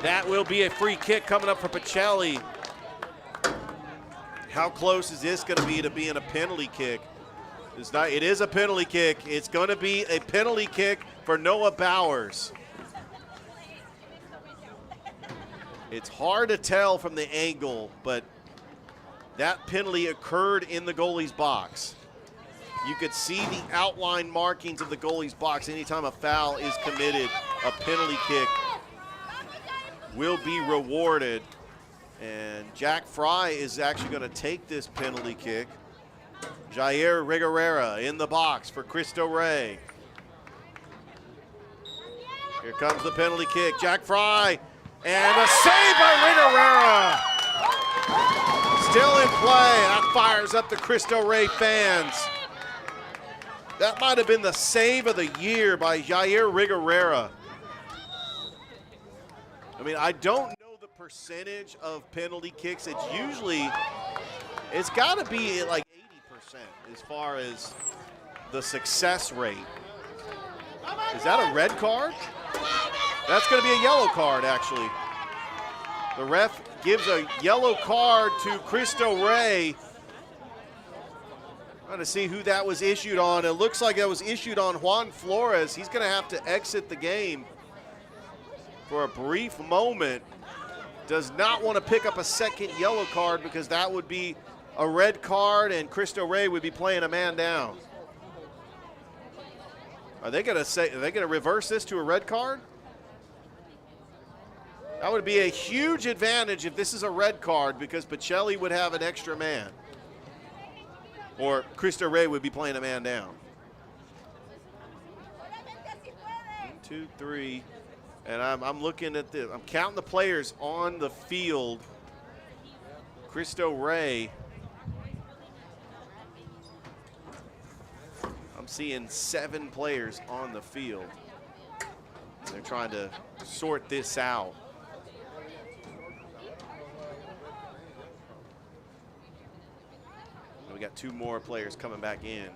That will be a free kick coming up for Pacelli. How close is this gonna be to being a penalty kick? It's not, it is a penalty kick. It's gonna be a penalty kick for Noah Bowers. It's hard to tell from the angle, but that penalty occurred in the goalie's box. You could see the outline markings of the goalie's box. Anytime a foul is committed, a penalty kick will be rewarded. And Jack Fry is actually going to take this penalty kick. Jair Reguerera in the box for Cristo Rey. Here comes the penalty kick. Jack Fry, and a save by Reguerera. Still in play. That fires up the Cristo Rey fans. That might have been the save of the year by Jair Reguerera. I mean, I don't know the percentage of penalty kicks. It's usually, it's got to be like 80% as far as the success rate. Is that a red card? That's going to be a yellow card, actually. The ref gives a yellow card to Cristo Rey. Trying to see who that was issued on. It looks like it was issued on Juan Flores. He's going to have to exit the game for a brief moment. Does not want to pick up a second yellow card because that would be a red card and Cristo Rey would be playing a man down. Are they going to reverse this to a red card? That would be a huge advantage if this is a red card because Pacelli would have an extra man. Or Cristo Rey would be playing a man down. 1, 2, 3. And I'm looking at this. I'm counting the players on the field. Cristo Rey. I'm seeing 7 players on the field. They're trying to sort this out. We got 2 more players coming back in.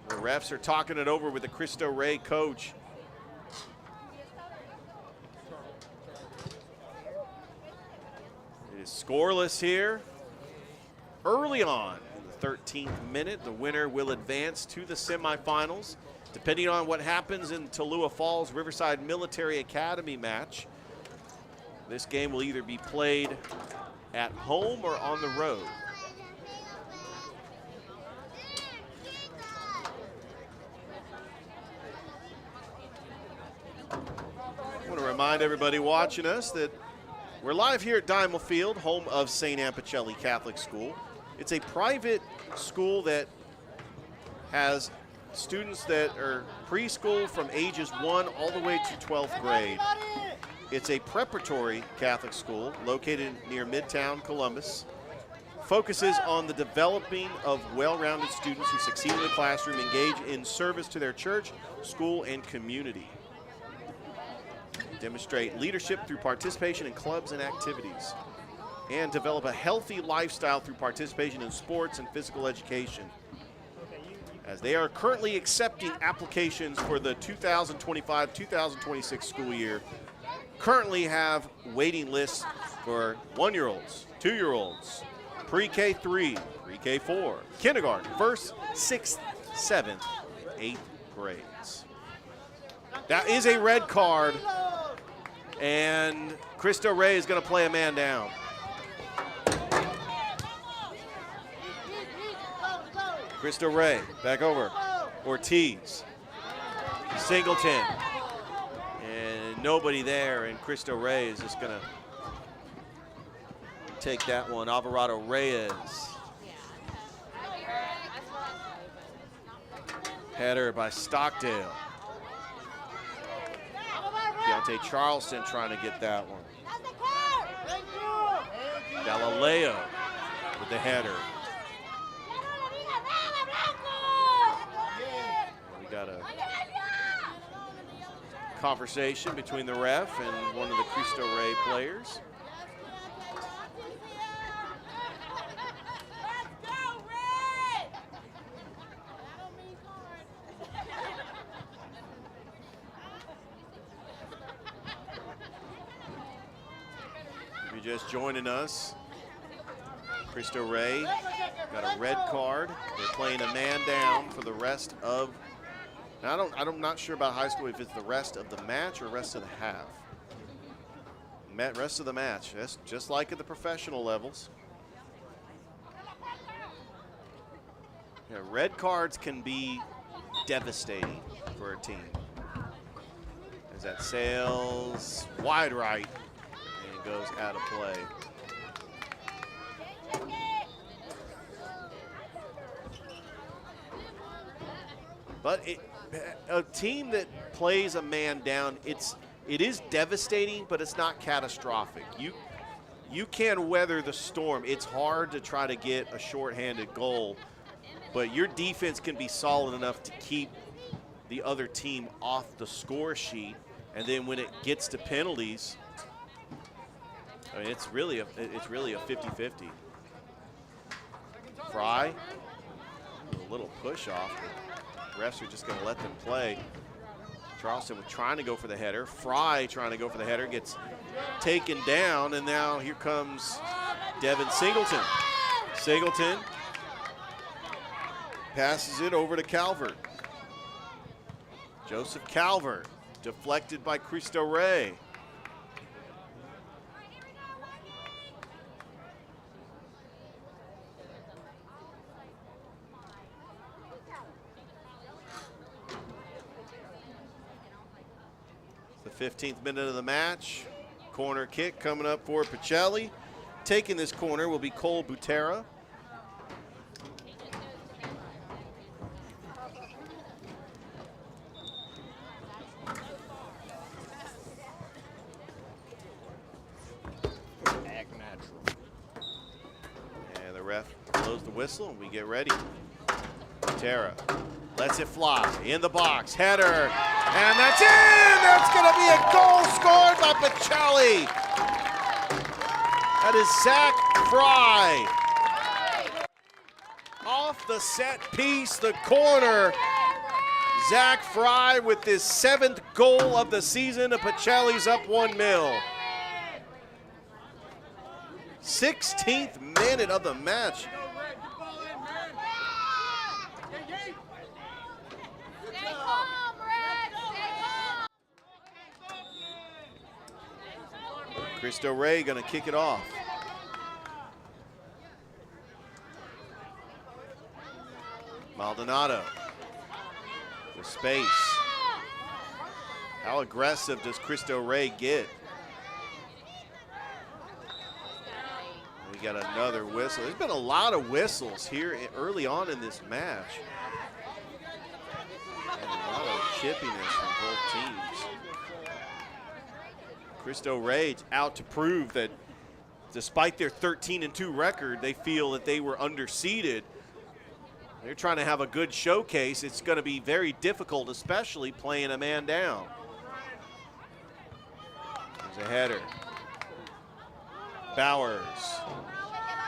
The refs are talking it over with the Cristo Rey coach. It is scoreless here. Early on in the 13th minute, the winner will advance to the semifinals. Depending on what happens in Tallulah Falls Riverside Military Academy match, this game will either be played at home or on the road. I want to remind everybody watching us that we're live here at Diamond Field, home of St.Anne-Pacelli Catholic School. It's a private school that has students that are preschool from ages 1 all the way to 12th grade. It's a preparatory Catholic school located near Midtown Columbus. Focuses on the developing of well-rounded students who succeed in the classroom, engage in service to their church, school, and community. Demonstrate leadership through participation in clubs and activities, and develop a healthy lifestyle through participation in sports and physical education. As they are currently accepting applications for the 2025-2026 school year, currently have waiting lists for 1-year-olds, 2-year-olds, pre-K 3, pre-K 4, kindergarten, 1st, 6th, 7th, 8th grades. That is a red card, and Cristo Rey is going to play a man down. Cristo Rey, back over. Ortiz, Singleton, and nobody there, and Cristo Rey is just going to take that one. Alvarado Reyes. Header by Stockdale. Deontay Charleston trying to get that one. Galileo with the header. We got a conversation between the ref and one of the Cristo Rey players. If you're just joining us, Cristo Rey got a red card. They're playing a man down for the rest of, I'm not sure about high school if it's the rest of the match or rest of the half. Rest of the match, that's just like at the professional levels. Yeah, red cards can be devastating for a team. As that sails wide right and goes out of play. But a team that plays a man down, it is devastating, but it's not catastrophic. You can weather the storm. It's hard to try to get a shorthanded goal, but your defense can be solid enough to keep the other team off the score sheet. And then when it gets to penalties, I mean, it's really a 50-50. Fry, a little push off. Refs are just going to let them play. Charleston was trying to go for the header. Fry trying to go for the header, gets taken down, and now here comes Devin Singleton. Singleton passes it over to Calvert. Joseph Calvert, deflected by Cristo Rey. The 15th minute of the match. Corner kick coming up for Pacelli. Taking this corner will be Cole Butera. And the ref blows the whistle and we get ready. Butera lets it fly in the box, header, and that's in! That's gonna be a goal scored by Pacelli. That is Zach Fry. Off the set piece, the corner. Zach Fry with his 7th goal of the season, and Pacelli's up 1-0. 16th minute of the match. Cristo Rey gonna kick it off. Maldonado with space. How aggressive does Cristo Rey get? We got another whistle. There's been a lot of whistles here early on in this match. And a lot of chippiness from both teams. Cristo Rey out to prove that despite their 13-2 record, they feel that they were underseeded. They're trying to have a good showcase. It's going to be very difficult, especially playing a man down. There's a header. Bowers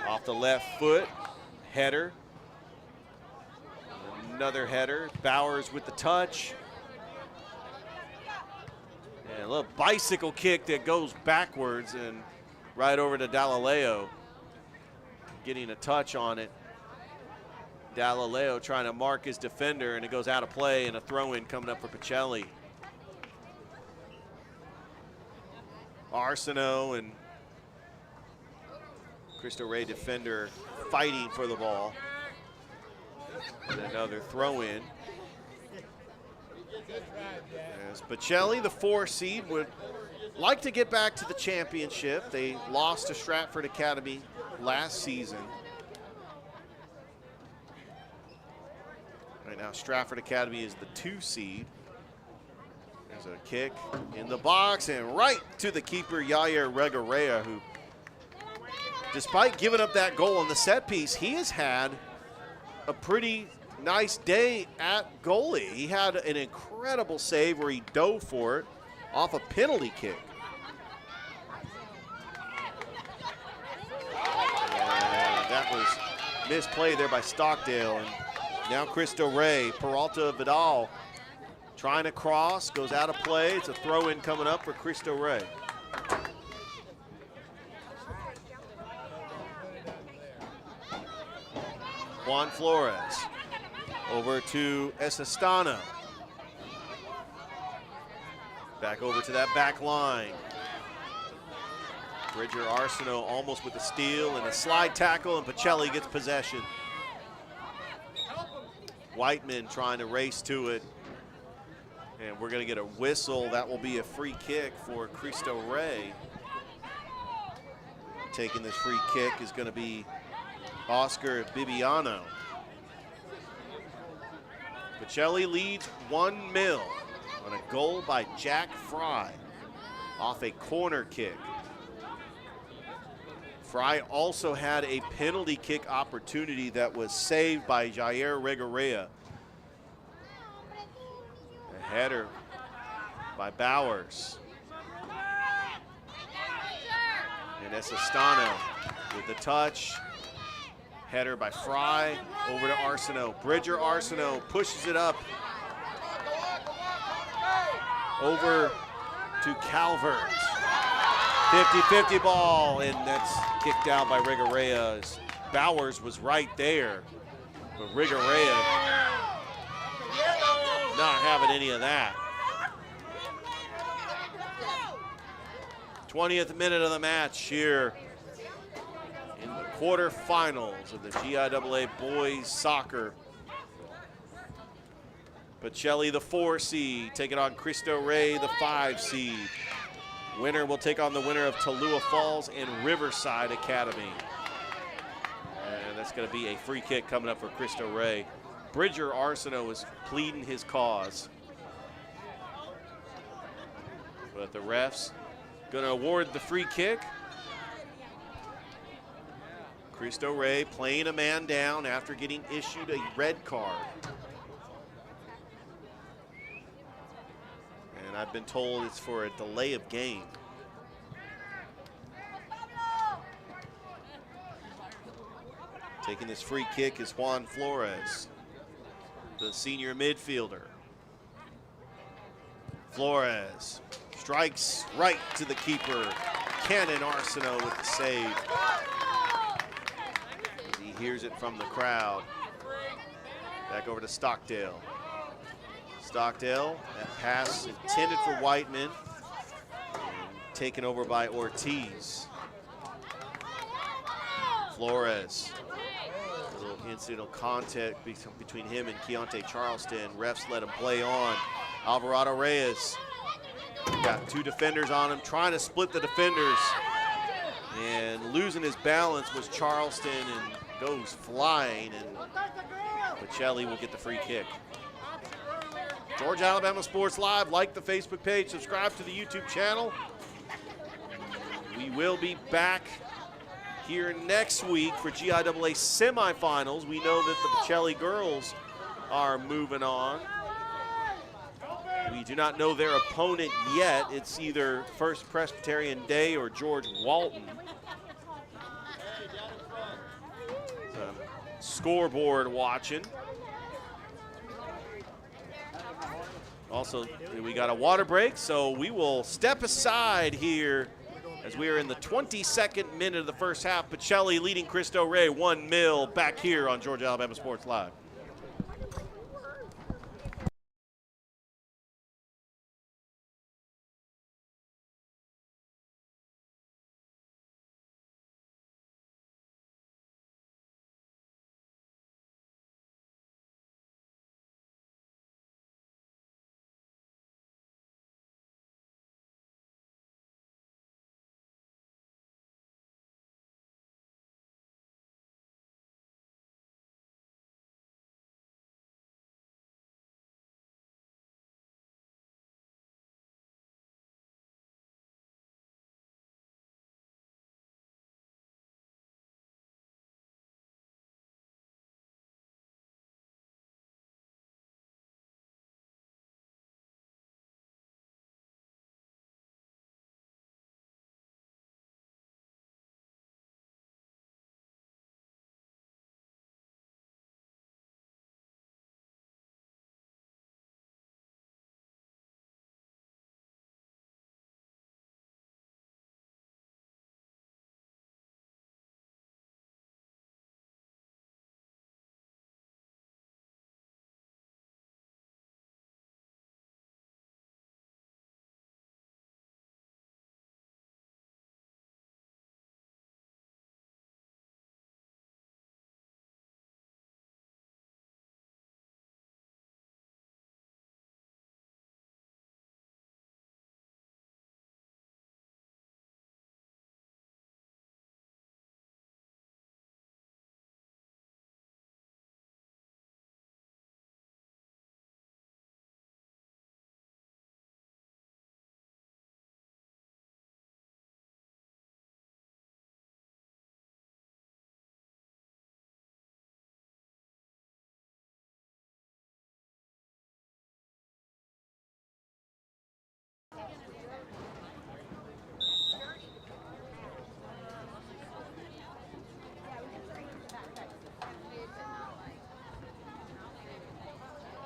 off the left foot, header. Another header. Bowers with the touch. And a little bicycle kick that goes backwards and right over to Galileo, getting a touch on it. Galileo trying to mark his defender, and it goes out of play, and a throw-in coming up for Pacelli. Arsenault and Cristo Rey defender fighting for the ball. And another throw-in. As Pacelli, the 4 seed, would like to get back to the championship. They lost to Stratford Academy last season. Right now, Stratford Academy is the 2 seed. There's a kick in the box and right to the keeper, Yair Reguerea, who, despite giving up that goal on the set piece, he has had a pretty nice day at goalie. He had an incredible save where he dove for it off a penalty kick. And that was misplay there by Stockdale. And now Cristo Rey, Peralta Vidal trying to cross, goes out of play. It's a throw-in coming up for Cristo Rey. Juan Flores over to Esestano. Back over to that back line. Bridger Arsenault almost with the steal and a slide tackle, and Pacelli gets possession. Whiteman trying to race to it. And we're going to get a whistle. That will be a free kick for Cristo Rey. Taking this free kick is going to be Oscar Bibiano. Pacelli leads 1-0 on a goal by Jack Fry off a corner kick. Fry also had a penalty kick opportunity that was saved by Yair Reguerea. A header by Bowers. And Esestano with the touch. Header by Fry over to Arsenault. Bridger Arsenault pushes it up over to Calvert. 50-50 ball, and that's kicked out by Reguerea. Bowers was right there, but Reguerea not having any of that. 20th minute of the match here in the quarterfinals of the GIAA Boys Soccer. Pacelli, the 4 seed, taking on Cristo Rey, the 5 seed. Winner will take on the winner of Tallulah Falls and Riverside Academy. And that's going to be a free kick coming up for Cristo Rey. Bridger Arsenault is pleading his cause. But the refs going to award the free kick. Cristo Rey playing a man down after getting issued a red card. And I've been told it's for a delay of game. Taking this free kick is Juan Flores, the senior midfielder. Flores strikes right to the keeper. Cannon Arsenault with the save. He hears it from the crowd. Back over to Stockdale. Stockdale, that pass intended for Whiteman, taken over by Ortiz. Flores, a little incidental contact between him and Keontae Charleston. Refs let him play on. Alvarado Reyes got 2 defenders on him, trying to split the defenders, and losing his balance was Charleston and goes flying, and Pacelli will get the free kick. Georgia Alabama Sports Live. Like the Facebook page, subscribe to the YouTube channel. will be back here next week for Giaa semifinals. We know that the Pacelli girls are moving on. We do not know their opponent yet. It's either First Presbyterian Day or George Walton. Scoreboard watching. Also, we got a water break, so we will step aside here as we are in the 22nd minute of the first half. Pacelli leading Cristo Rey 1-0 back here on Georgia Alabama Sports Live.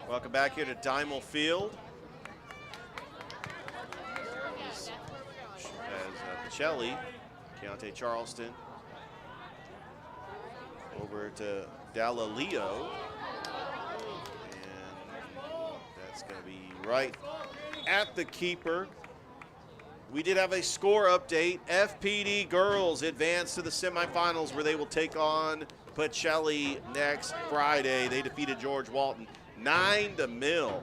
Welcome back here to Diamond Field. As Pacelli, Keontae Charleston, over to Dallaleo. And that's going to be right at the keeper. We did have a score update. FPD girls advance to the semifinals where they will take on Pacelli next Friday. They defeated George Walton 9-0.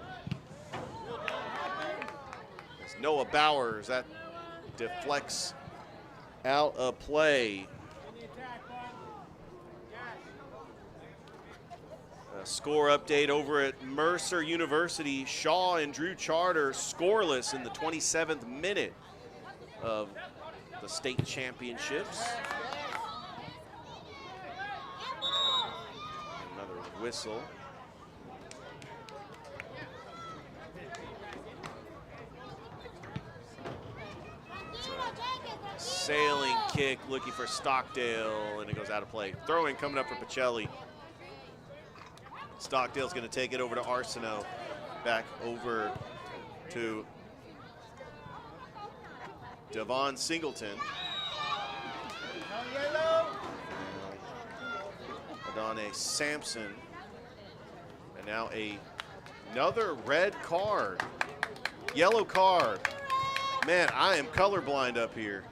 It's Noah Bowers. That deflects out of play. A score update over at Mercer University. Shaw and Drew Charter scoreless in the 27th minute of the state championships. Another whistle. Sailing kick looking for Stockdale, and it goes out of play. Throwing coming up for Pacelli. Stockdale's going to take it over to Arsenault. Back over to Devon Singleton. Adonai Sampson. And now another red card. Yellow card. Man, I am colorblind up here.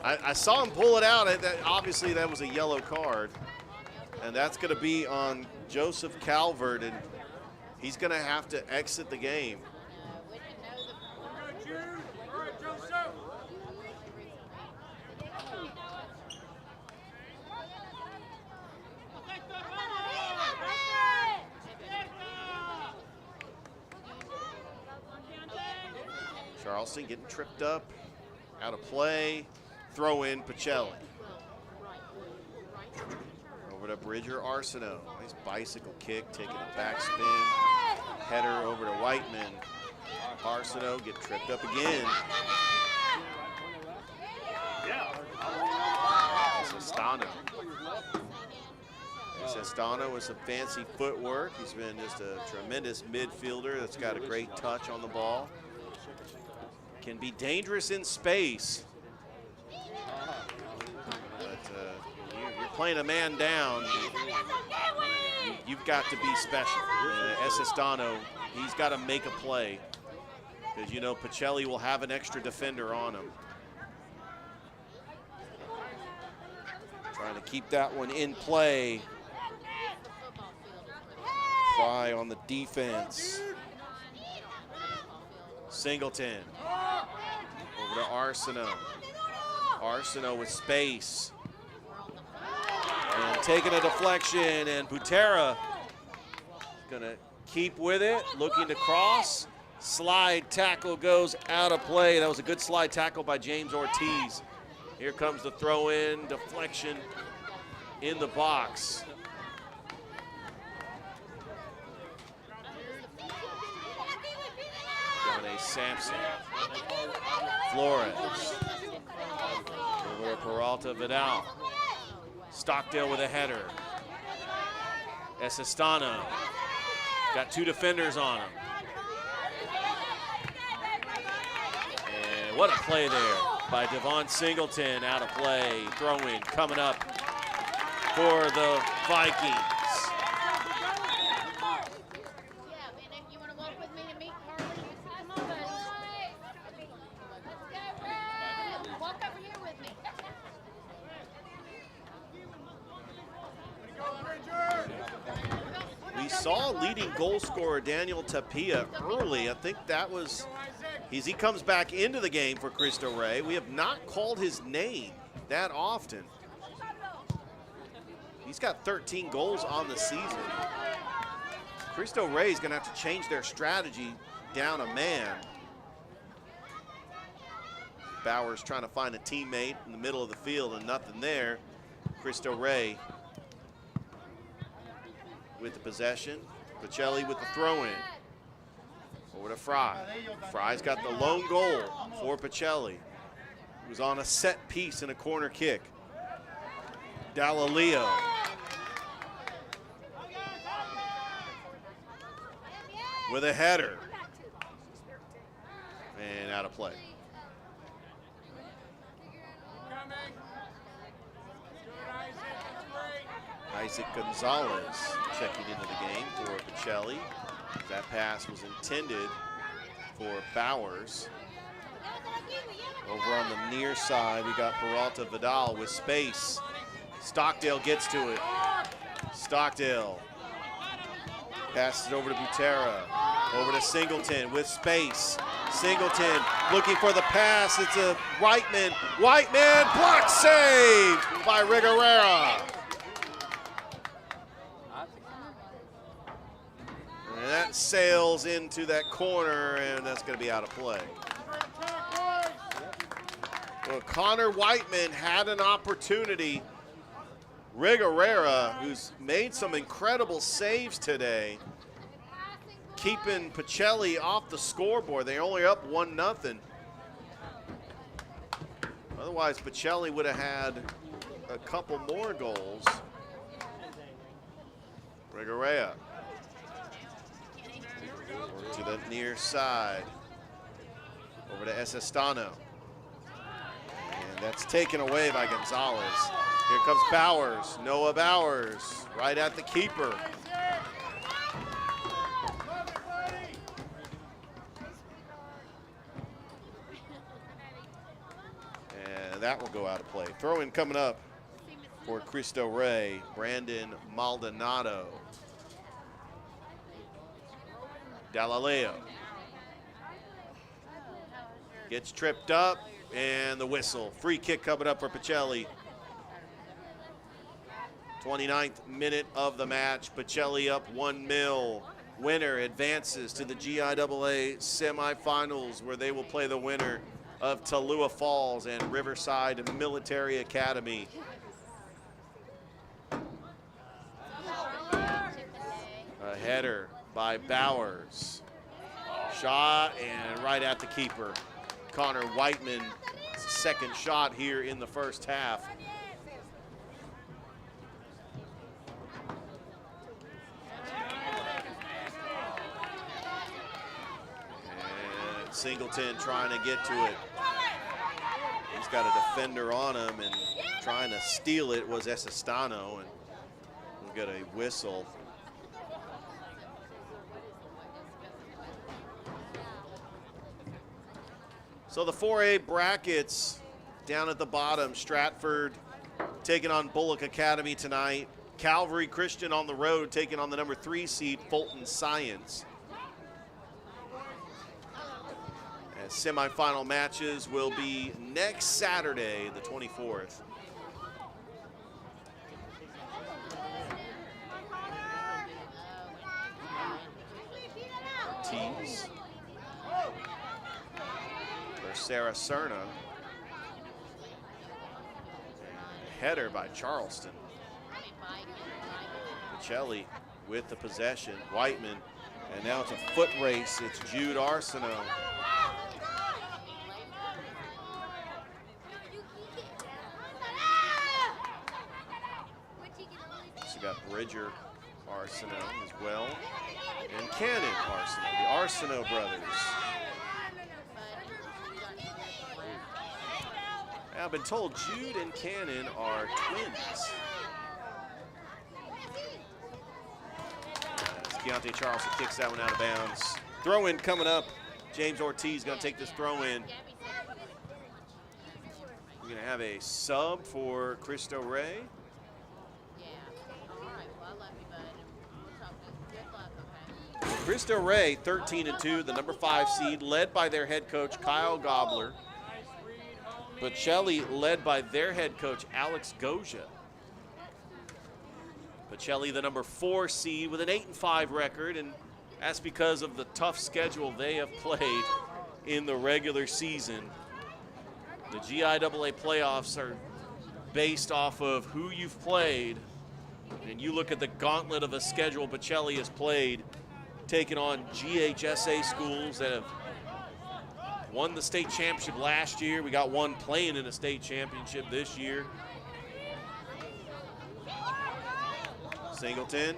I saw him pull it out. Obviously, that was a yellow card. And that's going to be on Joseph Calvert, and he's going to have to exit the game. Charleston getting tripped up. Out of play, throw in Pacelli. Over to Bridger Arsenault. Nice bicycle kick, taking a backspin. Header over to Whiteman. Arsenault get tripped up again. Sestano with some fancy footwork. He's been just a tremendous midfielder that's got a great touch on the ball. Can be dangerous in space. But you're playing a man down. You've got to be special. Sestano, he's got to make a play. Because you know Pacelli will have an extra defender on him. Trying to keep that one in play. Fry on the defense. Singleton. Over to Arsenault. Arsenault with space. And taking a deflection, and Butera gonna keep with it, looking to cross. Slide tackle goes out of play. That was a good slide tackle by James Ortiz. Here comes the throw in, deflection in the box. Johnny Sampson. Flores. Over to Peralta Vidal. Stockdale with a header. Sestano. Got two defenders on him. And what a play there by Devon Singleton, out of play. Throw-in coming up for the Vikings. We saw leading goal scorer Daniel Tapia early. I think that was, as he comes back into the game for Cristo Rey. We have not called his name that often. He's got 13 goals on the season. Cristo Rey is going to have to change their strategy down a man. Bowers trying to find a teammate in the middle of the field and nothing there. Cristo Rey with the possession. Pacelli with the throw-in. Over to Fry. Fry's got the lone goal for Pacelli. He was on a set piece and a corner kick. Dallaleo. With a header. And out of play. Isaac Gonzalez checking into the game for Pacelli. That pass was intended for Bowers. Over on the near side, we got Peralta Vidal with space. Stockdale gets to it. Stockdale passes it over to Butera. Over to Singleton with space. Singleton looking for the pass. It's a Whiteman. Whiteman, block save by Rigorera. And that sails into that corner, and that's going to be out of play. Well, Connor Whiteman had an opportunity. Rigorera, who's made some incredible saves today, keeping Pacelli off the scoreboard. They're only up 1-0. Otherwise, Pacelli would have had a couple more goals. Rigorera to the near side. Over to Sestano. And that's taken away by Gonzalez. Here comes Bowers, Noah Bowers, right at the keeper. And that will go out of play. Throw in coming up for Cristo Rey, Brandon Maldonado. Dallaleo gets tripped up, and the whistle. Free kick coming up for Pacelli. 29th minute of the match. Pacelli up 1-0. Winner advances to the GIAA semifinals, where they will play the winner of Tallulah Falls and Riverside Military Academy. A header by Bowers. Shot and right at the keeper. Connor Whiteman, second shot here in the first half. And Singleton trying to get to it. He's got a defender on him, and trying to steal it was Esestano, and we'll get a whistle. So the 4A brackets down at the bottom, Stratford taking on Bullock Academy tonight. Calvary Christian on the road taking on the number 3 seed Fulton Science. As semifinal matches will be next Saturday, the 24th. Ortiz. Sarah Cerna. Header by Charleston. Pacelli with the possession. Whiteman. And now it's a foot race. It's Jude Arsenault. So you got Bridger Arsenault as well. And Cannon Arsenault, the Arsenault brothers. I've been told Jude and Cannon are twins. Keontae Charleston kicks that one out of bounds. Throw in coming up. James Ortiz going to take this throw in. We're going to have a sub for Cristo Rey. Cristo Rey, 13-2, the number 5 seed, led by their head coach Kyle Gobler. Pacelli led by their head coach, Alex Goja. Pacelli, the number 4 seed with an 8-5 record, and that's because of the tough schedule they have played in the regular season. The GIAA playoffs are based off of who you've played, and you look at the gauntlet of a schedule Pacelli has played, taking on GHSA schools that have won the state championship last year. We got one playing in a state championship this year. Singleton.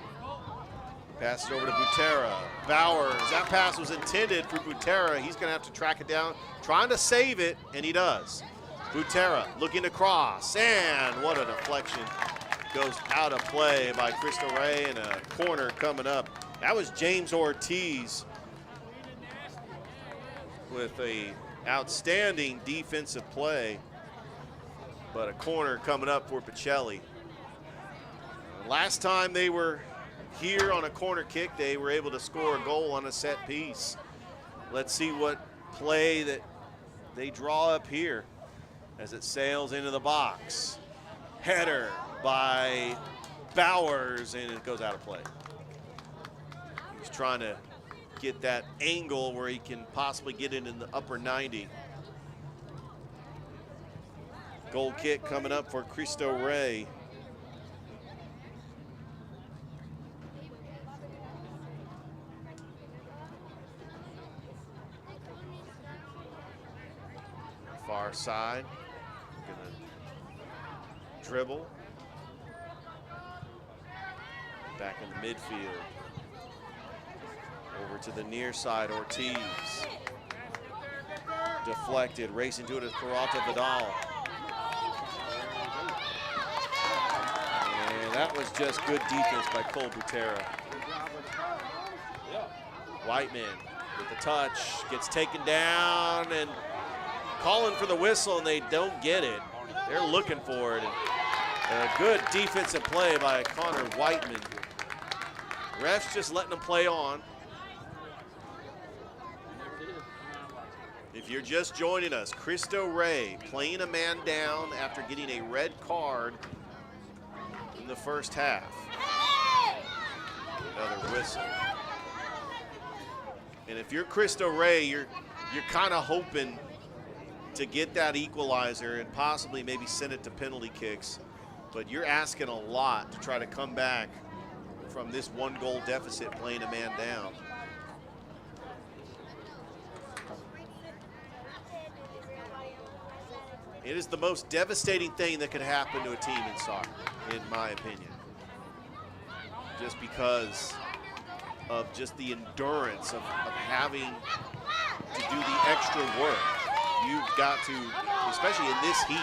Pass it over to Butera. Bowers. That pass was intended for Butera. He's going to have to track it down, trying to save it, and he does. Butera looking to cross, and what a deflection. Goes out of play by Cristo Rey, and a corner coming up. That was James Ortiz with a outstanding defensive play, but a corner coming up for Pacelli. Last time they were here on a corner kick, they were able to score a goal on a set piece. Let's see what play that they draw up here as it sails into the box. Header by Bowers, and it goes out of play. He's trying to get that angle where he can possibly get it in the upper 90. Goal kick coming up for Cristo Rey. Far side, gonna dribble. Back in the midfield. Over to the near side, Ortiz. Deflected, racing to it is Peralta Vidal. And that was just good defense by Cole Butera. Whiteman with the touch, gets taken down and calling for the whistle, and they don't get it. They're looking for it. And a good defensive play by Connor Whiteman. Refs just letting them play on. If you're just joining us, Cristo Rey playing a man down after getting a red card in the first half. Another whistle. And if you're Cristo Rey, you're kind of hoping to get that equalizer and possibly maybe send it to penalty kicks. But you're asking a lot to try to come back from this 1-goal deficit playing a man down. It is the most devastating thing that could happen to a team in soccer, in my opinion. Just because of just the endurance of having to do the extra work. You've got to, especially in this heat.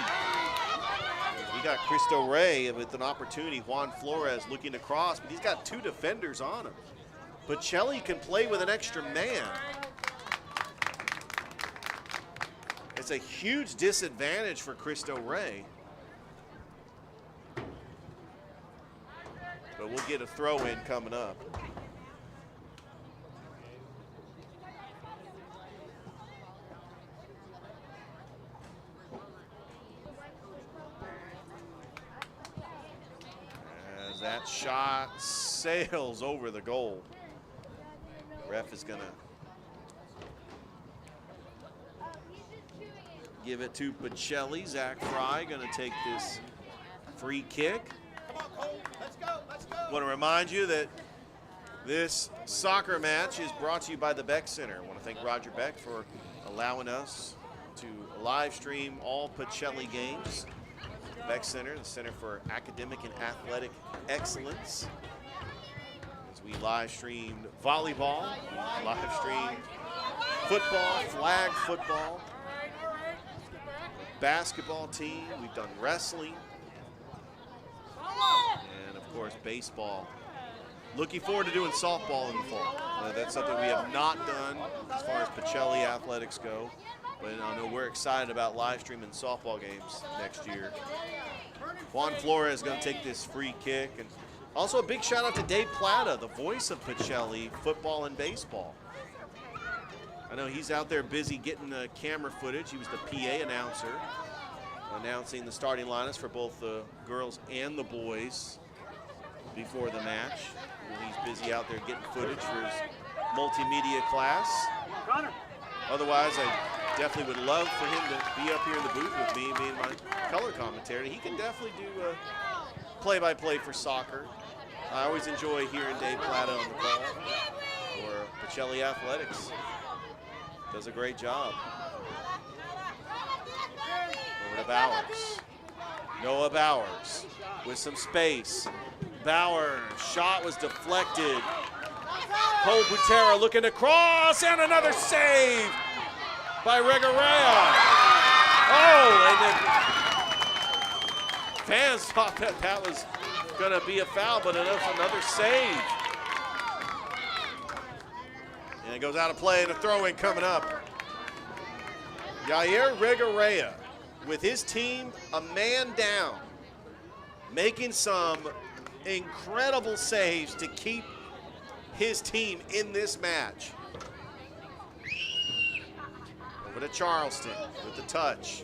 We got Cristo Rey with an opportunity. Juan Flores looking to cross, but he's got 2 defenders on him. Pacelli can play with an extra man. It's a huge disadvantage for Cristo Rey. But we'll get a throw-in coming up. As that shot sails over the goal. Ref is gonna give it to Pacelli. Zach Fry gonna take this free kick. Want to remind you that this soccer match is brought to you by the Beck Center. I want to thank Roger Beck for allowing us to live stream all Pacelli games. The Beck Center, the Center for Academic and Athletic Excellence. As we live streamed volleyball, live streamed football, flag football, basketball team, we've done wrestling, and of course baseball. Looking forward to doing softball in the fall. That's something we have not done as far as Pacelli athletics go, but I know we're excited about live streaming softball games next year. Juan Flores is going to take this free kick, and also a big shout out to Dave Plata, the voice of Pacelli football and baseball. I know he's out there busy getting the camera footage. He was the PA announcer, announcing the starting lineups for both the girls and the boys before the match. And he's busy out there getting footage for his multimedia class. Otherwise, I definitely would love for him to be up here in the booth with me, being my color commentator. He can definitely do play-by-play for soccer. I always enjoy hearing Dave Plata on the call for Pacelli Athletics. Does a great job. Over to Bowers. Noah Bowers with some space. Bauer, shot was deflected. Cole Butera looking to cross, and another save by Reguerea. Oh, and then fans thought that was going to be a foul, but another save. And it goes out of play, and a throw-in coming up. Jair Reguerea, with his team a man down, making some incredible saves to keep his team in this match. Over to Charleston with the touch.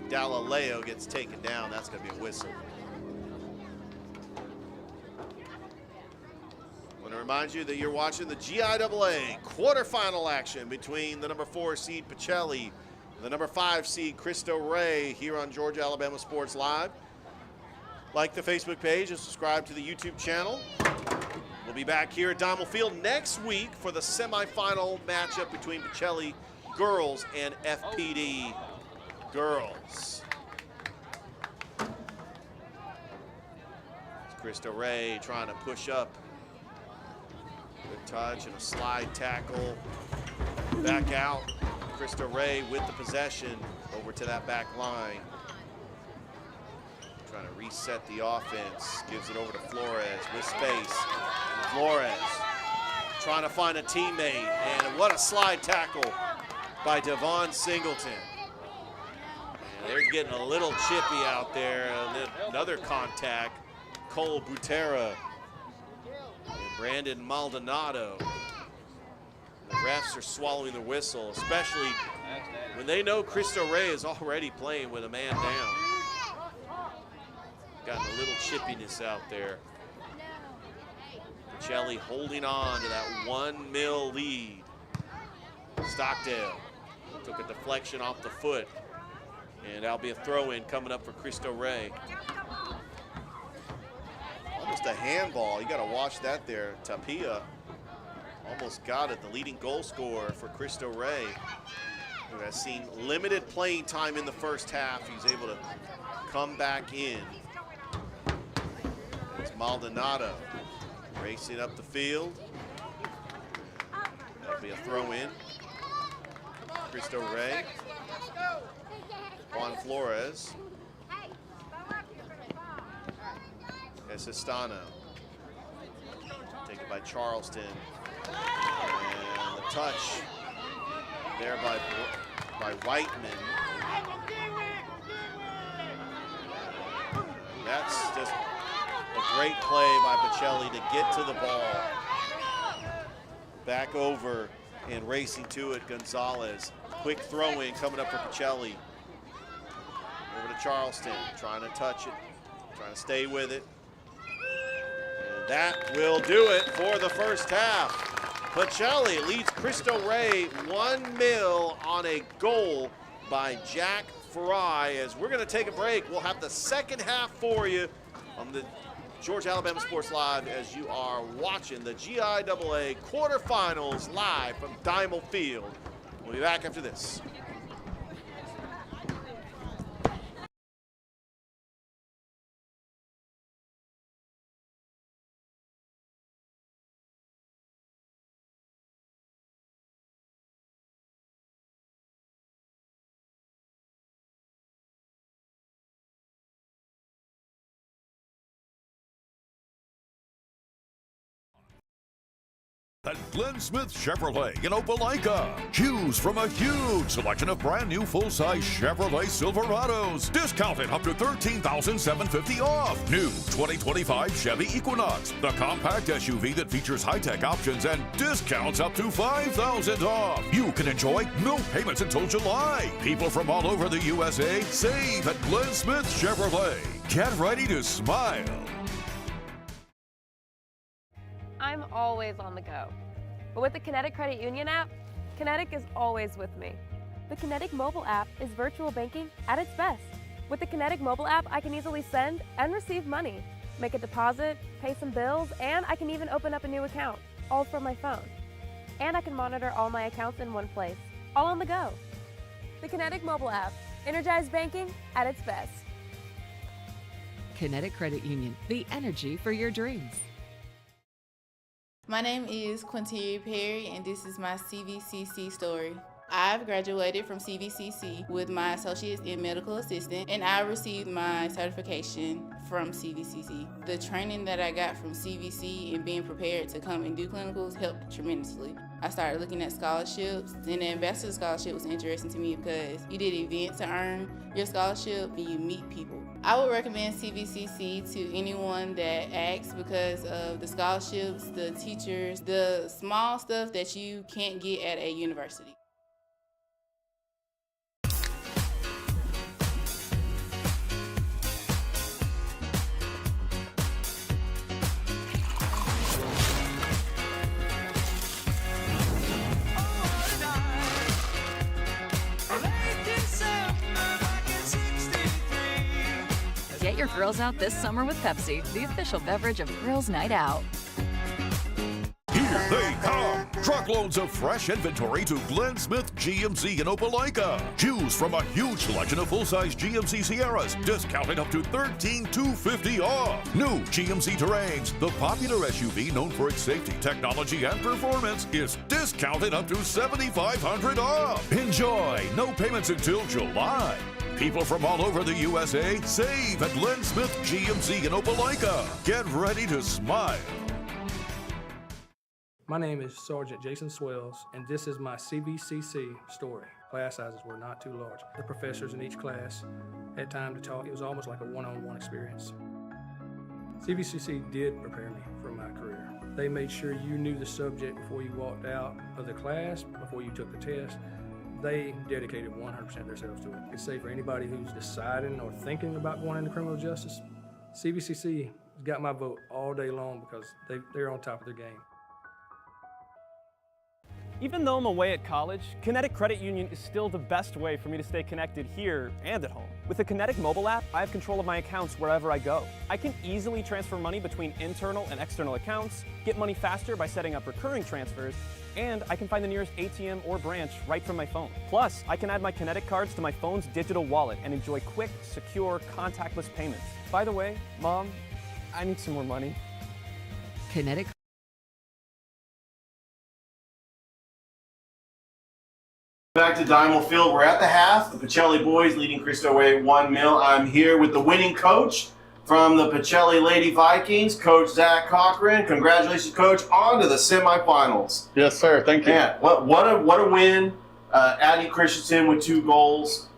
Galileo gets taken down. That's going to be a whistle. I want to remind you that you're watching the GIAA quarterfinal action between the number 4 seed Pacelli and the number 5 seed Cristo Rey here on Georgia Alabama Sports Live. Like the Facebook page and subscribe to the YouTube channel. We'll be back here at Diamond Field next week for the semifinal matchup between Pacelli girls and FPD girls. Cristo Rey trying to push up. Good touch and a slide tackle. Back out. Cristo Rey with the possession over to that back line. Trying to reset the offense. Gives it over to Flores with space. Flores trying to find a teammate. And what a slide tackle by Devon Singleton. And they're getting a little chippy out there. And then another contact. Cole Butera and Brandon Maldonado. The refs are swallowing the whistle, especially when they know Cristo Rey is already playing with a man down. Gotten a little chippiness out there. Pacelli holding on to that 1-0 lead. Stockdale took a deflection off the foot, and that'll be a throw-in coming up for Cristo Rey. Almost a handball. You got to watch that there. Tapia almost got it. The leading goal scorer for Cristo Rey, who has seen limited playing time in the first half. He's able to come back in. It's Maldonado racing up the field. That'll be a throw-in. Cristo Rey. Juan Flores. Esistano. Taken by Charleston. And the touch there by Whiteman. That's just a great play by Pacelli to get to the ball. Back over and racing to it, Gonzalez. Quick throw-in coming up for Pacelli. Over to Charleston, trying to touch it, trying to stay with it. And that will do it for the first half. Pacelli leads Cristo Rey 1-0 on a goal by Jack Fry. As we're going to take a break, we'll have the second half for you on the Georgia Alabama Sports Live as you are watching the GIAA quarterfinals live from Diamond Field. We'll be back after this. At Glenn Smith Chevrolet in Opelika. Choose from a huge selection of brand new full-size Chevrolet Silverados. Discounted up to $13,750 off. New 2025 Chevy Equinox, the compact SUV that features high-tech options and discounts up to $5,000 off. You can enjoy no payments until July. People from all over the USA save at Glenn Smith Chevrolet. Get ready to smile. I'm always on the go. But with the Kinetic Credit Union app, Kinetic is always with me. The Kinetic mobile app is virtual banking at its best. With the Kinetic mobile app, I can easily send and receive money, make a deposit, pay some bills, and I can even open up a new account, all from my phone. And I can monitor all my accounts in one place, all on the go. The Kinetic mobile app, energized banking at its best. Kinetic Credit Union, the energy for your dreams. My name is Quinteria Perry, and this is my CVCC story. I've graduated from CVCC with my associates in medical assistant, and I received my certification from CVCC. The training that I got from CVC and being prepared to come and do clinicals helped tremendously. I started looking at scholarships, and the ambassador scholarship was interesting to me because you did events to earn your scholarship and you meet people. I would recommend CVCC to anyone that asks because of the scholarships, the teachers, the small stuff that you can't get at a university. Get your grills out this summer with Pepsi, the official beverage of Girls Night Out. Here they come. Truckloads of fresh inventory to Glenn Smith GMC in Opelika. Choose from a huge selection of full-size GMC Sierras, discounted up to $13,250 off. New GMC Terrains, the popular SUV known for its safety, technology, and performance, is discounted up to $7,500 off. Enjoy no payments until July. People from all over the USA save at Glenn Smith GMC in Opelika. Get ready to smile. My name is Sergeant Jason Swells, and this is my CVCC story. Class sizes were not too large. The professors in each class had time to talk. It was almost like a one-on-one experience. CVCC did prepare me for my career. They made sure you knew the subject before you walked out of the class, before you took the test. They dedicated 100% of themselves to it. I could say for anybody who's deciding or thinking about going into criminal justice, CVCC got my vote all day long because they're on top of their game. Even though I'm away at college, Kinetic Credit Union is still the best way for me to stay connected here and at home. With the Kinetic mobile app, I have control of my accounts wherever I go. I can easily transfer money between internal and external accounts, get money faster by setting up recurring transfers, and I can find the nearest ATM or branch right from my phone. Plus, I can add my Kinetic cards to my phone's digital wallet and enjoy quick, secure, contactless payments. By the way, Mom, I need some more money. Kinetic. Back to Diamond Field. We're at the half. The Pacelli boys leading Cristo Rey 1-0. I'm here with the winning coach from the Pacelli Lady Vikings, Coach Zach Cochran. Congratulations, Coach, on to the semifinals. Yes, sir. Thank you. Man, what a win. Addie Christensen with 2 goals.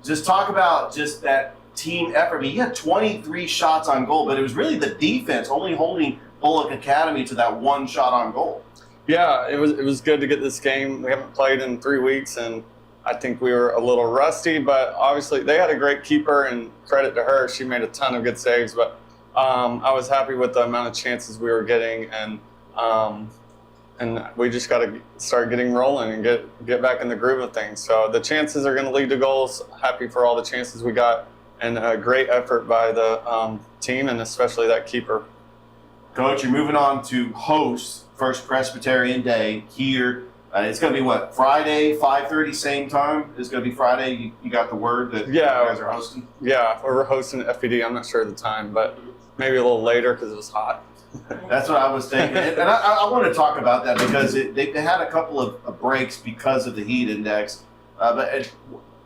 Just talk about just that team effort. I mean, he had 23 shots on goal, but it was really the defense only holding Bullock Academy to that 1 shot on goal. Yeah, it was good to get this game. We haven't played in 3 weeks, and I think we were a little rusty, but obviously they had a great keeper, and credit to her. She made a ton of good saves, but I was happy with the amount of chances we were getting, and we just got to start getting rolling and get back in the groove of things. So the chances are going to lead to goals. Happy for all the chances we got, and a great effort by the team, and especially that keeper. Coach, you're moving on to host First Presbyterian Day here. It's going to be what, Friday, 5:30, same time? It's going to be Friday. You got the word that you guys are hosting? Yeah, we're hosting at FPD. I'm not sure of the time, but maybe a little later because it was hot. That's what I was thinking. And I want to talk about that because they had a couple of breaks because of the heat index. But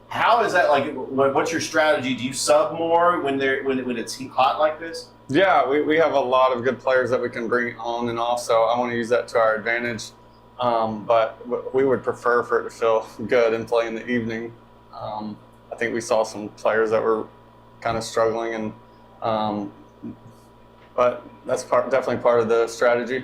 how is that, like, what's your strategy? Do you sub more when it's hot like this? Yeah, we have a lot of good players that we can bring on and off, so I want to use that to our advantage. But we would prefer for it to feel good and play in the evening. I think we saw some players that were kind of struggling, but that's definitely part of the strategy.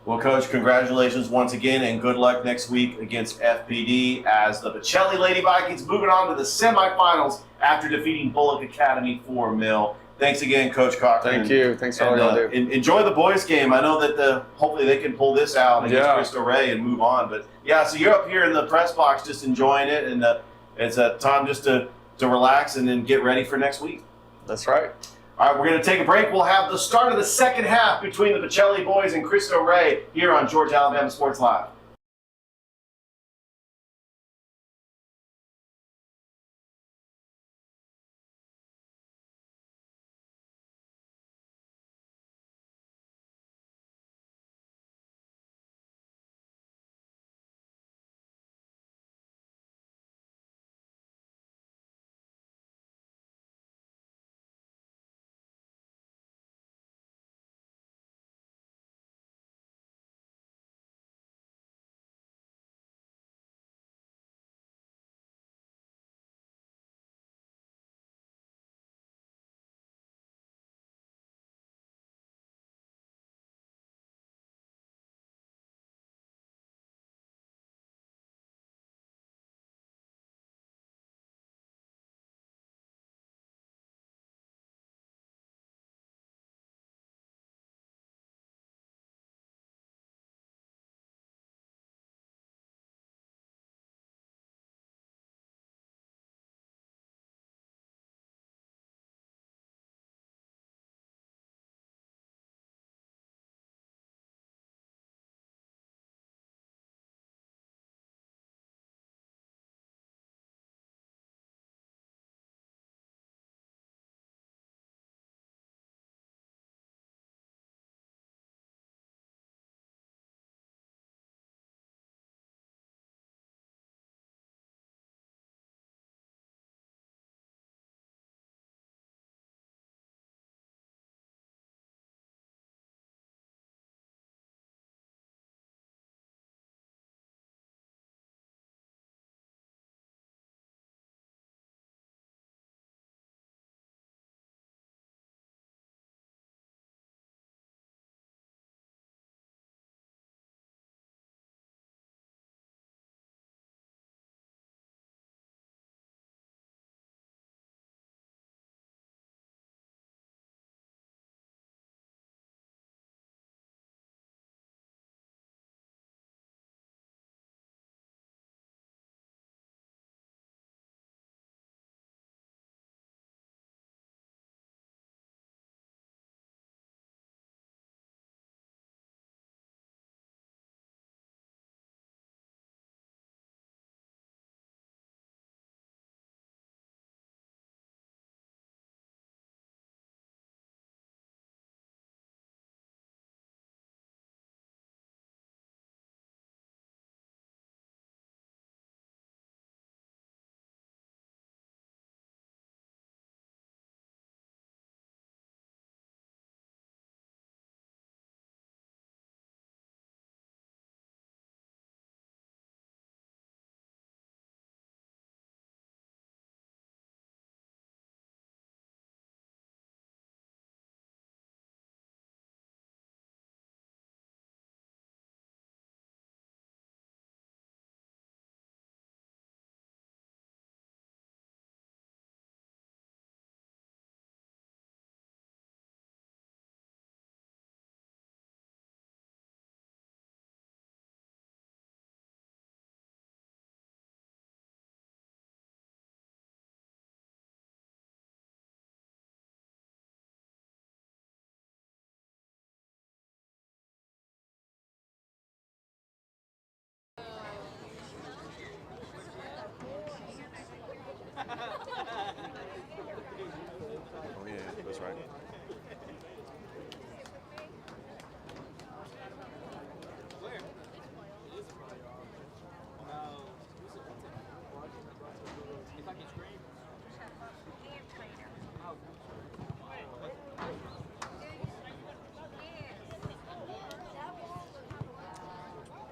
Well, Coach, congratulations once again, and good luck next week against FPD as the Pacelli Lady Vikings moving on to the semifinals after defeating Bullock Academy 4-0. Thanks again, Coach Cochran. Thank you. Thanks for all y'all do. Enjoy the boys' game. I know that hopefully they can pull this out against Cristo Rey and move on. But yeah, so you're up here in the press box just enjoying it, and it's a time just to relax and then get ready for next week. That's right. All right, we're going to take a break. We'll have the start of the second half between the Pacelli boys and Cristo Rey here on Georgia Alabama Sports Live.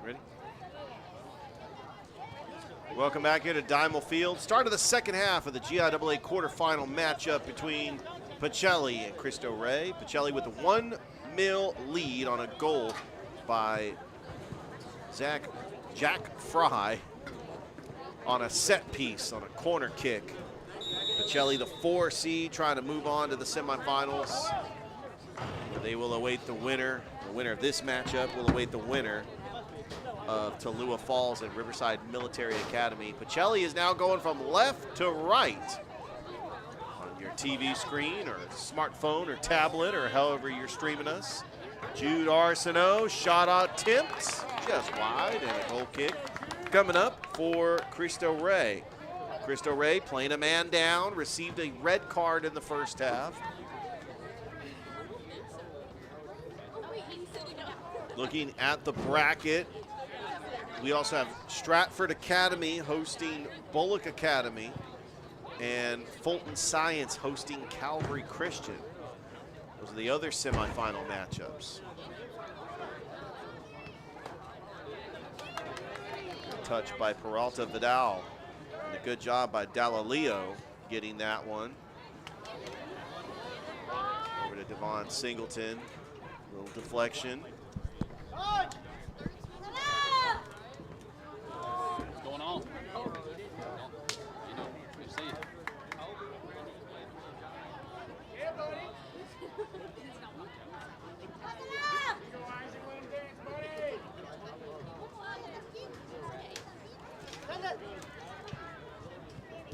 Ready? Welcome back here to Diamond Field. Start of the second half of the GIAA quarterfinal matchup between Pacelli and Cristo Rey. Pacelli with a 1-0 lead on a goal by Jack Fry on a set piece, on a corner kick. Pacelli, the 4 seed, trying to move on to the semifinals. They will await the winner. The winner of this matchup will await the winner of Tallulah Falls and Riverside Military Academy. Pacelli is now going from left to right on your TV screen or smartphone or tablet or however you're streaming us. Jude Arsenault, shot attempt, just wide, and a goal kick coming up for Cristo Rey. Cristo Rey playing a man down, received a red card in the first half. Looking at the bracket, we also have Stratford Academy hosting Bullock Academy and Fulton Science hosting Calvary Christian. Those are the other semifinal matchups. Good touch by Peralta Vidal. And a good job by Dalalio getting that one. Over to Devon Singleton. A little deflection. What's going on? Good to see you. Yeah, buddy.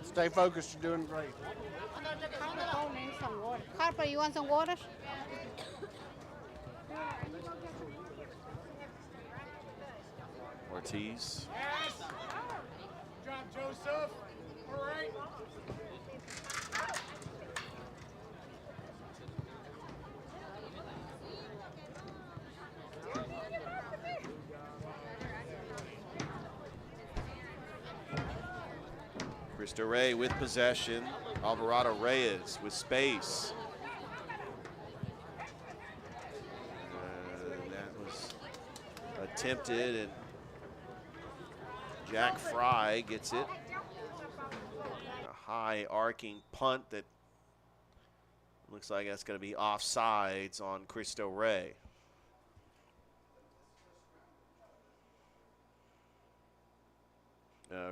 Stay focused, you're doing great. Harper, you want some water? Ortiz. Yes. Good job, Joseph. All right. Cristo Rey with possession. Alvarado Reyes with space. And that was attempted, and Jack Fry gets it. A high arcing punt that looks like that's going to be offsides on Cristo Rey.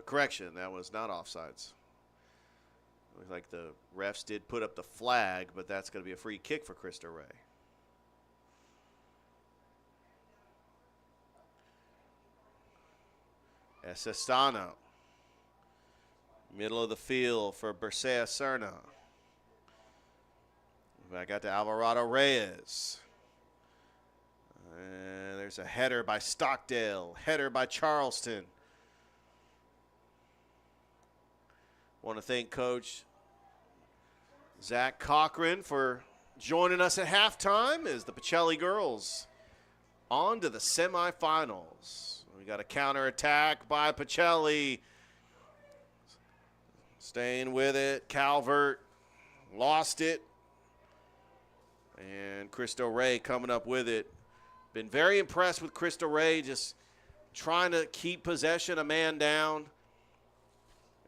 Correction, that was not offsides. Looks like the refs did put up the flag, but that's going to be a free kick for Cristo Rey. Esestano. Middle of the field for Bercea Serna. Back out to Alvarado Reyes. And there's a header by Stockdale. Header by Charleston. Want to thank Coach Zach Cochran for joining us at halftime as the Pacelli girls on to the semifinals. We got a counterattack by Pacelli. Staying with it. Calvert lost it. And Cristo Rey coming up with it. Been very impressed with Cristo Rey, just trying to keep possession, a man down.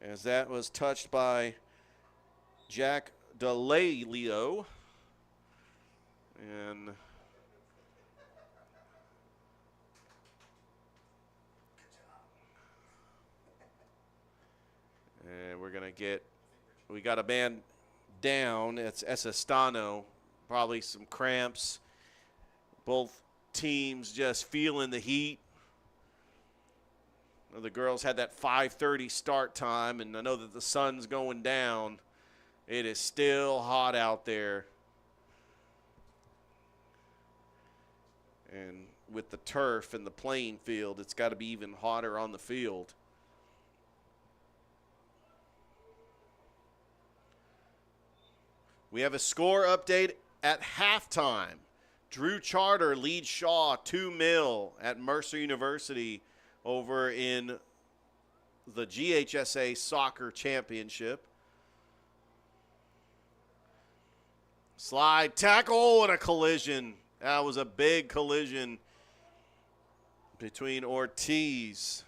As that was touched by Jack Dalalio. And we're going to get, we got a man down. It's Esestano. Probably some cramps. Both teams just feeling the heat. The girls had that 5:30 start time, and I know that the sun's going down. It is still hot out there. And with the turf and the playing field, it's got to be even hotter on the field. We have a score update at halftime. Drew Charter leads Shaw 2-0 at Mercer University over in the GHSA Soccer Championship. Slide tackle and a collision. That was a big collision between Ortiz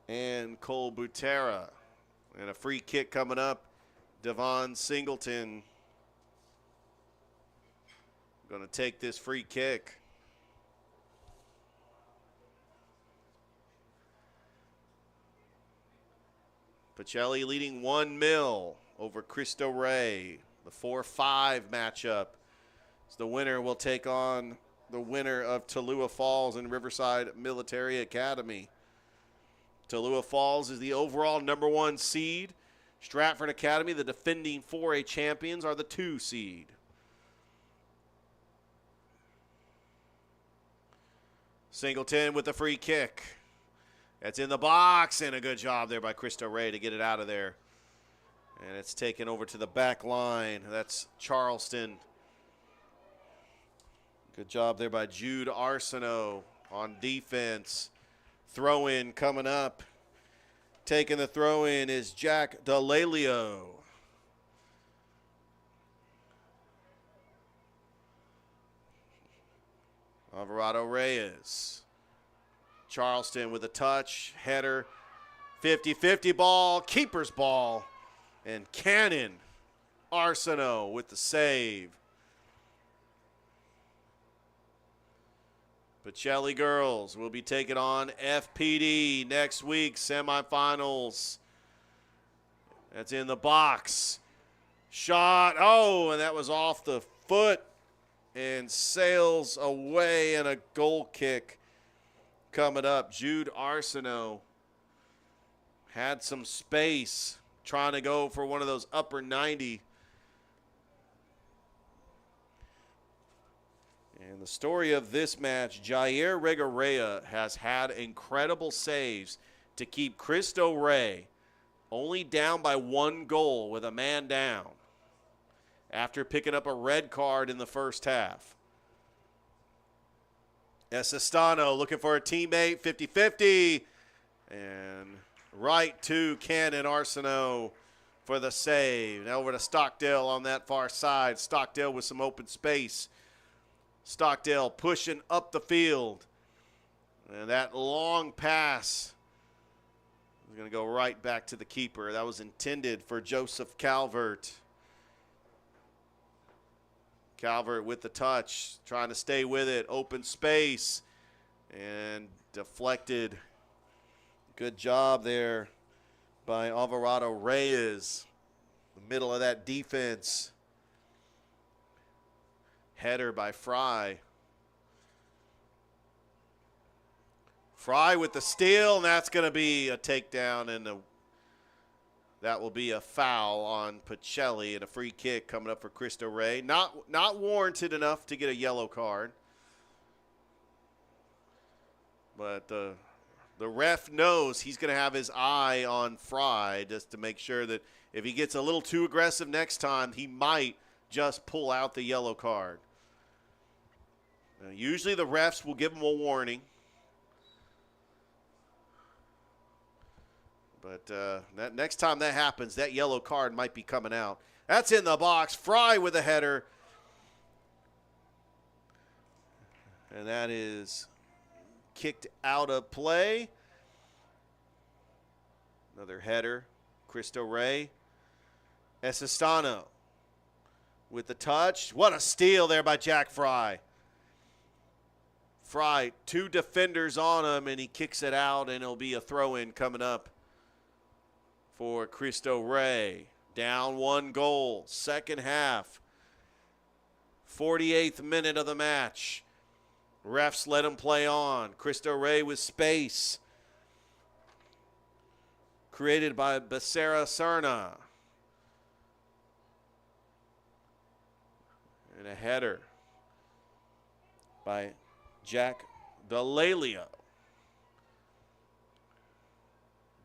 and Cole Butera. And a free kick coming up. Devon Singleton going to take this free kick. Pacelli leading 1-0 over Cristo Rey. The 4-5 matchup. So the winner will take on the winner of Tallulah Falls and Riverside Military Academy. Tallulah Falls is the overall #1 seed. Stratford Academy, the defending 4A champions, are the 2 seed. Singleton with the free kick. That's in the box, and a good job there by Cristo Rey to get it out of there. And it's taken over to the back line. That's Charleston. Good job there by Jude Arsenault on defense. Throw-in coming up. Taking the throw-in is Jack D'Alelio. Alvarado Reyes. Charleston with a touch, header, 50-50 ball, keeper's ball, and Cannon Arsenault with the save. Pacelli girls will be taking on FPD next week, semifinals. That's in the box. Shot, oh, and that was off the foot and sails away, and a goal kick coming up. Jude Arsenault had some space trying to go for one of those upper 90. And the story of this match, Jair Reguerea has had incredible saves to keep Cristo Rey only down by 1 goal with a man down after picking up a red card in the first half. Esestano looking for a teammate, 50-50. And right to Cannon Arsenault for the save. Now over to Stockdale on that far side. Stockdale with some open space. Stockdale pushing up the field. And that long pass is going to go right back to the keeper. That was intended for Joseph Calvert. Calvert with the touch, trying to stay with it. Open space and deflected. Good job there by Alvarado Reyes. The middle of that defense. Header by Fry. Fry with the steal, and that's going to be a takedown, and that will be a foul on Pacelli, and a free kick coming up for Cristo Rey. Not warranted enough to get a yellow card. But the ref knows he's going to have his eye on Fry just to make sure that if he gets a little too aggressive next time, he might just pull out the yellow card. Now, usually the refs will give him a warning. But that next time that happens, that yellow card might be coming out. That's in the box. Fry with a header. And that is kicked out of play. Another header. Cristo Rey. Esestano with the touch. What a steal there by Jack Fry. Fry, 2 defenders on him, and he kicks it out, and it'll be a throw-in coming up for Cristo Rey. Down 1 goal, second half. 48th minute of the match. Refs let him play on. Cristo Rey with space. Created by Becerra Serna. And a header by Jack D'Alelio.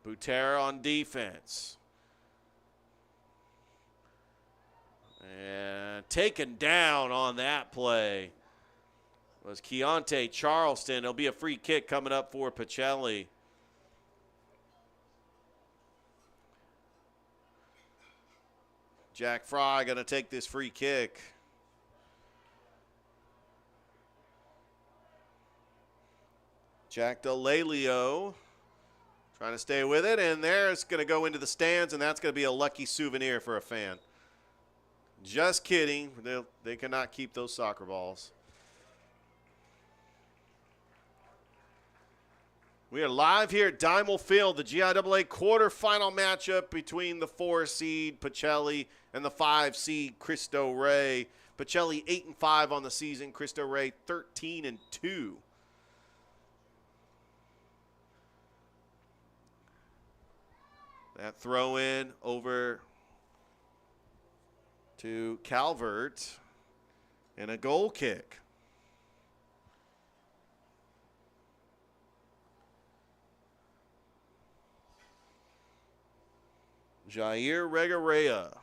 Butera on defense. And taken down on that play was Keontae Charleston. It'll be a free kick coming up for Pacelli. Jack Fry going to take this free kick. Jack DeLalio trying to stay with it, and there's going to go into the stands, and that's going to be a lucky souvenir for a fan. Just kidding. They cannot keep those soccer balls. We are live here at Diamond Field, the GIAA quarterfinal matchup between the 4-seed Pacelli and the 5-seed Cristo Rey. Pacelli 8-5 on the season, Cristo Rey 13-2. That throw in over to Calvert and a goal kick. Jair Regueira,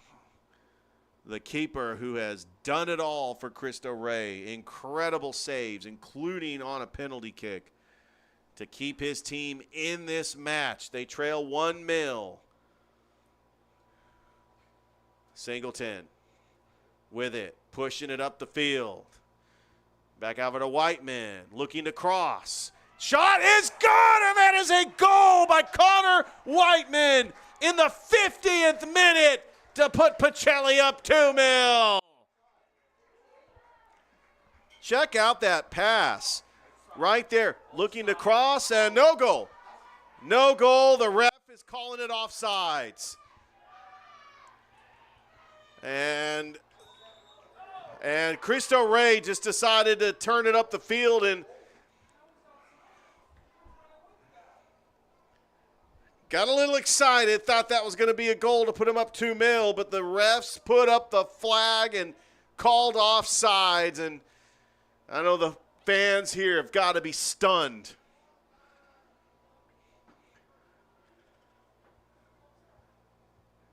the keeper who has done it all for Cristo Rey. Incredible saves, including on a penalty kick, to keep his team in this match. They trail 1-0. Singleton with it, pushing it up the field. Back over to Whiteman, looking to cross. Shot is good, and that is a goal by Connor Whiteman in the 50th minute to put Pacelli up 2-0. Check out that pass right there, looking to cross, and no goal. No goal. The ref is calling it offsides. And Cristo Rey just decided to turn it up the field and got a little excited, thought that was going to be a goal to put him up 2-0, but the refs put up the flag and called offsides, and I know the fans here have got to be stunned.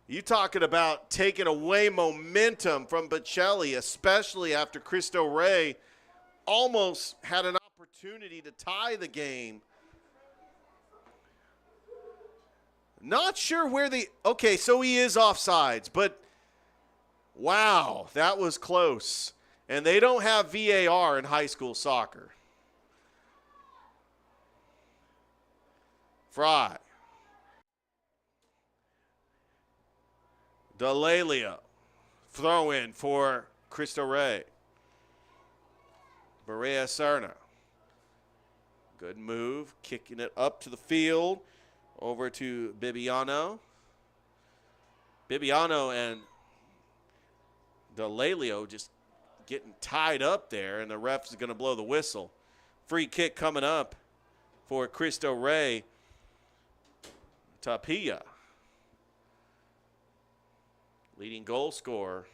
You talking about taking away momentum from Pacelli, especially after Cristo Rey almost had an opportunity to tie the game. Not sure where okay, so he is offsides, but wow, that was close. And they don't have VAR in high school soccer. Fry. DeLalio. Throw in for Cristo Rey. Berea Serna. Good move, kicking it up to the field. Over to Bibiano. Bibiano and DeLalio just getting tied up there, and the ref is going to blow the whistle. Free kick coming up for Cristo Rey. Tapia, leading goal scorer,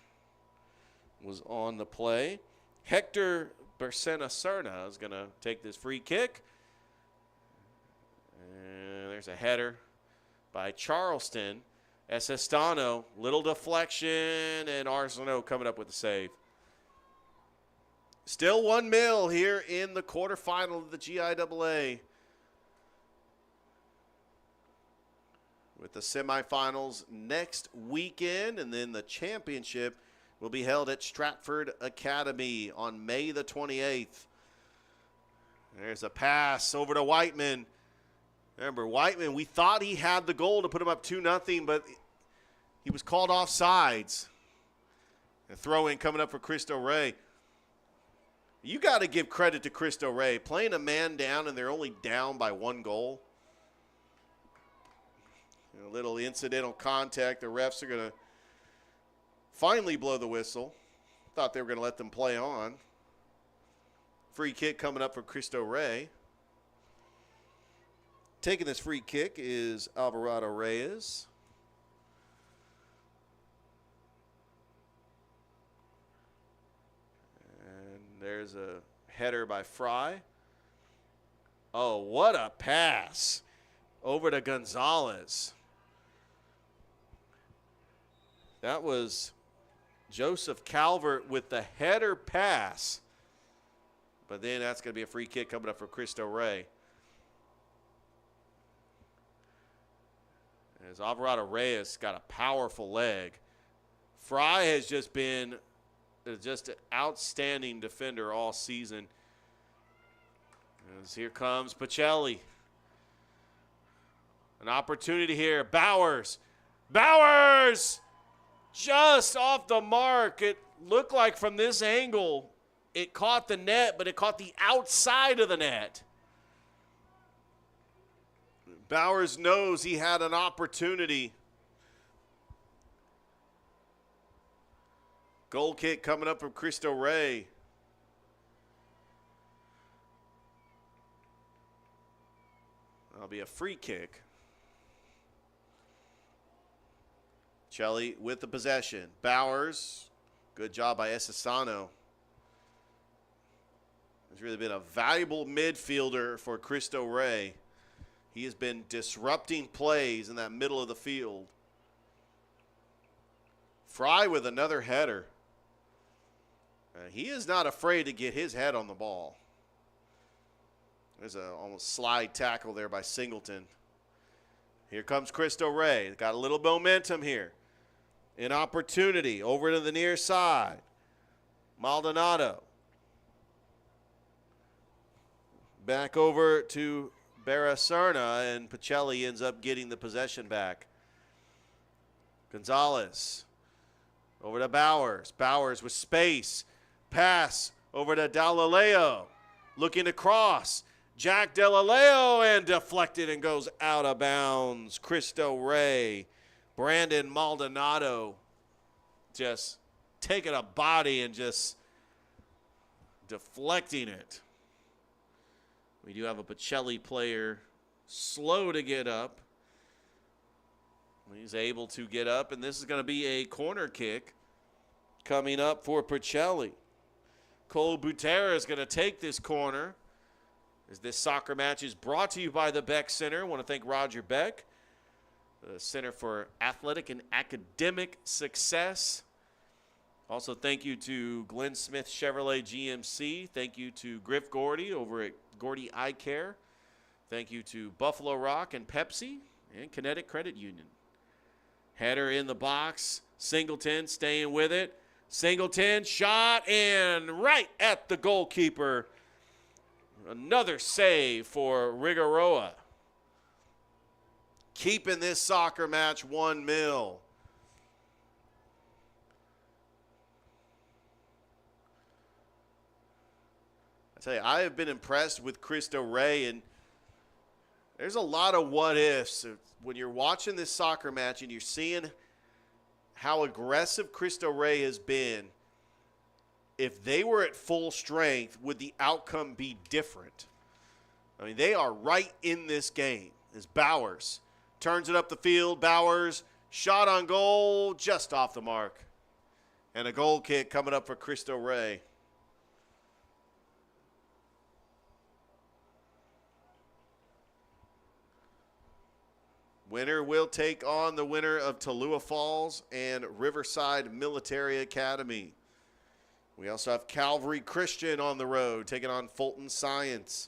was on the play. Hector Bersena Serna is going to take this free kick. And there's a header by Charleston. Esestano, little deflection, and Arsenault coming up with the save. Still 1-0 here in the quarterfinal of the GIAA. With the semifinals next weekend, and then the championship will be held at Stratford Academy on May the 28th. There's a pass over to Whiteman. Remember, Whiteman, we thought he had the goal to put him up 2-0, but he was called offsides. A throw-in coming up for Cristo Rey. You got to give credit to Cristo Rey. Playing a man down, and they're only down by 1 goal. A little incidental contact. The refs are going to finally blow the whistle. Thought they were going to let them play on. Free kick coming up for Cristo Rey. Taking this free kick is Alvarado Reyes. And there's a header by Fry. Oh, what a pass. Over to Gonzalez. That was Joseph Calvert with the header pass. But then that's going to be a free kick coming up for Cristo Rey. As Alvarado Reyes got a powerful leg. Fry has just been just an outstanding defender all season. As here comes Pacelli. An opportunity here. Bowers. Bowers! Just off the mark. It looked like from this angle it caught the net, but it caught the outside of the net. Bowers knows he had an opportunity. Goal kick coming up from Cristo Rey. That'll be a free kick. Pacelli with the possession. Bowers, good job by Esasano. He's really been a valuable midfielder for Cristo Rey. He has been disrupting plays in that middle of the field. Fry with another header. He is not afraid to get his head on the ball. There's a almost slide tackle there by Singleton. Here comes Cristo Rey. Got a little momentum here. An opportunity over to the near side. Maldonado. Back over to Baracerna, and Pacelli ends up getting the possession back. Gonzalez over to Bowers. Bowers with space. Pass over to Delaleo. Looking to cross. Jack Delaleo, and deflected and goes out of bounds. Cristo Rey. Brandon Maldonado just taking a body and just deflecting it. We do have a Pacelli player slow to get up. He's able to get up, and this is going to be a corner kick coming up for Pacelli. Cole Butera is going to take this corner. As this soccer match is brought to you by the Beck Center. I want to thank Roger Beck, the Center for Athletic and Academic Success. Also, thank you to Glenn Smith Chevrolet GMC. Thank you to Griff Gordy over at Gordy Eye Care. Thank you to Buffalo Rock and Pepsi and Kinetic Credit Union. Header in the box. Singleton staying with it. Singleton shot and right at the goalkeeper. Another save for Rigaroa. Keeping this soccer match 1-0. I tell you, I have been impressed with Cristo Rey, and there's a lot of what ifs. When you're watching this soccer match and you're seeing how aggressive Cristo Rey has been, if they were at full strength, would the outcome be different? I mean, they are right in this game. As Bowers turns it up the field. Bowers, shot on goal, just off the mark. And a goal kick coming up for Cristo Rey. Winner will take on the winner of Tallulah Falls and Riverside Military Academy. We also have Calvary Christian on the road, taking on Fulton Science.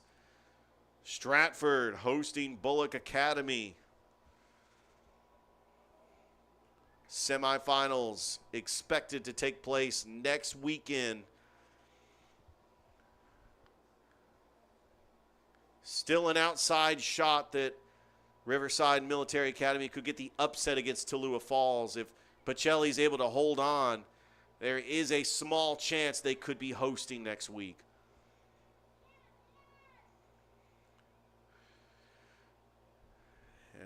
Stratford hosting Bullock Academy. Semifinals expected to take place next weekend. Still an outside shot that Riverside Military Academy could get the upset against Tallulah Falls. If Pacelli's able to hold on, there is a small chance they could be hosting next week.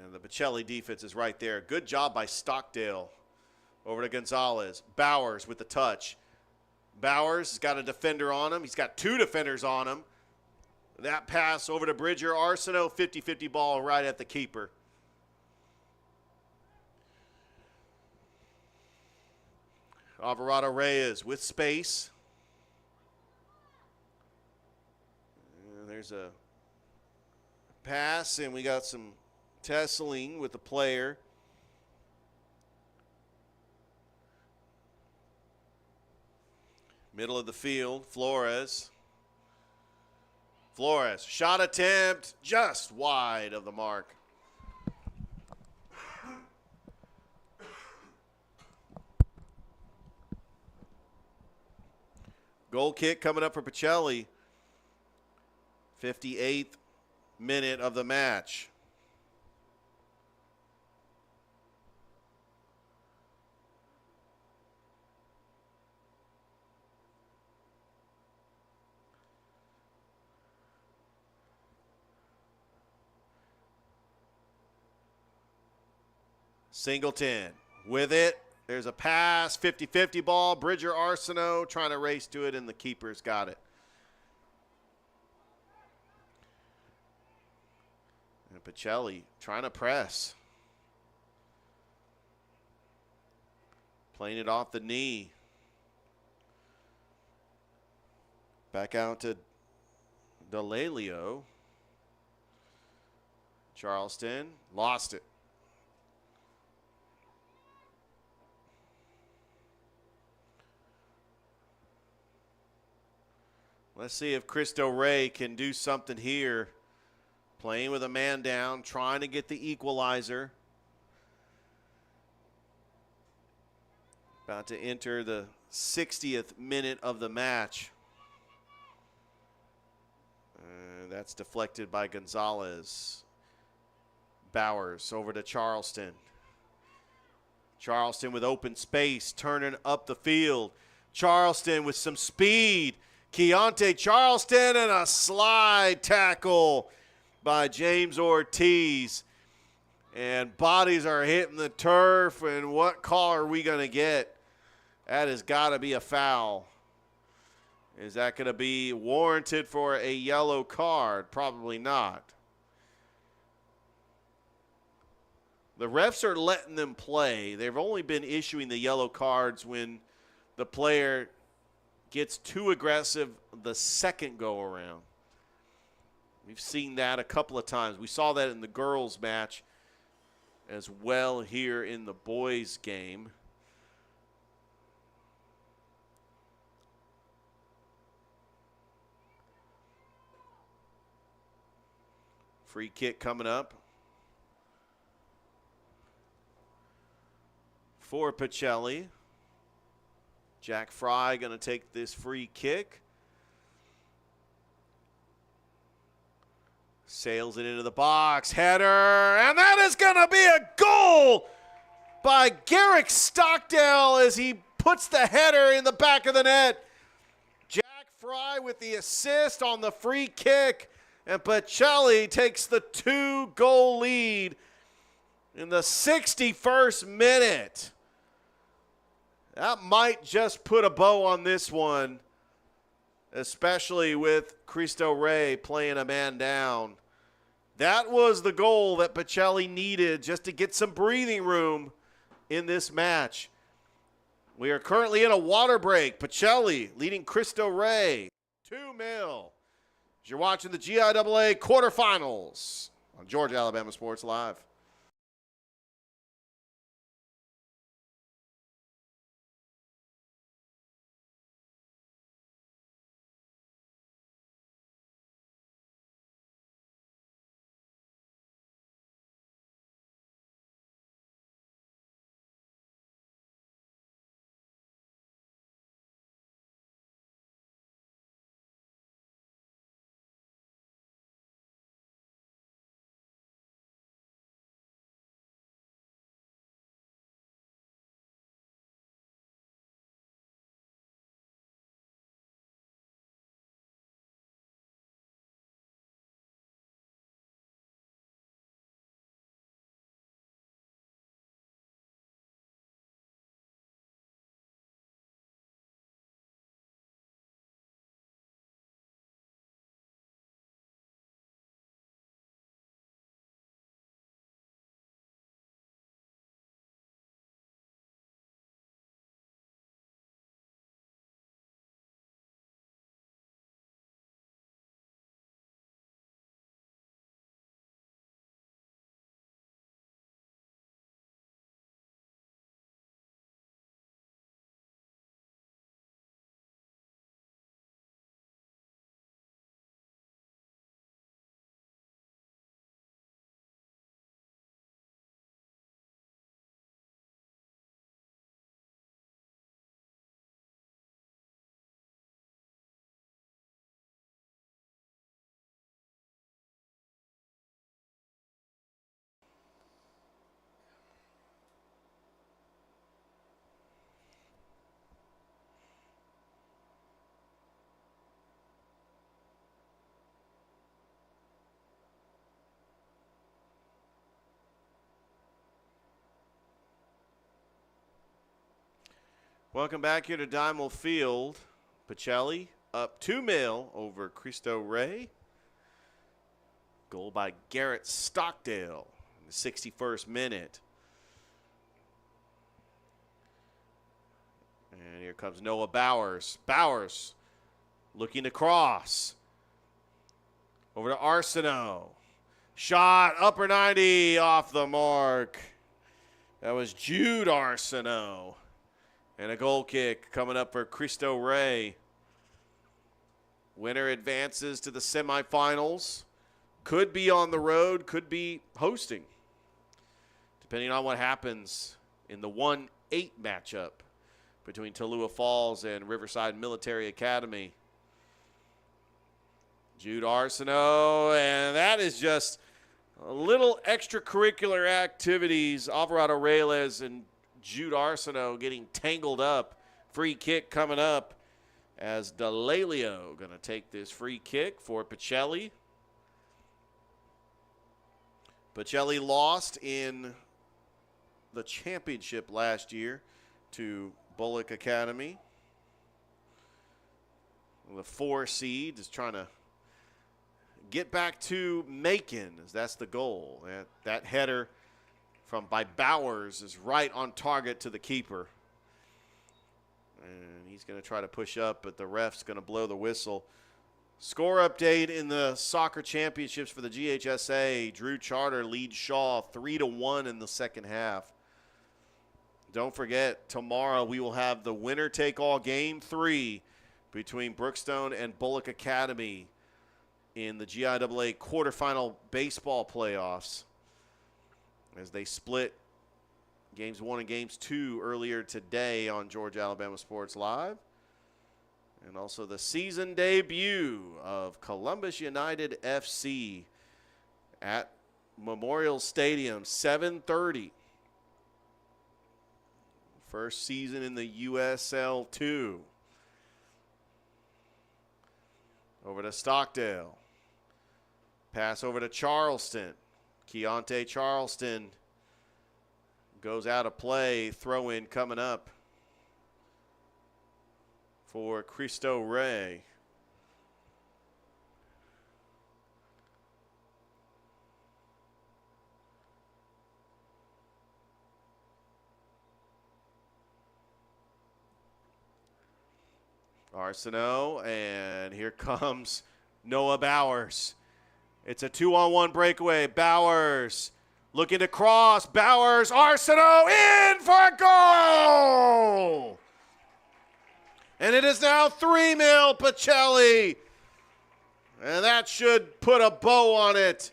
And the Pacelli defense is right there. Good job by Stockdale. Over to Gonzalez. Bowers with the touch. Bowers has got a defender on him. He's got two defenders on him. That pass over to Bridger Arsenault. 50-50 ball right at the keeper. Alvarado Reyes with space. And there's a pass, and we got some tussling with the player. Middle of the field, Flores. Flores, shot attempt just wide of the mark. Goal kick coming up for Pacelli. 58th minute of the match. Singleton with it. There's a pass, 50-50 ball. Bridger Arsenault trying to race to it, and the keeper's got it. And Pacelli trying to press. Playing it off the knee. Back out to Delalio. Charleston lost it. Let's see if Cristo Rey can do something here. Playing with a man down, trying to get the equalizer. About to enter the 60th minute of the match. That's deflected by Gonzalez. Bowers over to Charleston. Charleston with open space, turning up the field. Charleston with some speed. Keontae Charleston and a slide tackle by James Ortiz. And bodies are hitting the turf, and what call are we going to get? That has got to be a foul. Is that going to be warranted for a yellow card? Probably not. The refs are letting them play. They've only been issuing the yellow cards when the player gets too aggressive the second go around. We've seen that a couple of times. We saw that in the girls' match as well here in the boys' game. Free kick coming up for Pacelli. Jack Fry going to take this free kick. Sails it into the box. Header. And that is going to be a goal by Garrick Stockdale as he puts the header in the back of the net. Jack Fry with the assist on the free kick. And Pacelli takes the 2-goal lead in the 61st minute. That might just put a bow on this one, especially with Cristo Rey playing a man down. That was the goal that Pacelli needed just to get some breathing room in this match. We are currently in a water break. Pacelli leading Cristo Rey 2-0. As you're watching the GIAA quarterfinals on Georgia Alabama Sports Live. Welcome back here to Diamond Field. Pacelli up 2-0 over Cristo Rey. Goal by Garrett Stockdale in the 61st minute. And here comes Noah Bowers. Bowers looking to cross. Over to Arsenault. Shot, upper 90, off the mark. That was Jude Arsenault. And a goal kick coming up for Cristo Rey. Winner advances to the semifinals. Could be on the road, could be hosting, depending on what happens in the 1-8 matchup between Tallulah Falls and Riverside Military Academy. Jude Arsenault, and that is just a little extracurricular activities. Alvarado Reyes and Jude Arsenault getting tangled up. Free kick coming up as Delalio going to take this free kick for Pacelli. Pacelli lost in the championship last year to Bullock Academy. The 4 seed is trying to get back to Macon, as that's the goal. That header by Bowers is right on target to the keeper. And he's going to try to push up, but the ref's going to blow the whistle. Score update in the soccer championships for the GHSA. Drew Charter leads Shaw 3-1 in the second half. Don't forget, tomorrow we will have the winner-take-all game 3 between Brookstone and Bullock Academy in the GIAA quarterfinal baseball playoffs, as they split games 1 and games 2 earlier today on Georgia Alabama Sports Live. And also the season debut of Columbus United FC at Memorial Stadium, 7:30. First season in the USL 2. Over to Stockdale. Pass over to Charleston. Keontae Charleston goes out of play. Throw in coming up for Cristo Rey. Arsenault, and here comes Noah Bowers. It's a 2-on-1 breakaway. Bowers looking to cross. Bowers, Arsenault in for a goal! And it is now 3-0 Pacelli. And that should put a bow on it.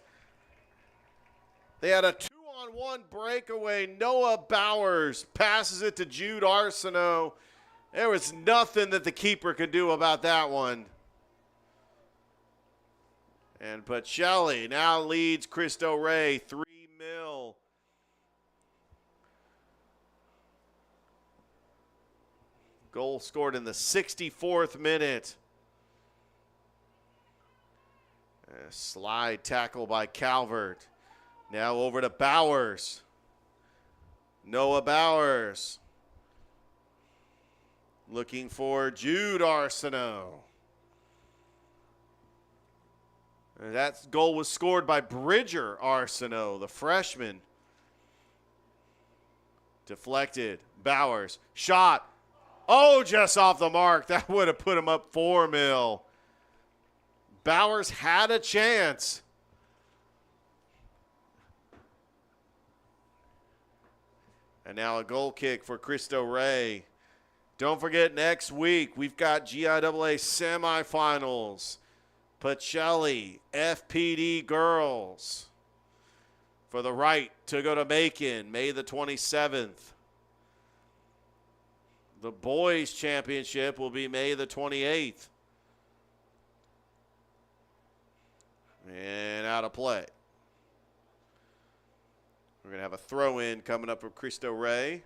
They had a 2-on-1 breakaway. Noah Bowers passes it to Jude Arsenault. There was nothing that the keeper could do about that one. And Pacelli now leads Cristo Rey 3-0. Goal scored in the 64th minute. A slide tackle by Calvert. Now over to Bowers. Noah Bowers. Looking for Jude Arsenault. And that goal was scored by Bridger Arsenault, the freshman. Deflected. Bowers. Shot. Oh, just off the mark. That would have put him up 4-0. Bowers had a chance. And now a goal kick for Cristo Rey. Don't forget, next week we've got GIAA semifinals. Pacelli, FPD girls, for the right to go to Macon, May the 27th. The boys' championship will be May the 28th. And out of play. We're going to have a throw-in coming up for Cristo Rey.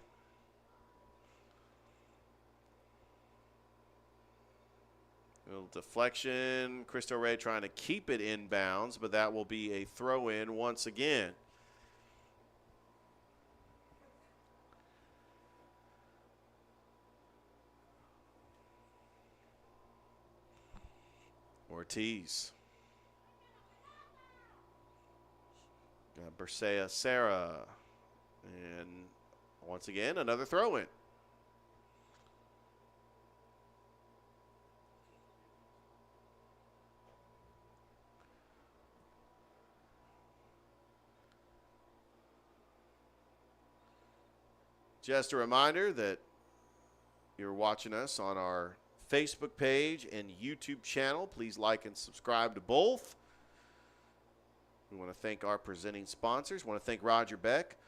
Little deflection. Cristo Rey trying to keep it inbounds, but that will be a throw-in once again. Ortiz. Got Bercea Serra. And once again, another throw-in. Just a reminder that you're watching us on our Facebook page and YouTube channel. Please like and subscribe to both. We want to thank our presenting sponsors. We want to thank Roger Beck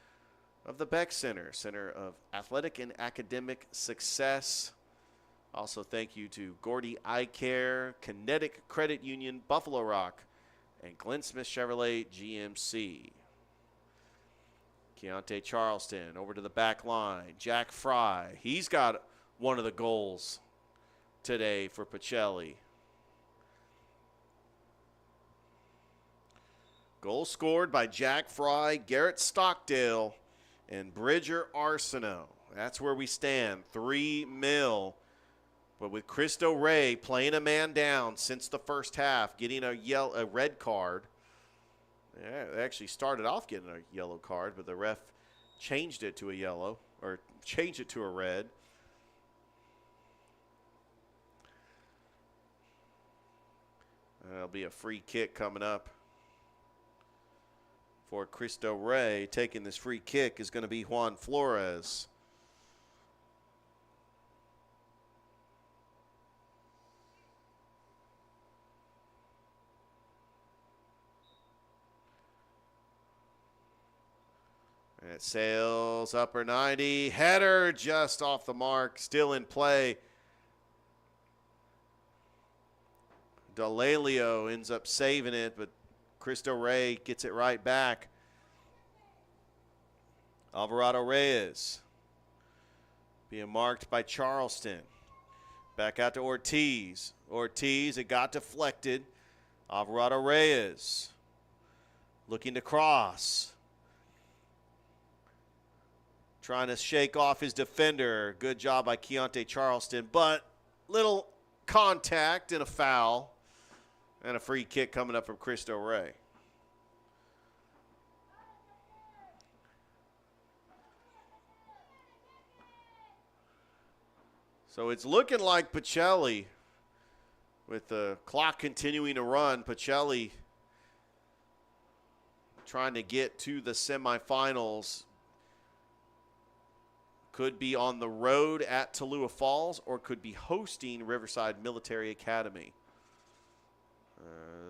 of the Beck Center, Center of Athletic and Academic Success. Also thank you to Gordy Eye Care, Kinetic Credit Union, Buffalo Rock, and Glenn Smith Chevrolet GMC. Keontae Charleston over to the back line. Jack Fry, he's got one of the goals today for Pacelli. Goal scored by Jack Fry, Garrett Stockdale, and Bridger Arsenault. That's where we stand, 3-0. But with Cristo Rey playing a man down since the first half, getting a red card. Yeah, they actually started off getting a yellow card, but the ref changed it to a yellow, or changed it to a red. There'll be a free kick coming up for Cristo Rey. Taking this free kick is going to be Juan Flores. And it sails upper 90. Header just off the mark. Still in play. Delalio ends up saving it, but Cristo Rey gets it right back. Alvarado Reyes being marked by Charleston. Back out to Ortiz. Ortiz, it got deflected. Alvarado Reyes looking to cross. Trying to shake off his defender. Good job by Keontae Charleston, but little contact and a foul. And a free kick coming up from Cristo Rey. So it's looking like Pacelli, with the clock continuing to run, Pacelli trying to get to the semifinals. Could be on the road at Tallulah Falls or could be hosting Riverside Military Academy.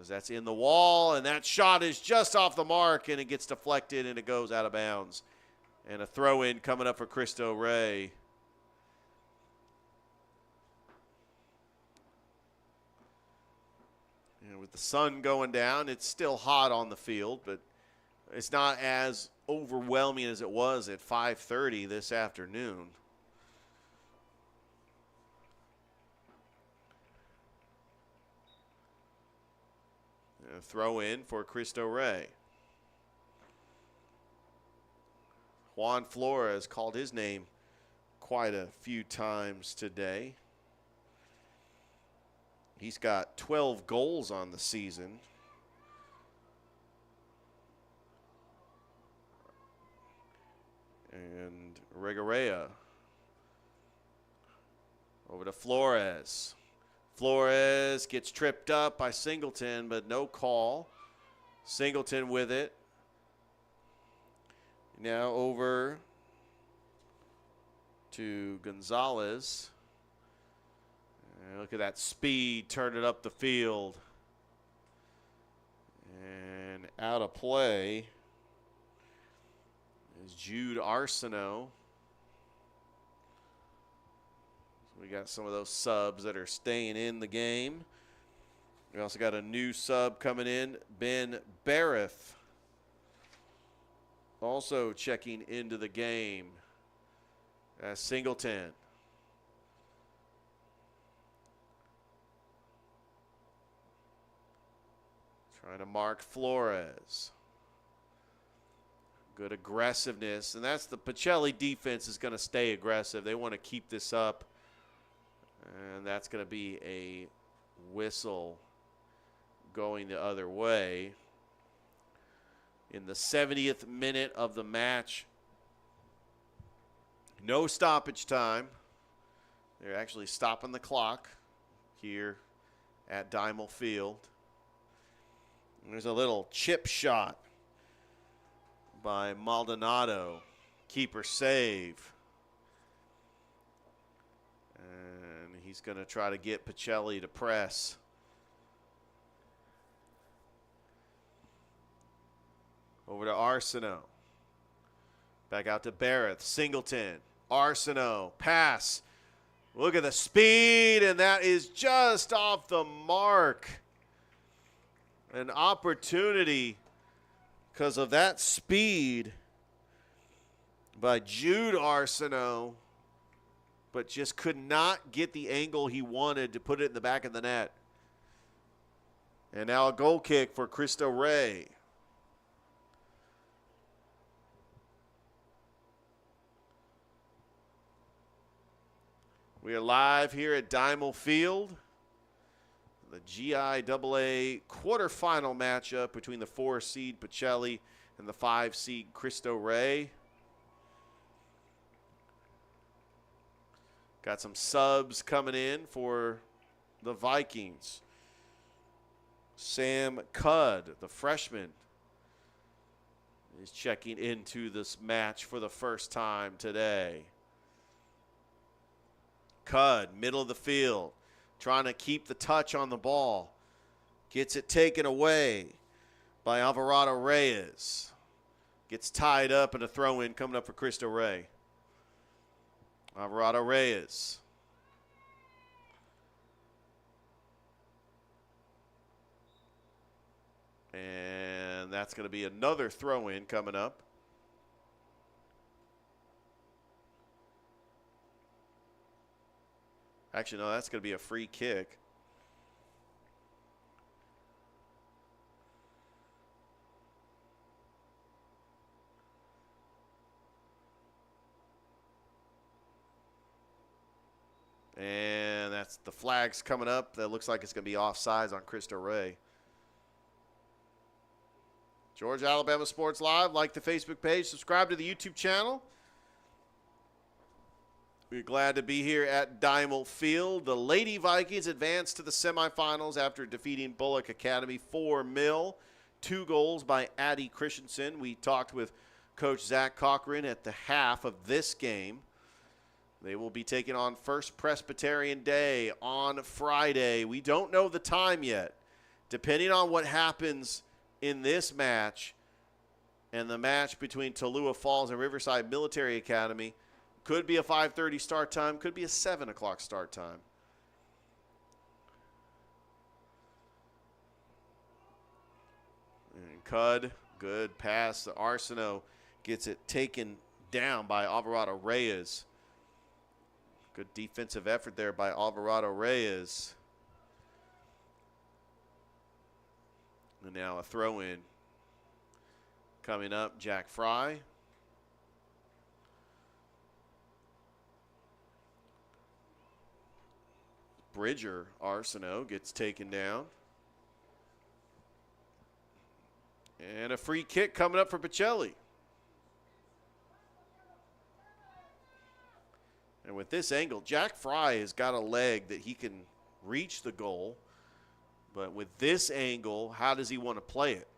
That's in the wall, and that shot is just off the mark, and it gets deflected, and it goes out of bounds. And a throw-in coming up for Cristo Rey. And with the sun going down, it's still hot on the field, but it's not as overwhelming as it was at 5:30 this afternoon. A throw in for Cristo Rey. Juan Flores called his name quite a few times today. He's got 12 goals on the season. And Reguerea over to Flores. Flores gets tripped up by Singleton, but no call. Singleton with it. Now over to Gonzalez. And look at that speed, turn it up the field. And out of play is Jude Arsenault. We got some of those subs that are staying in the game. We also got a new sub coming in, Ben Barrett, also checking into the game. Singleton. Trying to mark Flores. Good aggressiveness, and that's the Pacelli defense is going to stay aggressive. They want to keep this up. And that's going to be a whistle going the other way. In the 70th minute of the match, no stoppage time. They're actually stopping the clock here at Dimel Field. And there's a little chip shot by Maldonado. Keeper save. And he's going to try to get Pacelli to press. Over to Arsenault. Back out to Barrett. Singleton. Arsenault. Pass. Look at the speed, and that is just off the mark. An opportunity because of that speed by Jude Arsenault, but just could not get the angle he wanted to put it in the back of the net. And now a goal kick for Cristo Rey. We are live here at Dimel Field. The Giaa quarterfinal matchup between the 4-seed Pacelli and the 5-seed Cristo Rey. Got some subs coming in for the Vikings. Sam Cudd, the freshman, is checking into this match for the first time today. Cudd, middle of the field, trying to keep the touch on the ball. Gets it taken away by Alvarado Reyes. Gets tied up, and a throw-in coming up for Cristo Rey. Alvarado Reyes. And that's going to be another throw-in coming up. Actually, no, that's going to be a free kick. And that's the flags coming up. That looks like it's going to be offsides on Cristo Rey. Georgia Alabama Sports Live. Like the Facebook page. Subscribe to the YouTube channel. We're glad to be here at Dimel Field. The Lady Vikings advanced to the semifinals after defeating Bullock Academy 4-0. 2 goals by Addie Christensen. We talked with Coach Zach Cochran at the half of this game. They will be taking on First Presbyterian Day on Friday. We don't know the time yet. Depending on what happens in this match and the match between Tallulah Falls and Riverside Military Academy, could be a 5:30 start time, could be a 7 o'clock start time. And Cudd, good pass. Arsenault gets it taken down by Alvarado Reyes. Good defensive effort there by Alvarado Reyes. And now a throw-in coming up, Jack Fry. Bridger Arsenault gets taken down. And a free kick coming up for Pacelli. And with this angle, Jack Fry has got a leg that he can reach the goal. But with this angle, how does he want to play it?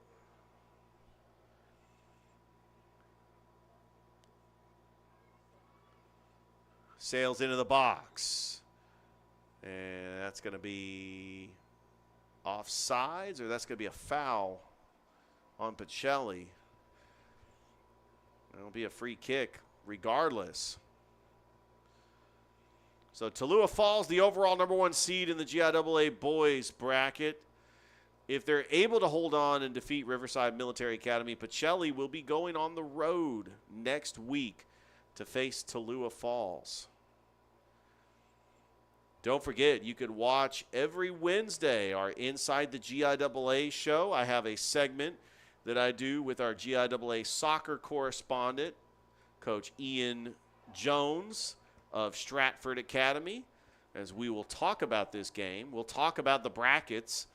Sails into the box. And that's going to be offsides, or that's going to be a foul on Pacelli. It'll be a free kick regardless. So Tallulah Falls, the overall #1 seed in the GIAA boys bracket. If they're able to hold on and defeat Riverside Military Academy, Pacelli will be going on the road next week to face Tallulah Falls. Don't forget, you could watch every Wednesday our Inside the GIAA show. I have a segment that I do with our GIAA soccer correspondent, Coach Ian Jones of Stratford Academy, as we will talk about this game. We'll talk about the brackets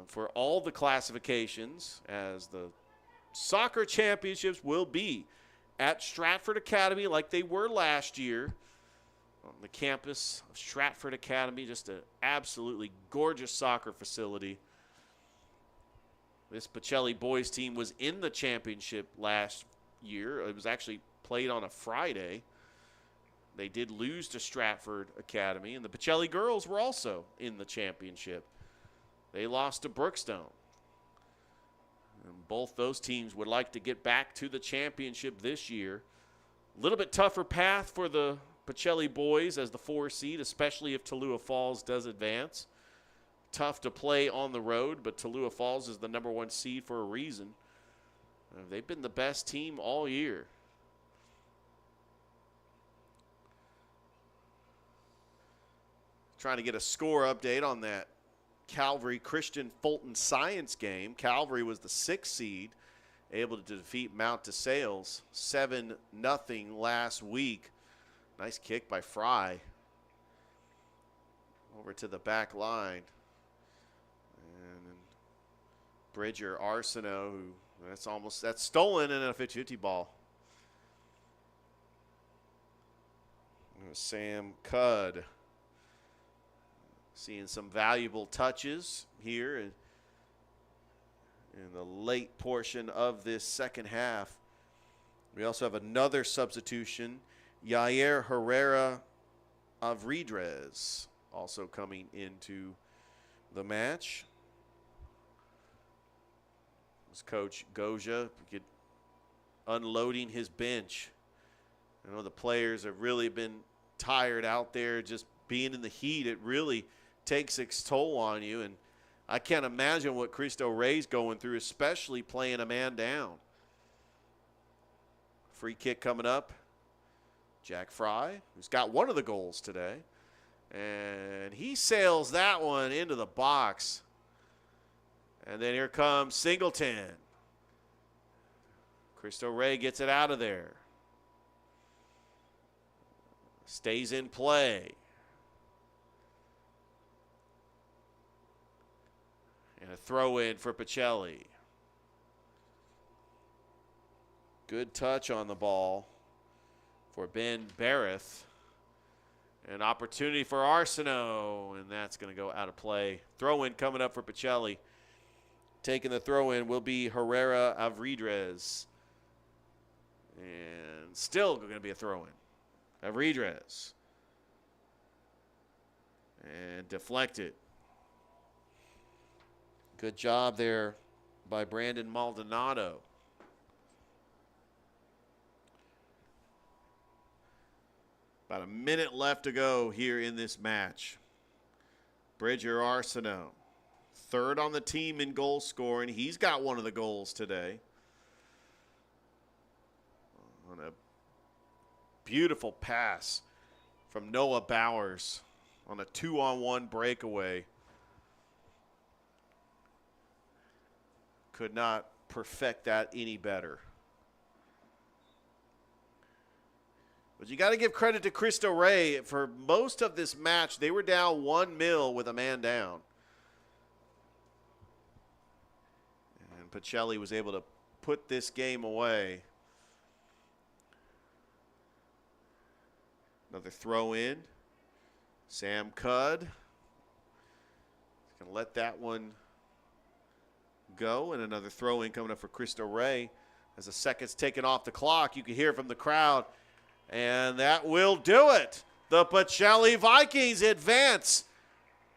for all the classifications, as the soccer championships will be at Stratford Academy like they were last year on the campus of Stratford Academy. Just an absolutely gorgeous soccer facility. This Pacelli boys team was in the championship last year. It was actually played on a Friday. They did lose to Stratford Academy, and the Pacelli girls were also in the championship. They lost to Brookstone. And both those teams would like to get back to the championship this year. A little bit tougher path for the Pacelli boys as the 4 seed, especially if Tallulah Falls does advance. Tough to play on the road, but Tallulah Falls is the number 1 seed for a reason. They've been the best team all year. Trying to get a score update on that Calvary Christian Fulton Science game. Calvary was the 6th seed, able to defeat Mount DeSales 7-0 last week. Nice kick by Fry over to the back line. And Bridger Arsenault, who that's stolen in a 50-50 ball. Sam Cudd seeing some valuable touches here in the late portion of this second half. We also have another substitution, Yair Herrera of Redrez, also coming into the match. As Coach Goja unloading his bench. I know the players have really been tired out there just being in the heat. It really takes its toll on you, and I can't imagine what Cristo Rey's going through, especially playing a man down. Free kick coming up. Jack Fry, who's got one of the goals today, and he sails that one into the box. And then here comes Singleton. Cristo Rey gets it out of there. Stays in play. And a throw in for Pacelli. Good touch on the ball for Ben Barrett. An opportunity for Arsenault, and that's going to go out of play. Throw in coming up for Pacelli. Taking the throw in will be Herrera of Redrez. And still going to be a throw in. Of Redrez. And deflected. Good job there by Brandon Maldonado. About a minute left to go here in this match. Bridger Arsenault, 3rd on the team in goal scoring. He's got one of the goals today. On a beautiful pass from Noah Bowers on a 2-on-1 breakaway. Could not perfect that any better. But you got to give credit to Cristo Rey. For most of this match, they were down 1-0 with a man down. And Pacelli was able to put this game away. Another throw in. Sam Cudd. Going to let that one go, and another throw in coming up for Cristo Rey. As the seconds taken off the clock, you can hear from the crowd, and that will do it. The Pacelli Vikings advance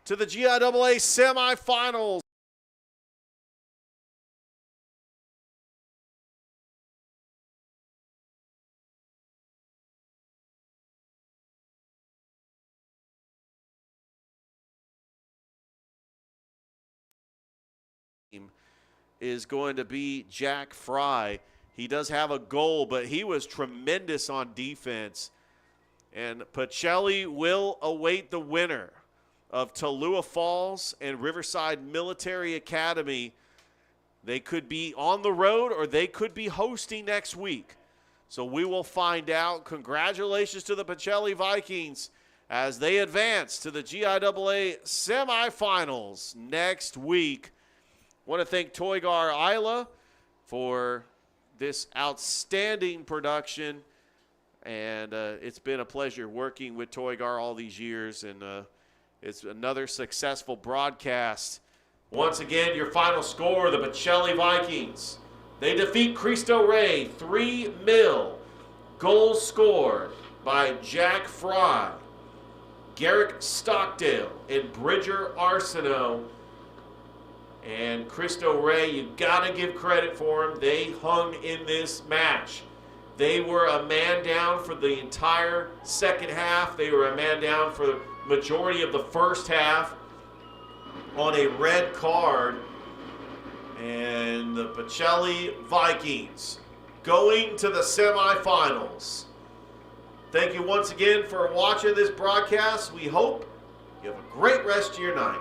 to the GIAA semifinals. Is going to be Jack Fry. He does have a goal, but he was tremendous on defense. And Pacelli will await the winner of Tallulah Falls and Riverside Military Academy. They could be on the road or they could be hosting next week. So we will find out. Congratulations to the Pacelli Vikings as they advance to the GIAA semifinals next week. Want to thank Toygar Isla for this outstanding production. And it's been a pleasure working with Toygar all these years. And it's another successful broadcast. Once again, your final score, the Pacelli Vikings. They defeat Cristo Rey 3-0. Goals scored by Jack Fry, Garrick Stockdale, and Bridger Arsenault. And Cristo Rey, you got to give credit for them. They hung in this match. They were a man down for the entire second half. They were a man down for the majority of the first half on a red card. And the Pacelli Vikings going to the semifinals. Thank you once again for watching this broadcast. We hope you have a great rest of your night.